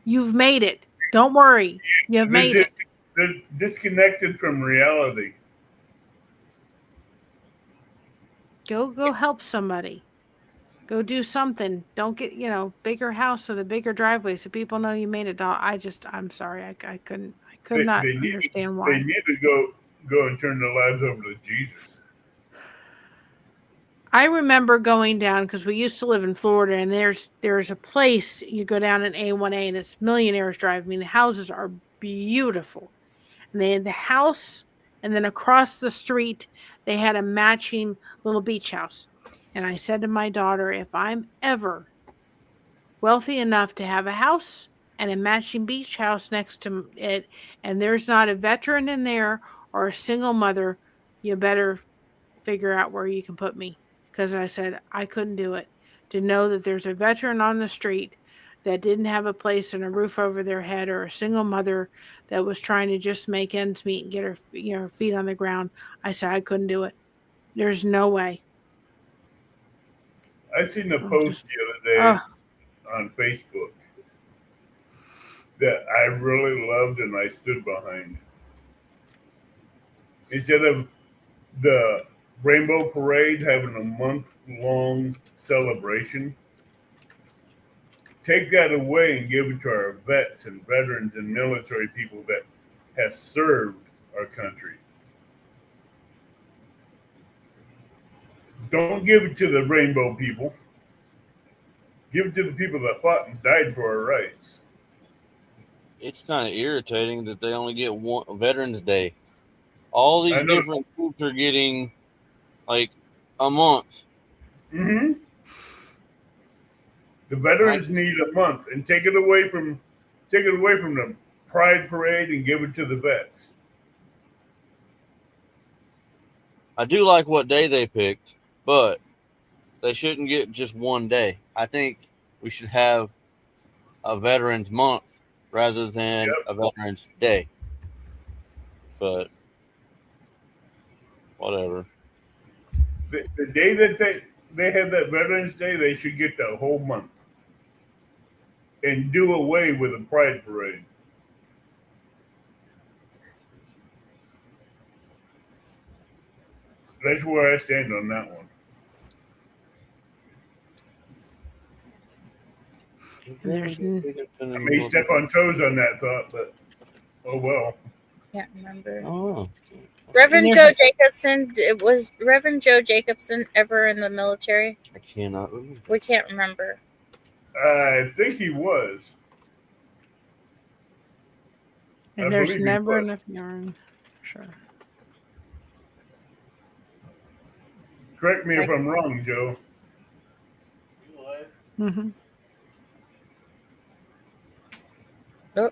[SPEAKER 5] you've made it. Don't worry. You've made it.
[SPEAKER 3] They're disconnected from reality.
[SPEAKER 5] Go help somebody. Go do something. Don't get, bigger house with a bigger driveway so people know you made it. I'm sorry. I could not understand why.
[SPEAKER 3] They need to go and turn their lives over to Jesus.
[SPEAKER 5] I remember going down because we used to live in Florida, and there's a place you go down in A1A, and it's Millionaires Drive. I mean, the houses are beautiful, and they had the house, and then across the street they had a matching little beach house. And I said to my daughter, if I'm ever wealthy enough to have a house and a matching beach house next to it, and there's not a veteran in there or a single mother, you better figure out where you can put me. Because I said I couldn't do it. To know that there's a veteran on the street that didn't have a place and a roof over their head, or a single mother that was trying to just make ends meet and get her feet on the ground, I said I couldn't do it. There's no way.
[SPEAKER 3] I seen a post the other other day on Facebook that I really loved and I stood behind. Instead of the Rainbow Parade having a month-long celebration, take that away and give it to our vets and veterans and military people that has served our country. Don't give it to the rainbow people. Give it to the people that fought and died for our rights.
[SPEAKER 2] It's kind of irritating that they only get one Veterans Day. All these different groups are getting like a month.
[SPEAKER 3] Mm-hmm. The veterans need a month, and take it away from the Pride Parade and give it to the vets.
[SPEAKER 2] I do like what day they picked, but they shouldn't get just one day. I think we should have a Veterans Month rather than a Veterans Day. But whatever.
[SPEAKER 3] The day that they have that Veterans Day, they should get the whole month and do away with the Pride Parade. That's where I stand on that one. I may step on toes on that thought, but oh well.
[SPEAKER 1] Can't remember.
[SPEAKER 2] Oh.
[SPEAKER 1] Reverend Joe Jacobson, was Reverend Joe Jacobson ever in the military?
[SPEAKER 2] I cannot remember.
[SPEAKER 1] We can't remember.
[SPEAKER 3] I think he was.
[SPEAKER 5] And there's never enough yarn. Sure.
[SPEAKER 3] Correct me if I'm wrong, Joe.
[SPEAKER 5] Mm-hmm.
[SPEAKER 1] Oh.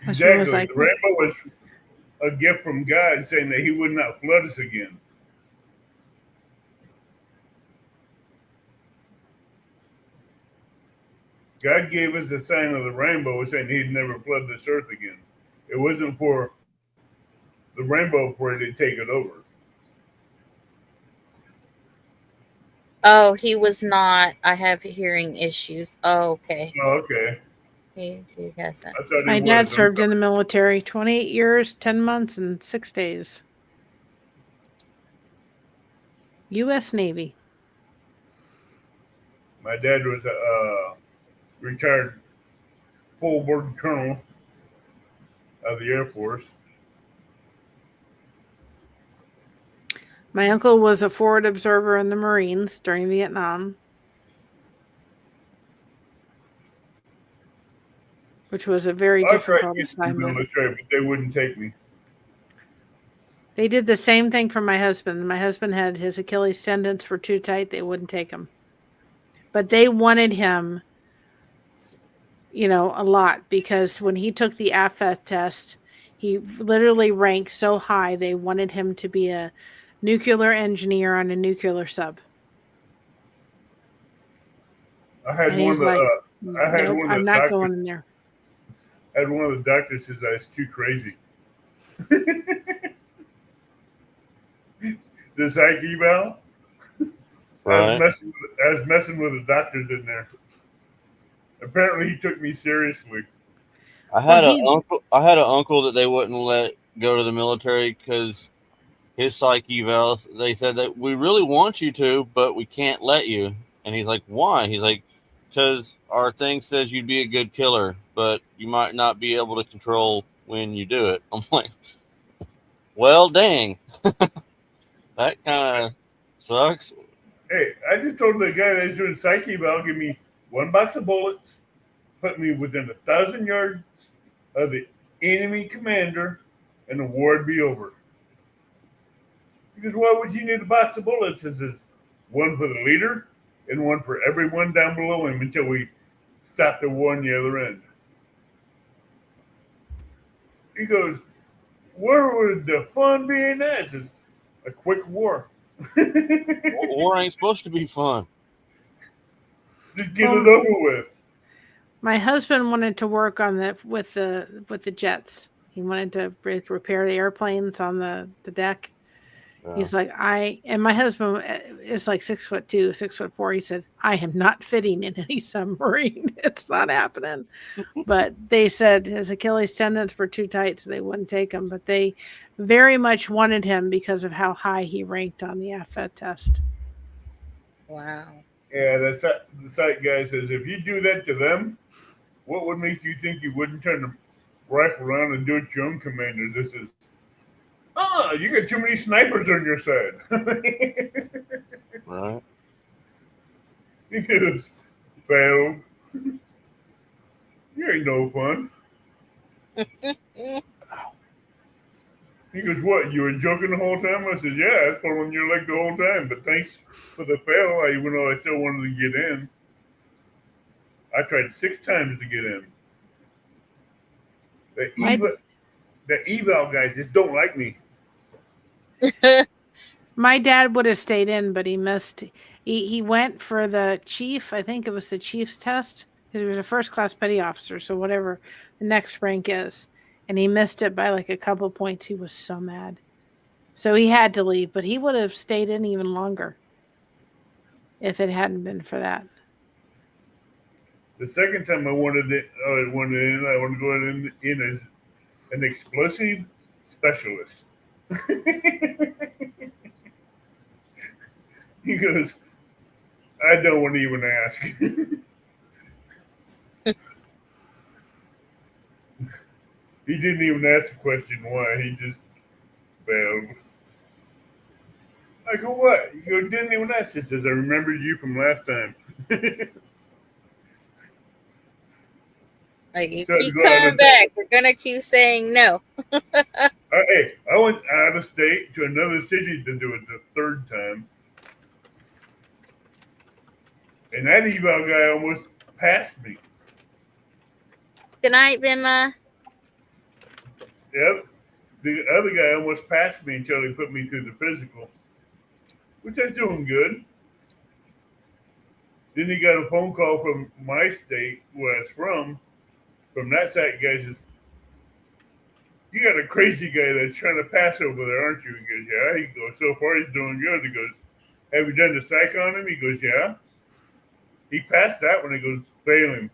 [SPEAKER 3] Exactly. The rainbow was a gift from God saying that he would not flood us again. God gave us the sign of the rainbow saying he'd never flood this earth again. It wasn't for the rainbow parade to take it over.
[SPEAKER 1] Oh, he was not. I have hearing issues. Oh, okay.
[SPEAKER 3] Oh, okay.
[SPEAKER 1] He has that.
[SPEAKER 5] My dad served in the military 28 years, 10 months, and 6 days. U.S. Navy.
[SPEAKER 3] My dad was a retired full board colonel of the Air Force.
[SPEAKER 5] My uncle was a forward observer in the Marines during Vietnam, which was a very difficult assignment.
[SPEAKER 3] Military, but they wouldn't take me.
[SPEAKER 5] They did the same thing for my husband. My husband had his Achilles tendons were too tight. They wouldn't take him. But they wanted him, a lot, because when he took the AFET test, he literally ranked so high. They wanted him to be a nuclear engineer on a nuclear sub.
[SPEAKER 3] I had
[SPEAKER 5] and
[SPEAKER 3] one
[SPEAKER 5] he's
[SPEAKER 3] of the,
[SPEAKER 5] like, nope, I'm not
[SPEAKER 3] doctors,
[SPEAKER 5] going in there.
[SPEAKER 3] I had one of the doctors says I was too crazy. The psych eval.
[SPEAKER 2] Right.
[SPEAKER 3] I was messing with the doctors in there. Apparently, he took me seriously.
[SPEAKER 2] I had an uncle that they wouldn't let go to the military because his psych evals. They said that we really want you to, but we can't let you. And he's like, "Why?" He's like, "Because our thing says you'd be a good killer, but you might not be able to control when you do it." I'm like, "Well, dang, that kind of sucks."
[SPEAKER 3] Hey, I just told the guy that was doing psych eval, give me one box of bullets, put me within 1,000 yards of the enemy commander, and the war would be over. Because why would you need a box of bullets? This is one for the leader and one for everyone down below him until we stop the war on the other end. He goes, where would the fun be in that? It says, a quick war.
[SPEAKER 2] War ain't supposed to be fun.
[SPEAKER 3] Just get it over with.
[SPEAKER 5] My husband wanted to work on with the jets. He wanted to repair the airplanes on the deck. He's like, and my husband is like 6'2", 6'4". He said, I am not fitting in any submarine. It's not happening. But they said his Achilles tendons were too tight, so they wouldn't take him. But they very much wanted him because of how high he ranked on the AFET test.
[SPEAKER 1] Wow.
[SPEAKER 3] Yeah, the site guy says, if you do that to them, what would make you think you wouldn't turn the rifle around and do it to your own commanders? This is, you got too many snipers on your side.
[SPEAKER 2] Right.
[SPEAKER 3] He goes, failed. You ain't no fun. He goes, what, you were joking the whole time? I said, yeah, I was pulling your leg the whole time, but thanks for the fail, even though I still wanted to get in. I tried 6 times to get in. The eval guys just don't like me.
[SPEAKER 5] My dad would have stayed in, but he missed. He went for the chief. I think it was the chief's test. He was a first-class petty officer, so whatever the next rank is. And he missed it by like a couple points. He was so mad. So he had to leave, but he would have stayed in even longer if it hadn't been for that.
[SPEAKER 3] The second time I wanted in, I wanted to go in as an explosive specialist. He goes, I don't want to even ask. He didn't even ask the question why. He just failed. I go, what? He goes, didn't even ask. He says, I remembered you from last time.
[SPEAKER 1] Like, you keep coming back. We're going to keep saying no.
[SPEAKER 3] Hey, I went out of state to another city to do it the 3rd time. And that eval guy almost passed me.
[SPEAKER 1] Good night, Bimma.
[SPEAKER 3] Yep. The other guy almost passed me until he put me through the physical, which I was doing good. Then he got a phone call from my state, where I was from that site. Guy says, you got a crazy guy that's trying to pass over there, aren't you? He goes, yeah. He goes, so far he's doing good. He goes, have you done the psych on him? He goes, yeah. He passed that one. He goes, failing.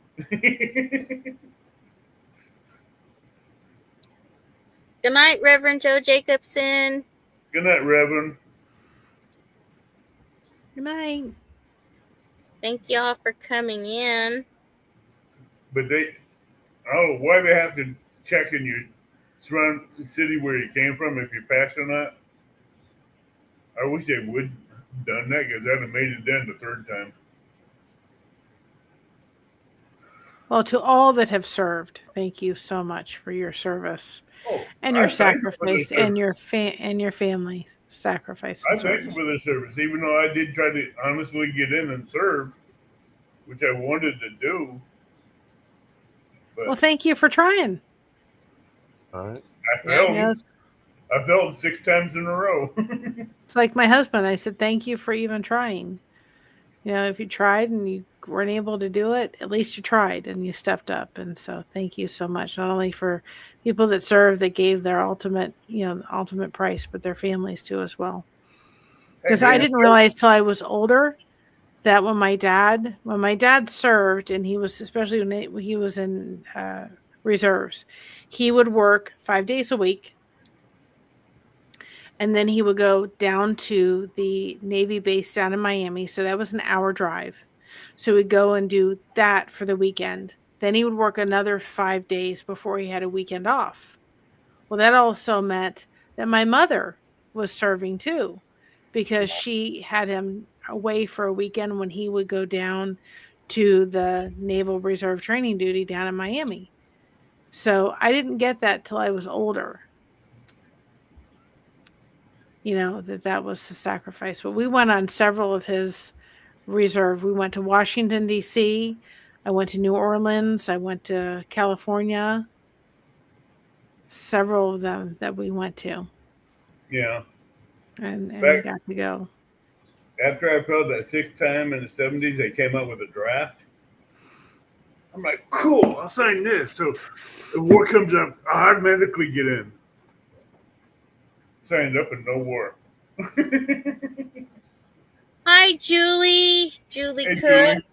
[SPEAKER 1] Good night, Reverend Joe Jacobson.
[SPEAKER 3] Good night, Reverend.
[SPEAKER 5] Good night.
[SPEAKER 1] Thank y'all for coming in.
[SPEAKER 3] But I don't know why they have to check in your surrounding city where you came from if you passed or not. I wish they would have done that because I'd have made it then the 3rd time.
[SPEAKER 5] Well, to all that have served, thank you so much for your service and your sacrifice and your family sacrifice.
[SPEAKER 3] I thank you for the service, even though I did try to honestly get in and serve, which I wanted to do. But
[SPEAKER 5] well, thank you for trying.
[SPEAKER 2] All right.
[SPEAKER 3] I failed.
[SPEAKER 5] Yes.
[SPEAKER 3] I failed 6 times in a row.
[SPEAKER 5] It's like my husband. I said, thank you for even trying. You know, if you tried and you weren't able to do it, at least you tried and you stepped up. And so thank you so much, not only for people that serve, that gave their ultimate price, but their families too as well. Because I didn't realize till I was older that when my dad served, and he was, especially when he was in reserves, he would work 5 days a week. And then he would go down to the Navy base down in Miami. So that was an hour drive. So we'd go and do that for the weekend. Then he would work another 5 days before he had a weekend off. Well, that also meant that my mother was serving too, because she had him away for a weekend when he would go down to the Naval Reserve training duty down in Miami. So I didn't get that till I was older. You know, that was the sacrifice. But we went on several of his reserve. We went to Washington, D.C. I went to New Orleans. I went to California. Several of them that we went to.
[SPEAKER 3] Yeah.
[SPEAKER 5] And got to go.
[SPEAKER 3] After I failed that 6th time in the 70s, they came up with a draft. I'm like, cool, I'll sign this. So if war comes up, I automatically get in. Signed up and no war.
[SPEAKER 1] Hi, Julie. Julie
[SPEAKER 3] Hey,
[SPEAKER 1] Cook.
[SPEAKER 3] Julie.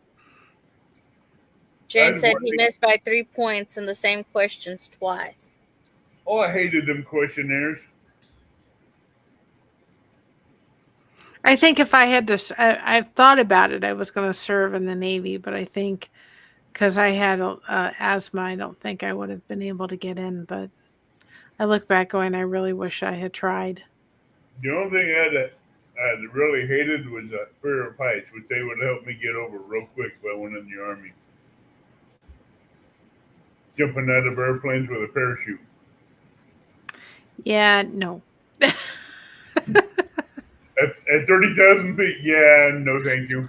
[SPEAKER 1] Jen
[SPEAKER 3] I
[SPEAKER 1] said
[SPEAKER 3] was
[SPEAKER 1] he missed by 3 points in the same questions twice.
[SPEAKER 3] Oh, I hated them questionnaires.
[SPEAKER 5] I think if I had to, I've thought about it. I was going to serve in the Navy, but I think because I had asthma, I don't think I would have been able to get in. But I look back going, I really wish I had tried.
[SPEAKER 3] The only thing I really hated was fear of heights, which they would help me get over real quick if I went in the Army. Jumping out of airplanes with a parachute.
[SPEAKER 5] Yeah, no.
[SPEAKER 3] At 30,000 feet, yeah, no thank you.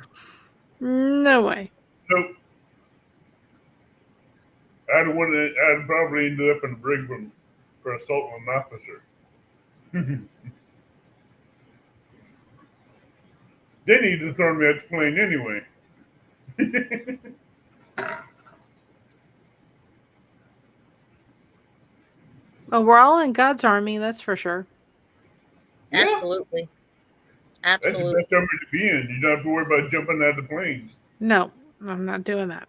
[SPEAKER 5] No way.
[SPEAKER 3] Nope. I'd probably ended up in a brig for assaulting an officer. They need to throw me out the plane anyway.
[SPEAKER 5] Well, we're all in God's army, that's for sure.
[SPEAKER 3] Yeah,
[SPEAKER 1] Absolutely.
[SPEAKER 3] that's the
[SPEAKER 1] Absolutely.
[SPEAKER 3] best army to be in. You don't have to worry about jumping out of planes.
[SPEAKER 5] No, I'm not doing that.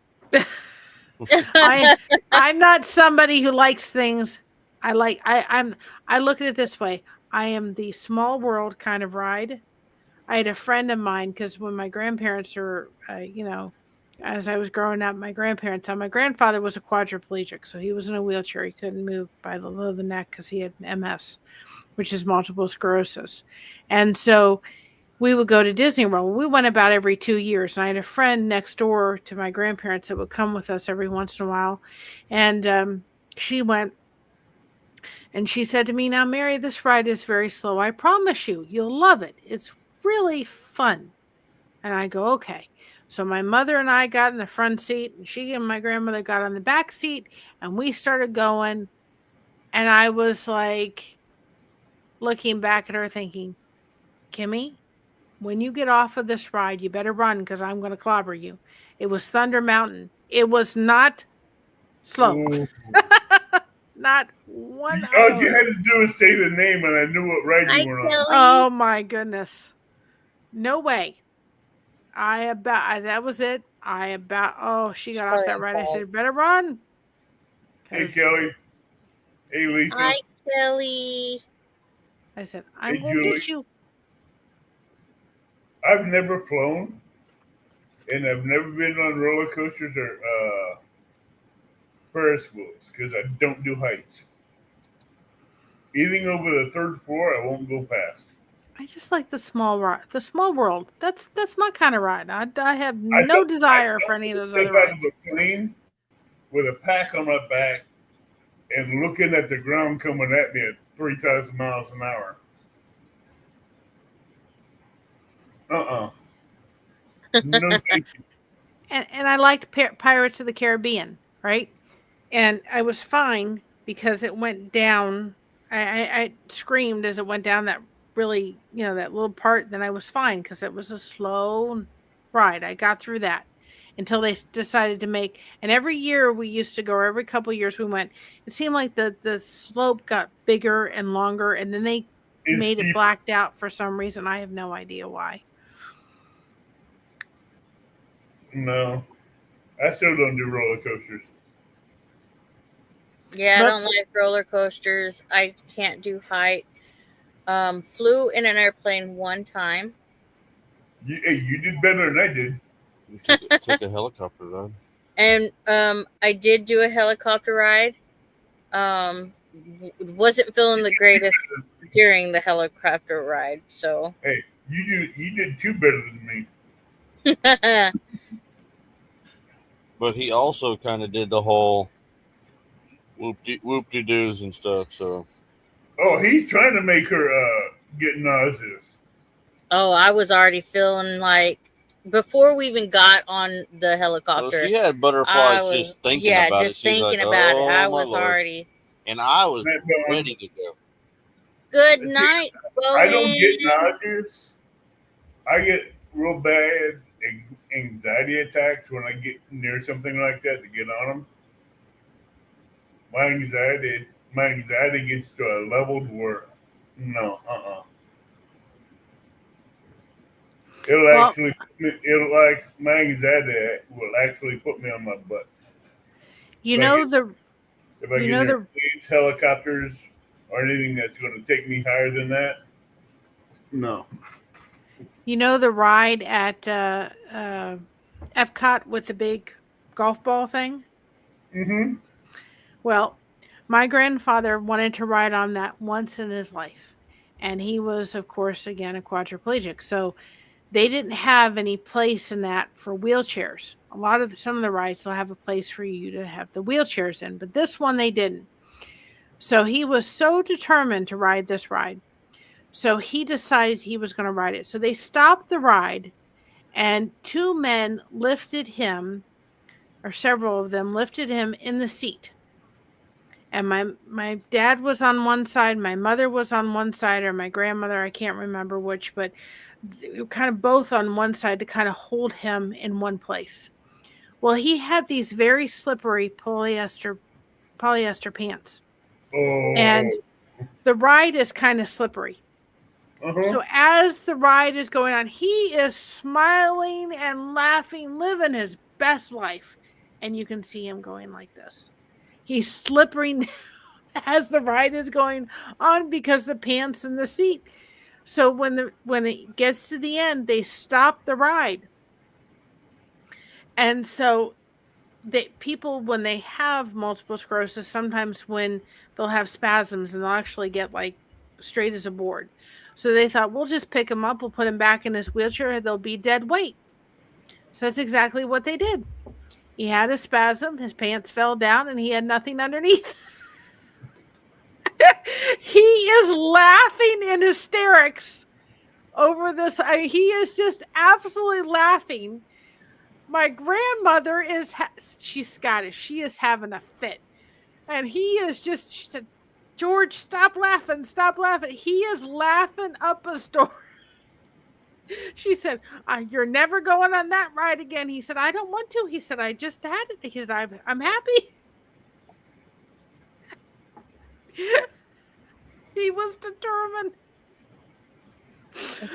[SPEAKER 5] I'm not somebody who likes things. I look at it this way. I am the small world kind of ride. I had a friend of mine because when my grandparents were, as I was growing up, my grandfather was a quadriplegic, so he was in a wheelchair. He couldn't move by the low of the neck because he had MS, which is multiple sclerosis, and so we would go to Disney World. We went about every 2 years. And I had a friend next door to my grandparents that would come with us every once in a while. And she went and she said to me, "Now, Mary, this ride is very slow. I promise you, you'll love it. It's really fun." And I go, "Okay." So my mother and I got in the front seat, and she and my grandmother got on the back seat, and we started going. And I was like looking back at her thinking, "Kimmy, when you get off of this ride, you better run because I'm going to clobber you." It was Thunder Mountain. It was not slow.
[SPEAKER 3] Ooh.
[SPEAKER 5] Not 1
[SPEAKER 3] All you
[SPEAKER 5] iota.
[SPEAKER 3] had to do is say the name, and I knew what ride
[SPEAKER 1] Hi,
[SPEAKER 3] you were on.
[SPEAKER 1] Kelly.
[SPEAKER 5] Oh my goodness. No way. That was it. She got off that ride. I said, "Better run."
[SPEAKER 3] Hey, Kelly. Hey, Lisa.
[SPEAKER 1] Hi, Kelly.
[SPEAKER 5] I said,
[SPEAKER 3] Hey,
[SPEAKER 5] "I'm going to
[SPEAKER 3] Julie.
[SPEAKER 5] get you."
[SPEAKER 3] I've never flown, and I've never been on roller coasters or Ferris wheels because I don't do heights. Anything over the third floor, I won't go past.
[SPEAKER 5] I just like the small world. That's my kind of ride. I have
[SPEAKER 3] I
[SPEAKER 5] no desire for any of those other
[SPEAKER 3] step out of
[SPEAKER 5] rides.
[SPEAKER 3] a plane with a pack on my back and looking at the ground coming at me at 3,000 miles an hour. No, thank you.
[SPEAKER 5] And I liked Pirates of the Caribbean, right? And I was fine because it went down. I screamed as it went down that really, that little part. Then I was fine because it was a slow ride. I got through that until they decided to make. And every year we used to go, or every couple of years we went. It seemed like the slope got bigger and longer, and then they made it blacked out for some reason. I have no idea why.
[SPEAKER 3] No, I still don't do roller coasters.
[SPEAKER 1] Yeah, I don't like roller coasters. I can't do heights. Flew in an airplane one time.
[SPEAKER 3] You did better than I did.
[SPEAKER 2] You took a helicopter ride.
[SPEAKER 1] And I did do a helicopter ride. Wasn't feeling the greatest during the helicopter ride, so.
[SPEAKER 3] Hey, you did two better than me.
[SPEAKER 2] But he also kind of did the whole whoop-de-doos and stuff, so.
[SPEAKER 3] Oh, he's trying to make her get nauseous.
[SPEAKER 1] Oh, I was already feeling like, before we even got on the helicopter.
[SPEAKER 2] So she had butterflies just thinking about it.
[SPEAKER 1] Yeah, just thinking about it. I was already.
[SPEAKER 2] And I was ready to go.
[SPEAKER 1] Good night, Bowen.
[SPEAKER 3] I don't get nauseous. I get real bad anxiety attacks when I get near something like that to get on them. My anxiety gets to a level where no, It'll like my anxiety will actually put me on my butt.
[SPEAKER 5] You
[SPEAKER 3] If I
[SPEAKER 5] know
[SPEAKER 3] get, if I
[SPEAKER 5] you
[SPEAKER 3] get
[SPEAKER 5] know
[SPEAKER 3] near
[SPEAKER 5] the
[SPEAKER 3] planes, helicopters, or anything that's going to take me higher than that, no.
[SPEAKER 5] the ride at Epcot with the big golf ball thing?
[SPEAKER 3] Mm-hmm.
[SPEAKER 5] Well, my grandfather wanted to ride on that once in his life. And he was, of course, again, a quadriplegic. So they didn't have any place in that for wheelchairs. Some of the rides will have a place for you to have the wheelchairs in, but this one they didn't. So he was so determined to ride this ride. So he decided he was going to ride it. So they stopped the ride, and two men lifted him, or several of them lifted him in the seat. And my dad was on one side, my mother was on one side, or my grandmother, I can't remember which, but kind of both on one side to kind of hold him in one place. Well, he had these very slippery polyester pants, and
[SPEAKER 3] Oh.
[SPEAKER 5] the ride is kind of slippery.
[SPEAKER 3] Uh-huh.
[SPEAKER 5] So as the ride is going on, he is smiling and laughing, living his best life, and you can see him going like this. He's slipping as the ride is going on because the pants in the seat. So when it gets to the end, they stop the ride. And so people, when they have multiple sclerosis, sometimes when they'll have spasms and they'll actually get like straight as a board. So they thought, we'll just pick him up, we'll put him back in his wheelchair, they'll be dead weight. So that's exactly what they did. He had a spasm, his pants fell down, and he had nothing underneath. He is laughing in hysterics over this. He is just absolutely laughing. My grandmother she's Scottish. She is having a fit. And she said, George, stop laughing. Stop laughing. He is laughing up a storm. She said, you're never going on that ride again. He said, I don't want to. He said, I just had it. He said, I'm happy. He was determined.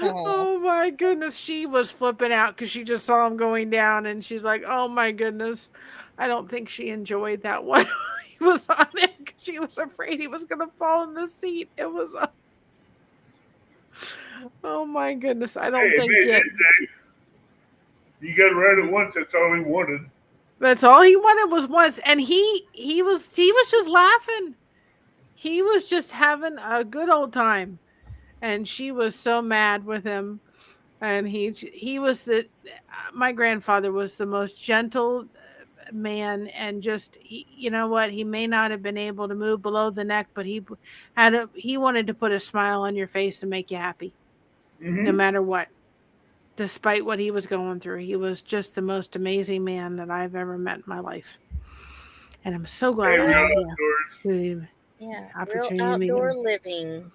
[SPEAKER 5] Oh my goodness. She was flipping out because she just saw him going down, and she's like, oh my goodness. I don't think she enjoyed that one. He was on it because she was afraid he was going to fall in the seat. It was oh my goodness. I don't think
[SPEAKER 3] you got to ride it once. That's all he wanted.
[SPEAKER 5] That's all he wanted was once. And he was just laughing. He was just having a good old time. And she was so mad with him. And he was my grandfather was the most gentle man, and just you know what, he may not have been able to move below the neck, but he wanted to put a smile on your face and make you happy, no matter what, despite what he was going through. He was just the most amazing man that I've ever met in my life, and I'm so glad I had the opportunity
[SPEAKER 1] real
[SPEAKER 5] to meet
[SPEAKER 1] outdoor
[SPEAKER 5] him.
[SPEAKER 1] living.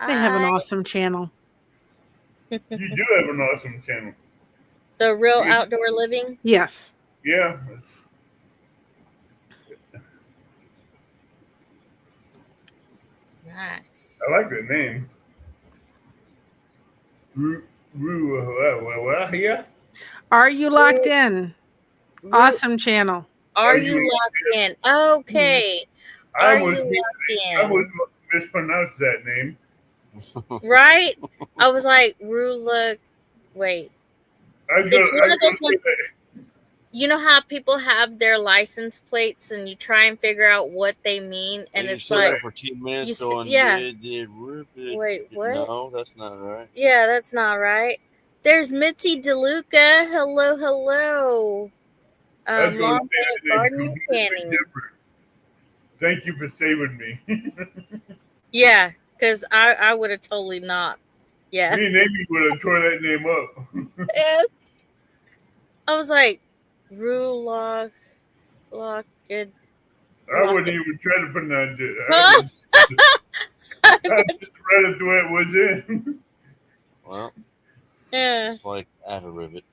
[SPEAKER 5] They have an awesome channel.
[SPEAKER 3] You do have an awesome channel.
[SPEAKER 1] The Real Outdoor Living?
[SPEAKER 5] Yes.
[SPEAKER 3] Yeah.
[SPEAKER 1] Nice.
[SPEAKER 3] I like the name. Yeah.
[SPEAKER 5] Are you locked in? Awesome channel.
[SPEAKER 1] Are you locked in? Okay.
[SPEAKER 3] I almost mispronounced that name.
[SPEAKER 1] Right? I was like, Rula. Wait. It's one of those ones. You know how people have their license plates and you try and figure out what they mean, and it's like
[SPEAKER 2] for 10 minutes
[SPEAKER 1] Wait, what?
[SPEAKER 2] No, that's not right.
[SPEAKER 1] Yeah, that's not right. There's Mitzi DeLuca. Hello. Long day of gardening canning.
[SPEAKER 3] Thank you for saving me.
[SPEAKER 1] Yeah, because I would have totally not. Yeah.
[SPEAKER 3] Me and Amy would have tore that name up.
[SPEAKER 1] Yes. I was like, Rulog. Good.
[SPEAKER 3] I wouldn't even try to pronounce it. I just read it the way it was in.
[SPEAKER 2] Well,
[SPEAKER 1] yeah.
[SPEAKER 2] It's like add a rivet.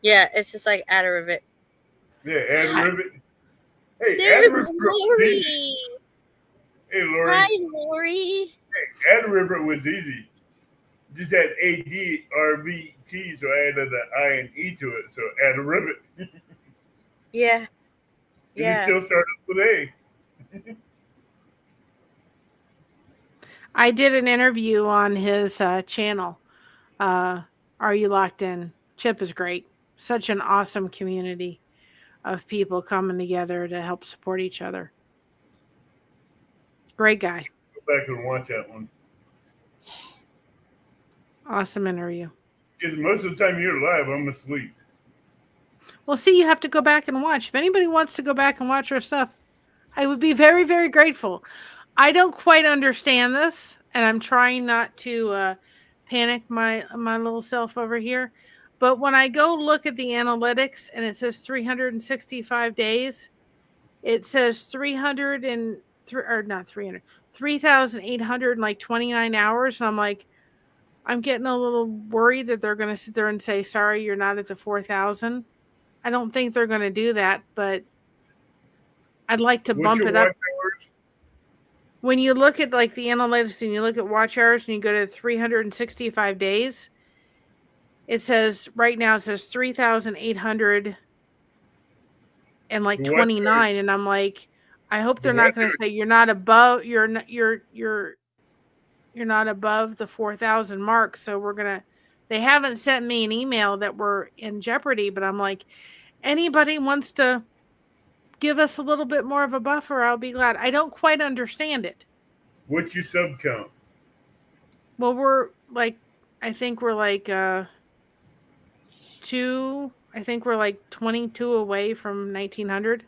[SPEAKER 1] Yeah, it's just like add a rivet.
[SPEAKER 3] Yeah, add a rivet. Hey,
[SPEAKER 1] there's Lori.
[SPEAKER 3] Hey, Lori.
[SPEAKER 1] Hi, Lori.
[SPEAKER 3] Hey, add a rivet was easy. just had ADRVT, so I added an I and E to it, so add a rivet.
[SPEAKER 1] Yeah.
[SPEAKER 3] And it still started with A.
[SPEAKER 5] I did an interview on his channel. Are You Locked In? Chip is great. Such an awesome community of people coming together to help support each other. Great guy.
[SPEAKER 3] Go back and watch that one.
[SPEAKER 5] Awesome interview.
[SPEAKER 3] Because most of the time you're live, I'm asleep.
[SPEAKER 5] Well, see, you have to go back and watch. If anybody wants to go back and watch our stuff, I would be very, very grateful. I don't quite understand this, and I'm trying not to panic my little self over here. But when I go look at the analytics and it says 365 days, it says 3,829 hours. And I'm like, I'm getting a little worried that they're going to sit there and say, sorry, you're not at the 4,000. I don't think they're going to do that, but I'd like to bump it up.
[SPEAKER 3] Hours?
[SPEAKER 5] When you look at like the analytics and you look at watch hours and you go to 365 days, it says right now it says 3,800 and like 29, and I'm like, I hope they're not going to say you're not above you're not above the 4,000 mark. So they haven't sent me an email that we're in jeopardy, but I'm like, anybody wants to give us a little bit more of a buffer, I'll be glad. I don't quite understand it.
[SPEAKER 3] What's your sub count?
[SPEAKER 5] Well, we're like, I think we're like 22 away from 1,900.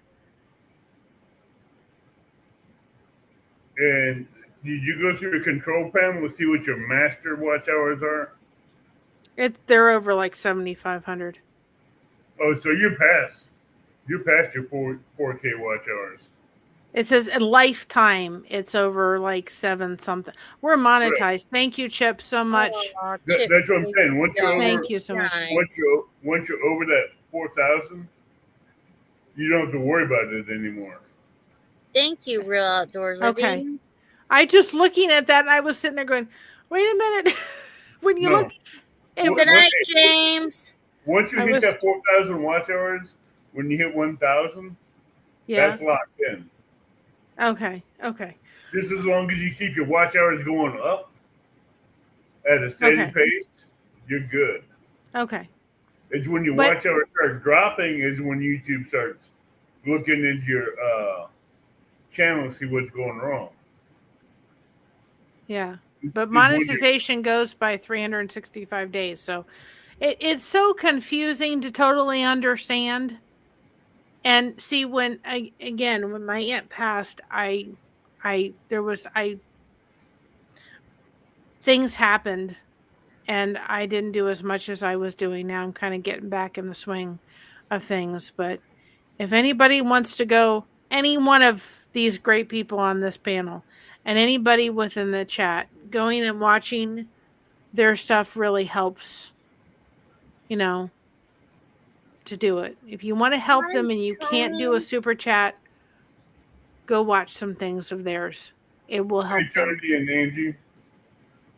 [SPEAKER 3] And did you go through the control panel to see what your master watch hours are?
[SPEAKER 5] They're over like 7,500.
[SPEAKER 3] Oh, so you're past your 4K watch hours.
[SPEAKER 5] It says a lifetime. It's over like 7 something. We're monetized. Right. Thank you, Chip, so much.
[SPEAKER 3] That's what I'm saying. Once you're over,
[SPEAKER 5] thank you so much.
[SPEAKER 3] Once you're over that 4,000, you don't have to worry about it anymore.
[SPEAKER 1] Thank you, Real Outdoor Living.
[SPEAKER 5] Okay. I just looking at that, and I was sitting there going, wait a minute. When you look.
[SPEAKER 1] Good night, James.
[SPEAKER 3] Once you hit that 4,000 watch hours, when you hit 1,000, that's locked in.
[SPEAKER 5] Okay.
[SPEAKER 3] Just as long as you keep your watch hours going up at a steady pace, you're good.
[SPEAKER 5] Okay.
[SPEAKER 3] It's when your watch hours start dropping is when YouTube starts looking into your channel to see what's going wrong.
[SPEAKER 5] Yeah. But monetization goes by 365 days. So it's so confusing to totally understand. And see, when my aunt passed, things happened and I didn't do as much as I was doing. Now I'm kind of getting back in the swing of things. But if anybody wants to go, any one of these great people on this panel and anybody within the chat, going and watching their stuff really helps, to do it. If you want to help them and you can't do a super chat, go watch some things of theirs. It will help them.
[SPEAKER 3] Tony and Angie.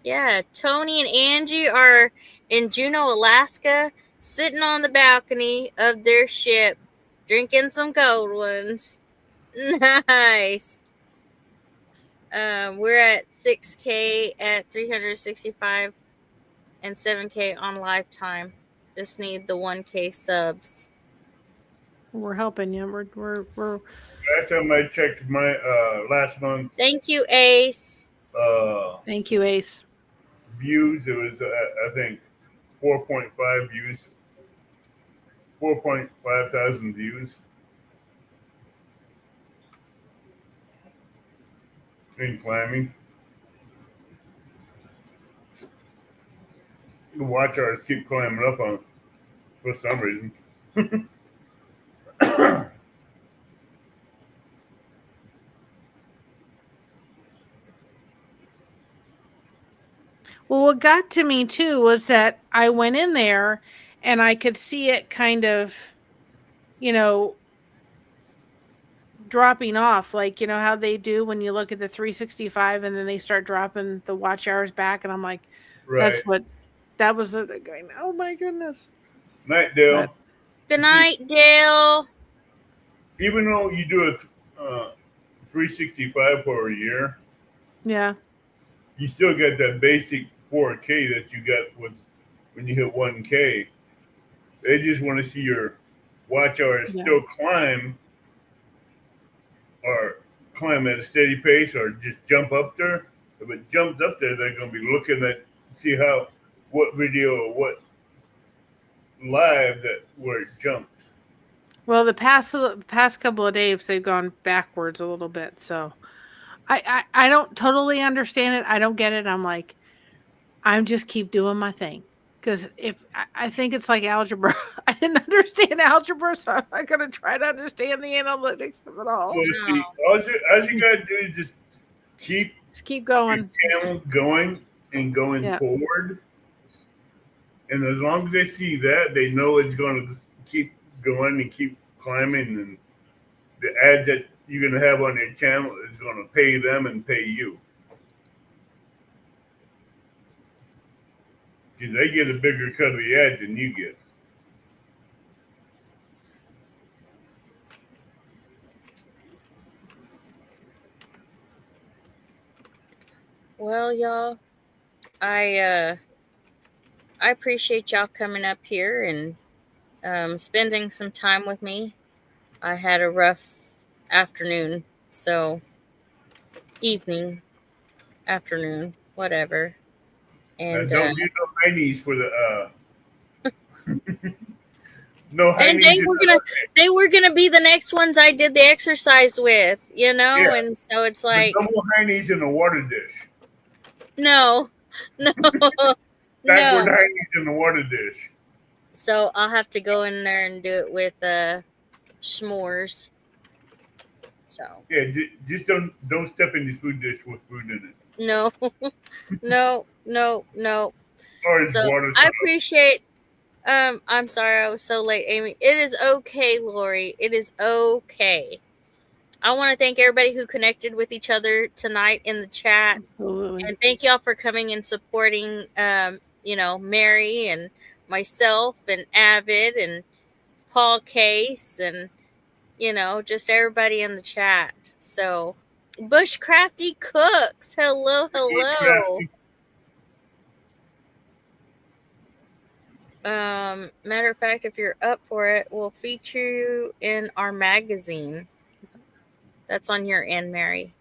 [SPEAKER 1] Yeah, Tony and Angie are in Juneau, Alaska, sitting on the balcony of their ship, drinking some cold ones. Nice. We're at 6K at 365 and 7K on lifetime. Just need the 1K subs.
[SPEAKER 5] We're helping you. We're.
[SPEAKER 3] Last time I checked my last month.
[SPEAKER 1] Thank you, Ace.
[SPEAKER 5] Thank you, Ace.
[SPEAKER 3] Views. It was I think 4.5 views. 4.5 thousand views. And climbing. The watch hours keep climbing up on for some reason.
[SPEAKER 5] Well, what got to me too was that I went in there and I could see it kind of, dropping off, like, how they do when you look at the 365 and then they start dropping the watch hours back. And I'm like,
[SPEAKER 3] Right.
[SPEAKER 5] That was going. Oh my goodness.
[SPEAKER 3] Night, Dale.
[SPEAKER 1] Good night, Dale.
[SPEAKER 3] Even though you do a 365 for a year,
[SPEAKER 5] Yeah.
[SPEAKER 3] you still get that basic 4K that you got when you hit 1K. They just want to see your watch hours
[SPEAKER 5] Yeah.
[SPEAKER 3] still climb or climb at a steady pace or just jump up there. If it jumps up there, they're going to be looking at see what video or what live that where it jumped.
[SPEAKER 5] Well, the past couple of days they've gone backwards a little bit, so I don't totally understand it. I don't get it. I'm like, I'm just keep doing my thing. Because if I think it's like algebra, I didn't understand algebra, so I'm not going to try to understand the analytics of it all.
[SPEAKER 3] Well, see, all you gotta do is just keep
[SPEAKER 5] going.
[SPEAKER 3] your channel going and going
[SPEAKER 5] Yeah.
[SPEAKER 3] forward, and as long as they see that, they know it's going to keep going and keep climbing, and the ads that you're going to have on your channel is going to pay them and pay you. Because they get a bigger cut of the ads than you get.
[SPEAKER 1] Well, y'all, I appreciate y'all coming up here and spending some time with me. I had a rough afternoon, so evening, afternoon, whatever. And
[SPEAKER 3] Don't do no high knees for the no high
[SPEAKER 1] and
[SPEAKER 3] knees.
[SPEAKER 1] they were gonna be the next ones I did the exercise with, you know,
[SPEAKER 3] Yeah.
[SPEAKER 1] and so it's like
[SPEAKER 3] no more high knees in the water dish.
[SPEAKER 1] no.
[SPEAKER 3] Backward
[SPEAKER 1] No.
[SPEAKER 3] high knees in the water dish.
[SPEAKER 1] So I'll have to go in there and do it with s'mores. So
[SPEAKER 3] yeah, just don't step in the food dish with food in it.
[SPEAKER 1] No.
[SPEAKER 3] Or
[SPEAKER 1] So
[SPEAKER 3] water.
[SPEAKER 1] I appreciate. I'm sorry I was so late, Amy. It is okay, Lori. It is okay. I want to thank everybody who connected with each other tonight in the chat.
[SPEAKER 5] Absolutely.
[SPEAKER 1] And thank y'all for coming and supporting, Mary and myself and Avid and Paul Case and, just everybody in the chat. So, Bushcrafty Cooks, hello. Matter of fact, if you're up for it, we'll feature you in our magazine. That's on your end, Mary.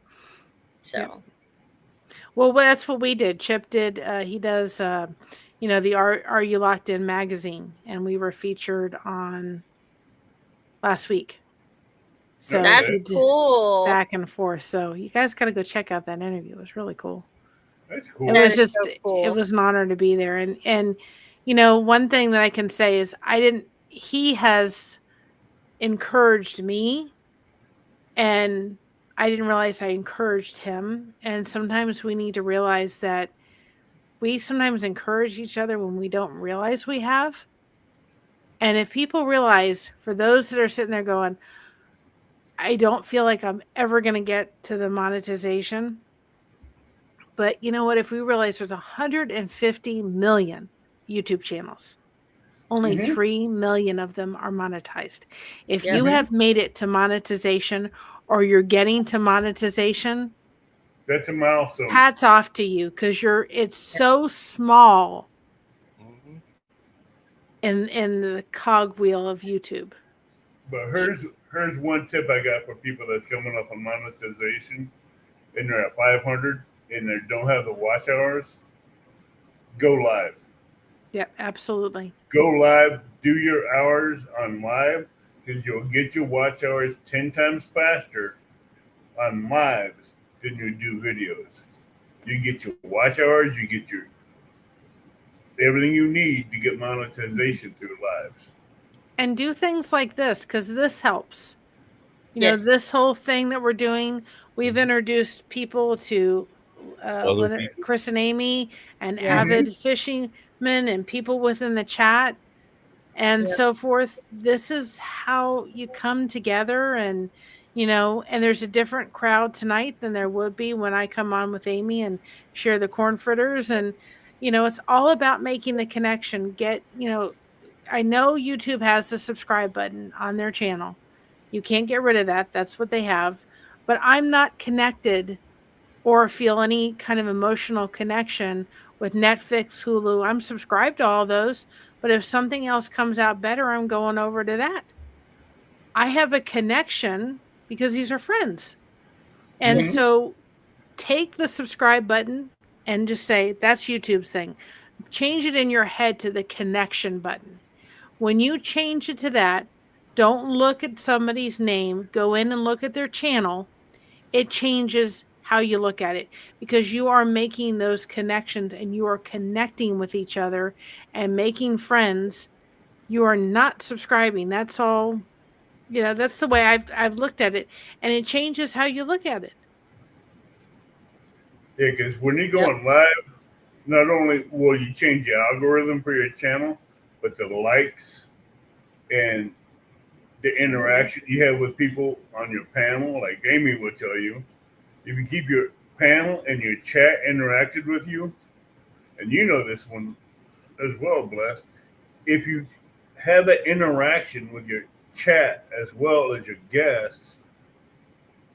[SPEAKER 1] So.
[SPEAKER 5] Yep. Well, that's what we did. Chip did. He does, the Are You Locked In magazine, and we were featured on last week. So
[SPEAKER 1] that's cool.
[SPEAKER 5] Back and forth. So you guys got to go check out that interview. It was really cool.
[SPEAKER 3] That's cool.
[SPEAKER 5] It was just, so cool. It was an honor to be there. And one thing that I can say is he has encouraged me, and I didn't realize I encouraged him. And sometimes we need to realize that we sometimes encourage each other when we don't realize we have. And if people realize, for those that are sitting there going, I don't feel like I'm ever going to get to the monetization. But you know what? If we realize there's 150 million YouTube channels, only 3 million of them are monetized. If you have made it to monetization, or you're getting to monetization,
[SPEAKER 3] that's a milestone.
[SPEAKER 5] Hats off to you, because it's so small in the cogwheel of YouTube.
[SPEAKER 3] But here's one tip I got for people that's coming up on monetization, and they're at 500 and they don't have the watch hours. Go live.
[SPEAKER 5] Yeah, absolutely.
[SPEAKER 3] Go live. Do your hours on live, because you'll get your watch hours 10 times faster on lives than you do videos. You get your watch hours, you get your everything you need to get monetization through lives.
[SPEAKER 5] And do things like this, because this helps. This whole thing that we're doing, we've introduced people to Chris and Amy and avid fishermen and people within the chat and so forth. This is how you come together, and and there's a different crowd tonight than there would be when I come on with Amy and share the corn fritters. And It's all about making the connection. I know YouTube has the subscribe button on their channel. You can't get rid of that. That's what they have. But I'm not connected or feel any kind of emotional connection with Netflix, Hulu. I'm subscribed to all those. But if something else comes out better, I'm going over to that. I have a connection because these are friends. And so take the subscribe button and just say, that's YouTube's thing. Change it in your head to the connection button. When you change it to that, don't look at somebody's name. Go in and look at their channel. It changes how you look at it because you are making those connections and you are connecting with each other and making friends. You are not subscribing. That's all. That's the way I've looked at it, and it changes how you look at it.
[SPEAKER 3] Yeah, because when you go on live, not only will you change the algorithm for your channel, but the likes and the interaction you have with people on your panel, like Amy will tell you, if you keep your panel and your chat interacted with you, and you know this one as well, Blessed, if you have an interaction with your chat as well as your guests,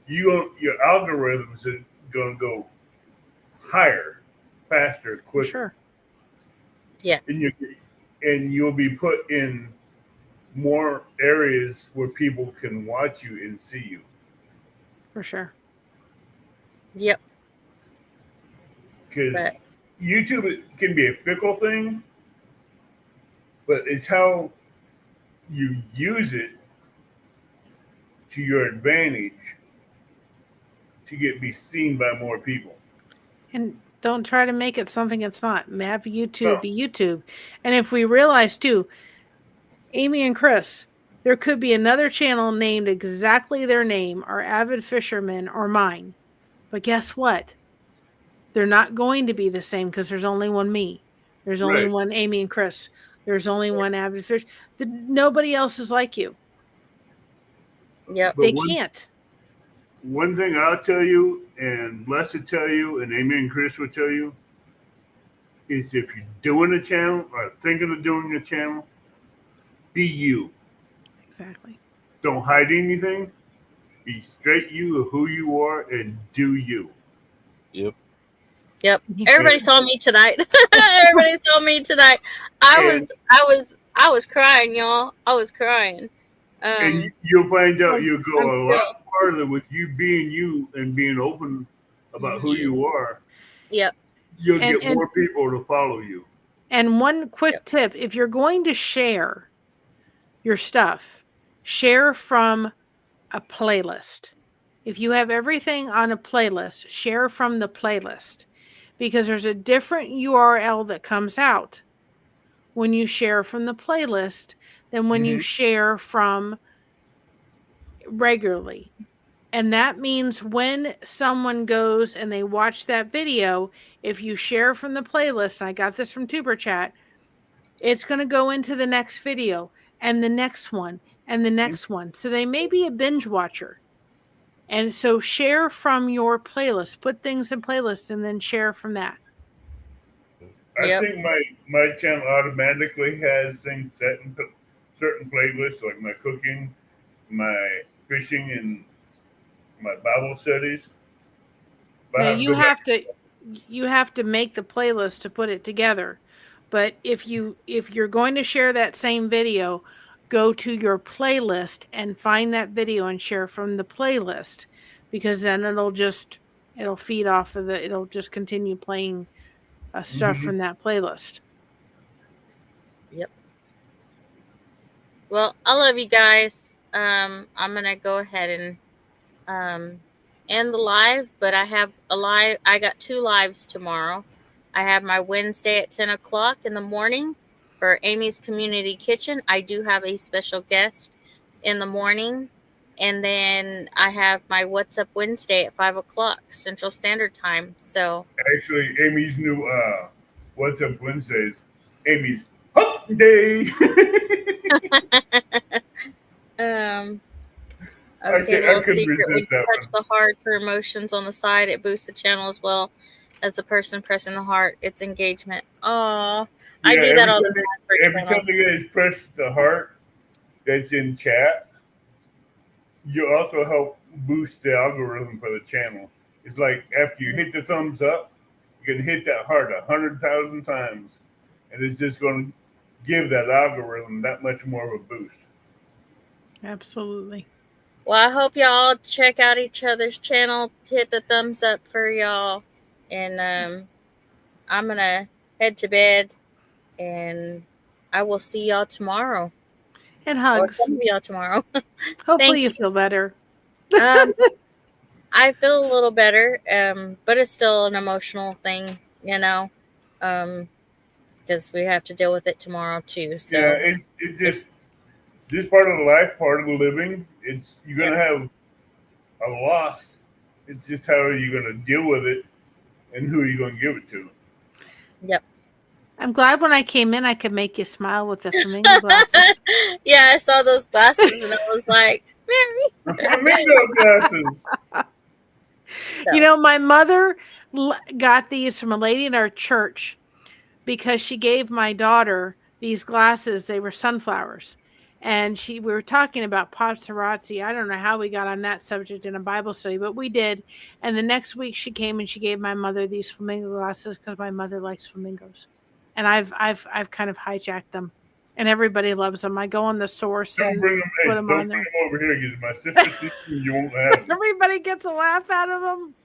[SPEAKER 3] your algorithms are going to go higher, faster, quicker.
[SPEAKER 5] Sure.
[SPEAKER 1] Yeah.
[SPEAKER 3] And you'll be put in more areas where people can watch you and see you.
[SPEAKER 5] For sure.
[SPEAKER 1] Yep.
[SPEAKER 3] Because YouTube can be a fickle thing, but it's how you use it to your advantage to be seen by more people.
[SPEAKER 5] And don't try to make it something it's not. Have YouTube be YouTube. And if we realize too, Amy and Chris, there could be another channel named exactly their name, or Avid Fisherman or mine. But guess what? They're not going to be the same because there's only one me. There's only one Amy and Chris. There's only one Avid Fish. Nobody else is like you.
[SPEAKER 1] Yep.
[SPEAKER 5] They can't.
[SPEAKER 3] One thing I'll tell you, and Bless will tell you, and Amy and Chris will tell you, is if you're doing a channel or thinking of doing a channel, be you.
[SPEAKER 5] Exactly.
[SPEAKER 3] Don't hide anything. Be straight you of who you are and do you.
[SPEAKER 2] Yep.
[SPEAKER 1] Yep. Everybody saw me tonight. Everybody saw me tonight. I was crying, y'all. I was crying.
[SPEAKER 3] And you'll find out you'll go a lot farther with you being you and being open about who you are.
[SPEAKER 1] Yep.
[SPEAKER 3] You'll get more people to follow you.
[SPEAKER 5] And one quick tip, if you're going to share your stuff, share from a playlist. If you have everything on a playlist, share from the playlist, because there's a different URL that comes out when you share from the playlist than when you share from regularly. And that means when someone goes and they watch that video, if you share from the playlist, and I got this from Tuber Chat, it's going to go into the next video and the next one and the next one. So they may be a binge watcher. And so share from your playlist, put things in playlists and then share from that.
[SPEAKER 3] I think my channel automatically has things set in certain playlists, like my cooking, my fishing, and my Bible studies.
[SPEAKER 5] Now you have to make the playlist to put it together. But if you're going to share that same video, go to your playlist and find that video and share from the playlist, because then it'll feed off of it'll just continue playing stuff from that playlist.
[SPEAKER 1] Yep. Well, I love you guys. I'm gonna go ahead and end the live, but I got 2 lives tomorrow. I have my Wednesday at 10 o'clock in the morning for Amy's Community Kitchen. I do have a special guest in the morning. And then I have my What's Up Wednesday at 5 o'clock Central Standard Time. So
[SPEAKER 3] actually, Amy's new What's Up Wednesdays, Amy's Hump Day.
[SPEAKER 1] Okay, little secret. When you touch the hearts or emotions on the side, it boosts the channel as well. as a person pressing the heart. It's engagement. Oh, I
[SPEAKER 3] Yeah,
[SPEAKER 1] do that all the time for
[SPEAKER 3] every time
[SPEAKER 1] channels.
[SPEAKER 3] the guys press the heart that's in chat, you also help boost the algorithm for the channel. It's like after you hit the thumbs up, you can hit that heart 100,000 times, and it's just going to give that algorithm that much more of a boost.
[SPEAKER 5] Absolutely.
[SPEAKER 1] Well, I hope y'all check out each other's channel. Hit the thumbs up for y'all. And I'm going to head to bed. And I will see y'all tomorrow.
[SPEAKER 5] And
[SPEAKER 1] Or
[SPEAKER 5] hugs.
[SPEAKER 1] some of y'all tomorrow.
[SPEAKER 5] Hopefully you
[SPEAKER 1] you.
[SPEAKER 5] feel better.
[SPEAKER 1] I feel a little better, but it's still an emotional thing, because we have to deal with it tomorrow too. So
[SPEAKER 3] Yeah, it's just this part of the life, part of the living. It's you're
[SPEAKER 1] Yep.
[SPEAKER 3] gonna have a loss. It's just how are you gonna deal with it, and who are you gonna give it to?
[SPEAKER 1] Yep.
[SPEAKER 5] I'm glad when I came in I could make you smile with the flamingo glasses.
[SPEAKER 1] Yeah, I saw those glasses and I was like,
[SPEAKER 3] The flamingo glasses.
[SPEAKER 1] So.
[SPEAKER 5] You know, my mother got these from a lady in our church because she gave my daughter these glasses. They were sunflowers. And we were talking about paparazzi. I don't know how we got on that subject in a Bible study, but we did. And the next week she came and she gave my mother these flamingo glasses because my mother likes flamingos. And I've kind of hijacked them. And everybody loves them. I go on the source
[SPEAKER 3] Don't
[SPEAKER 5] and
[SPEAKER 3] bring them.
[SPEAKER 5] put
[SPEAKER 3] Hey,
[SPEAKER 5] them
[SPEAKER 3] don't
[SPEAKER 5] on
[SPEAKER 3] bring
[SPEAKER 5] there.
[SPEAKER 3] them over here because my sister sees them. You won't have them.
[SPEAKER 5] Everybody gets a laugh out of them.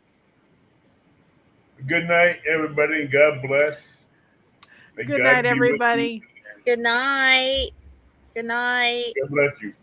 [SPEAKER 3] Good night, everybody, and God bless. May
[SPEAKER 5] Good
[SPEAKER 3] God
[SPEAKER 5] night,
[SPEAKER 3] be with you.
[SPEAKER 5] everybody.
[SPEAKER 1] Good night. Good night.
[SPEAKER 3] God bless you.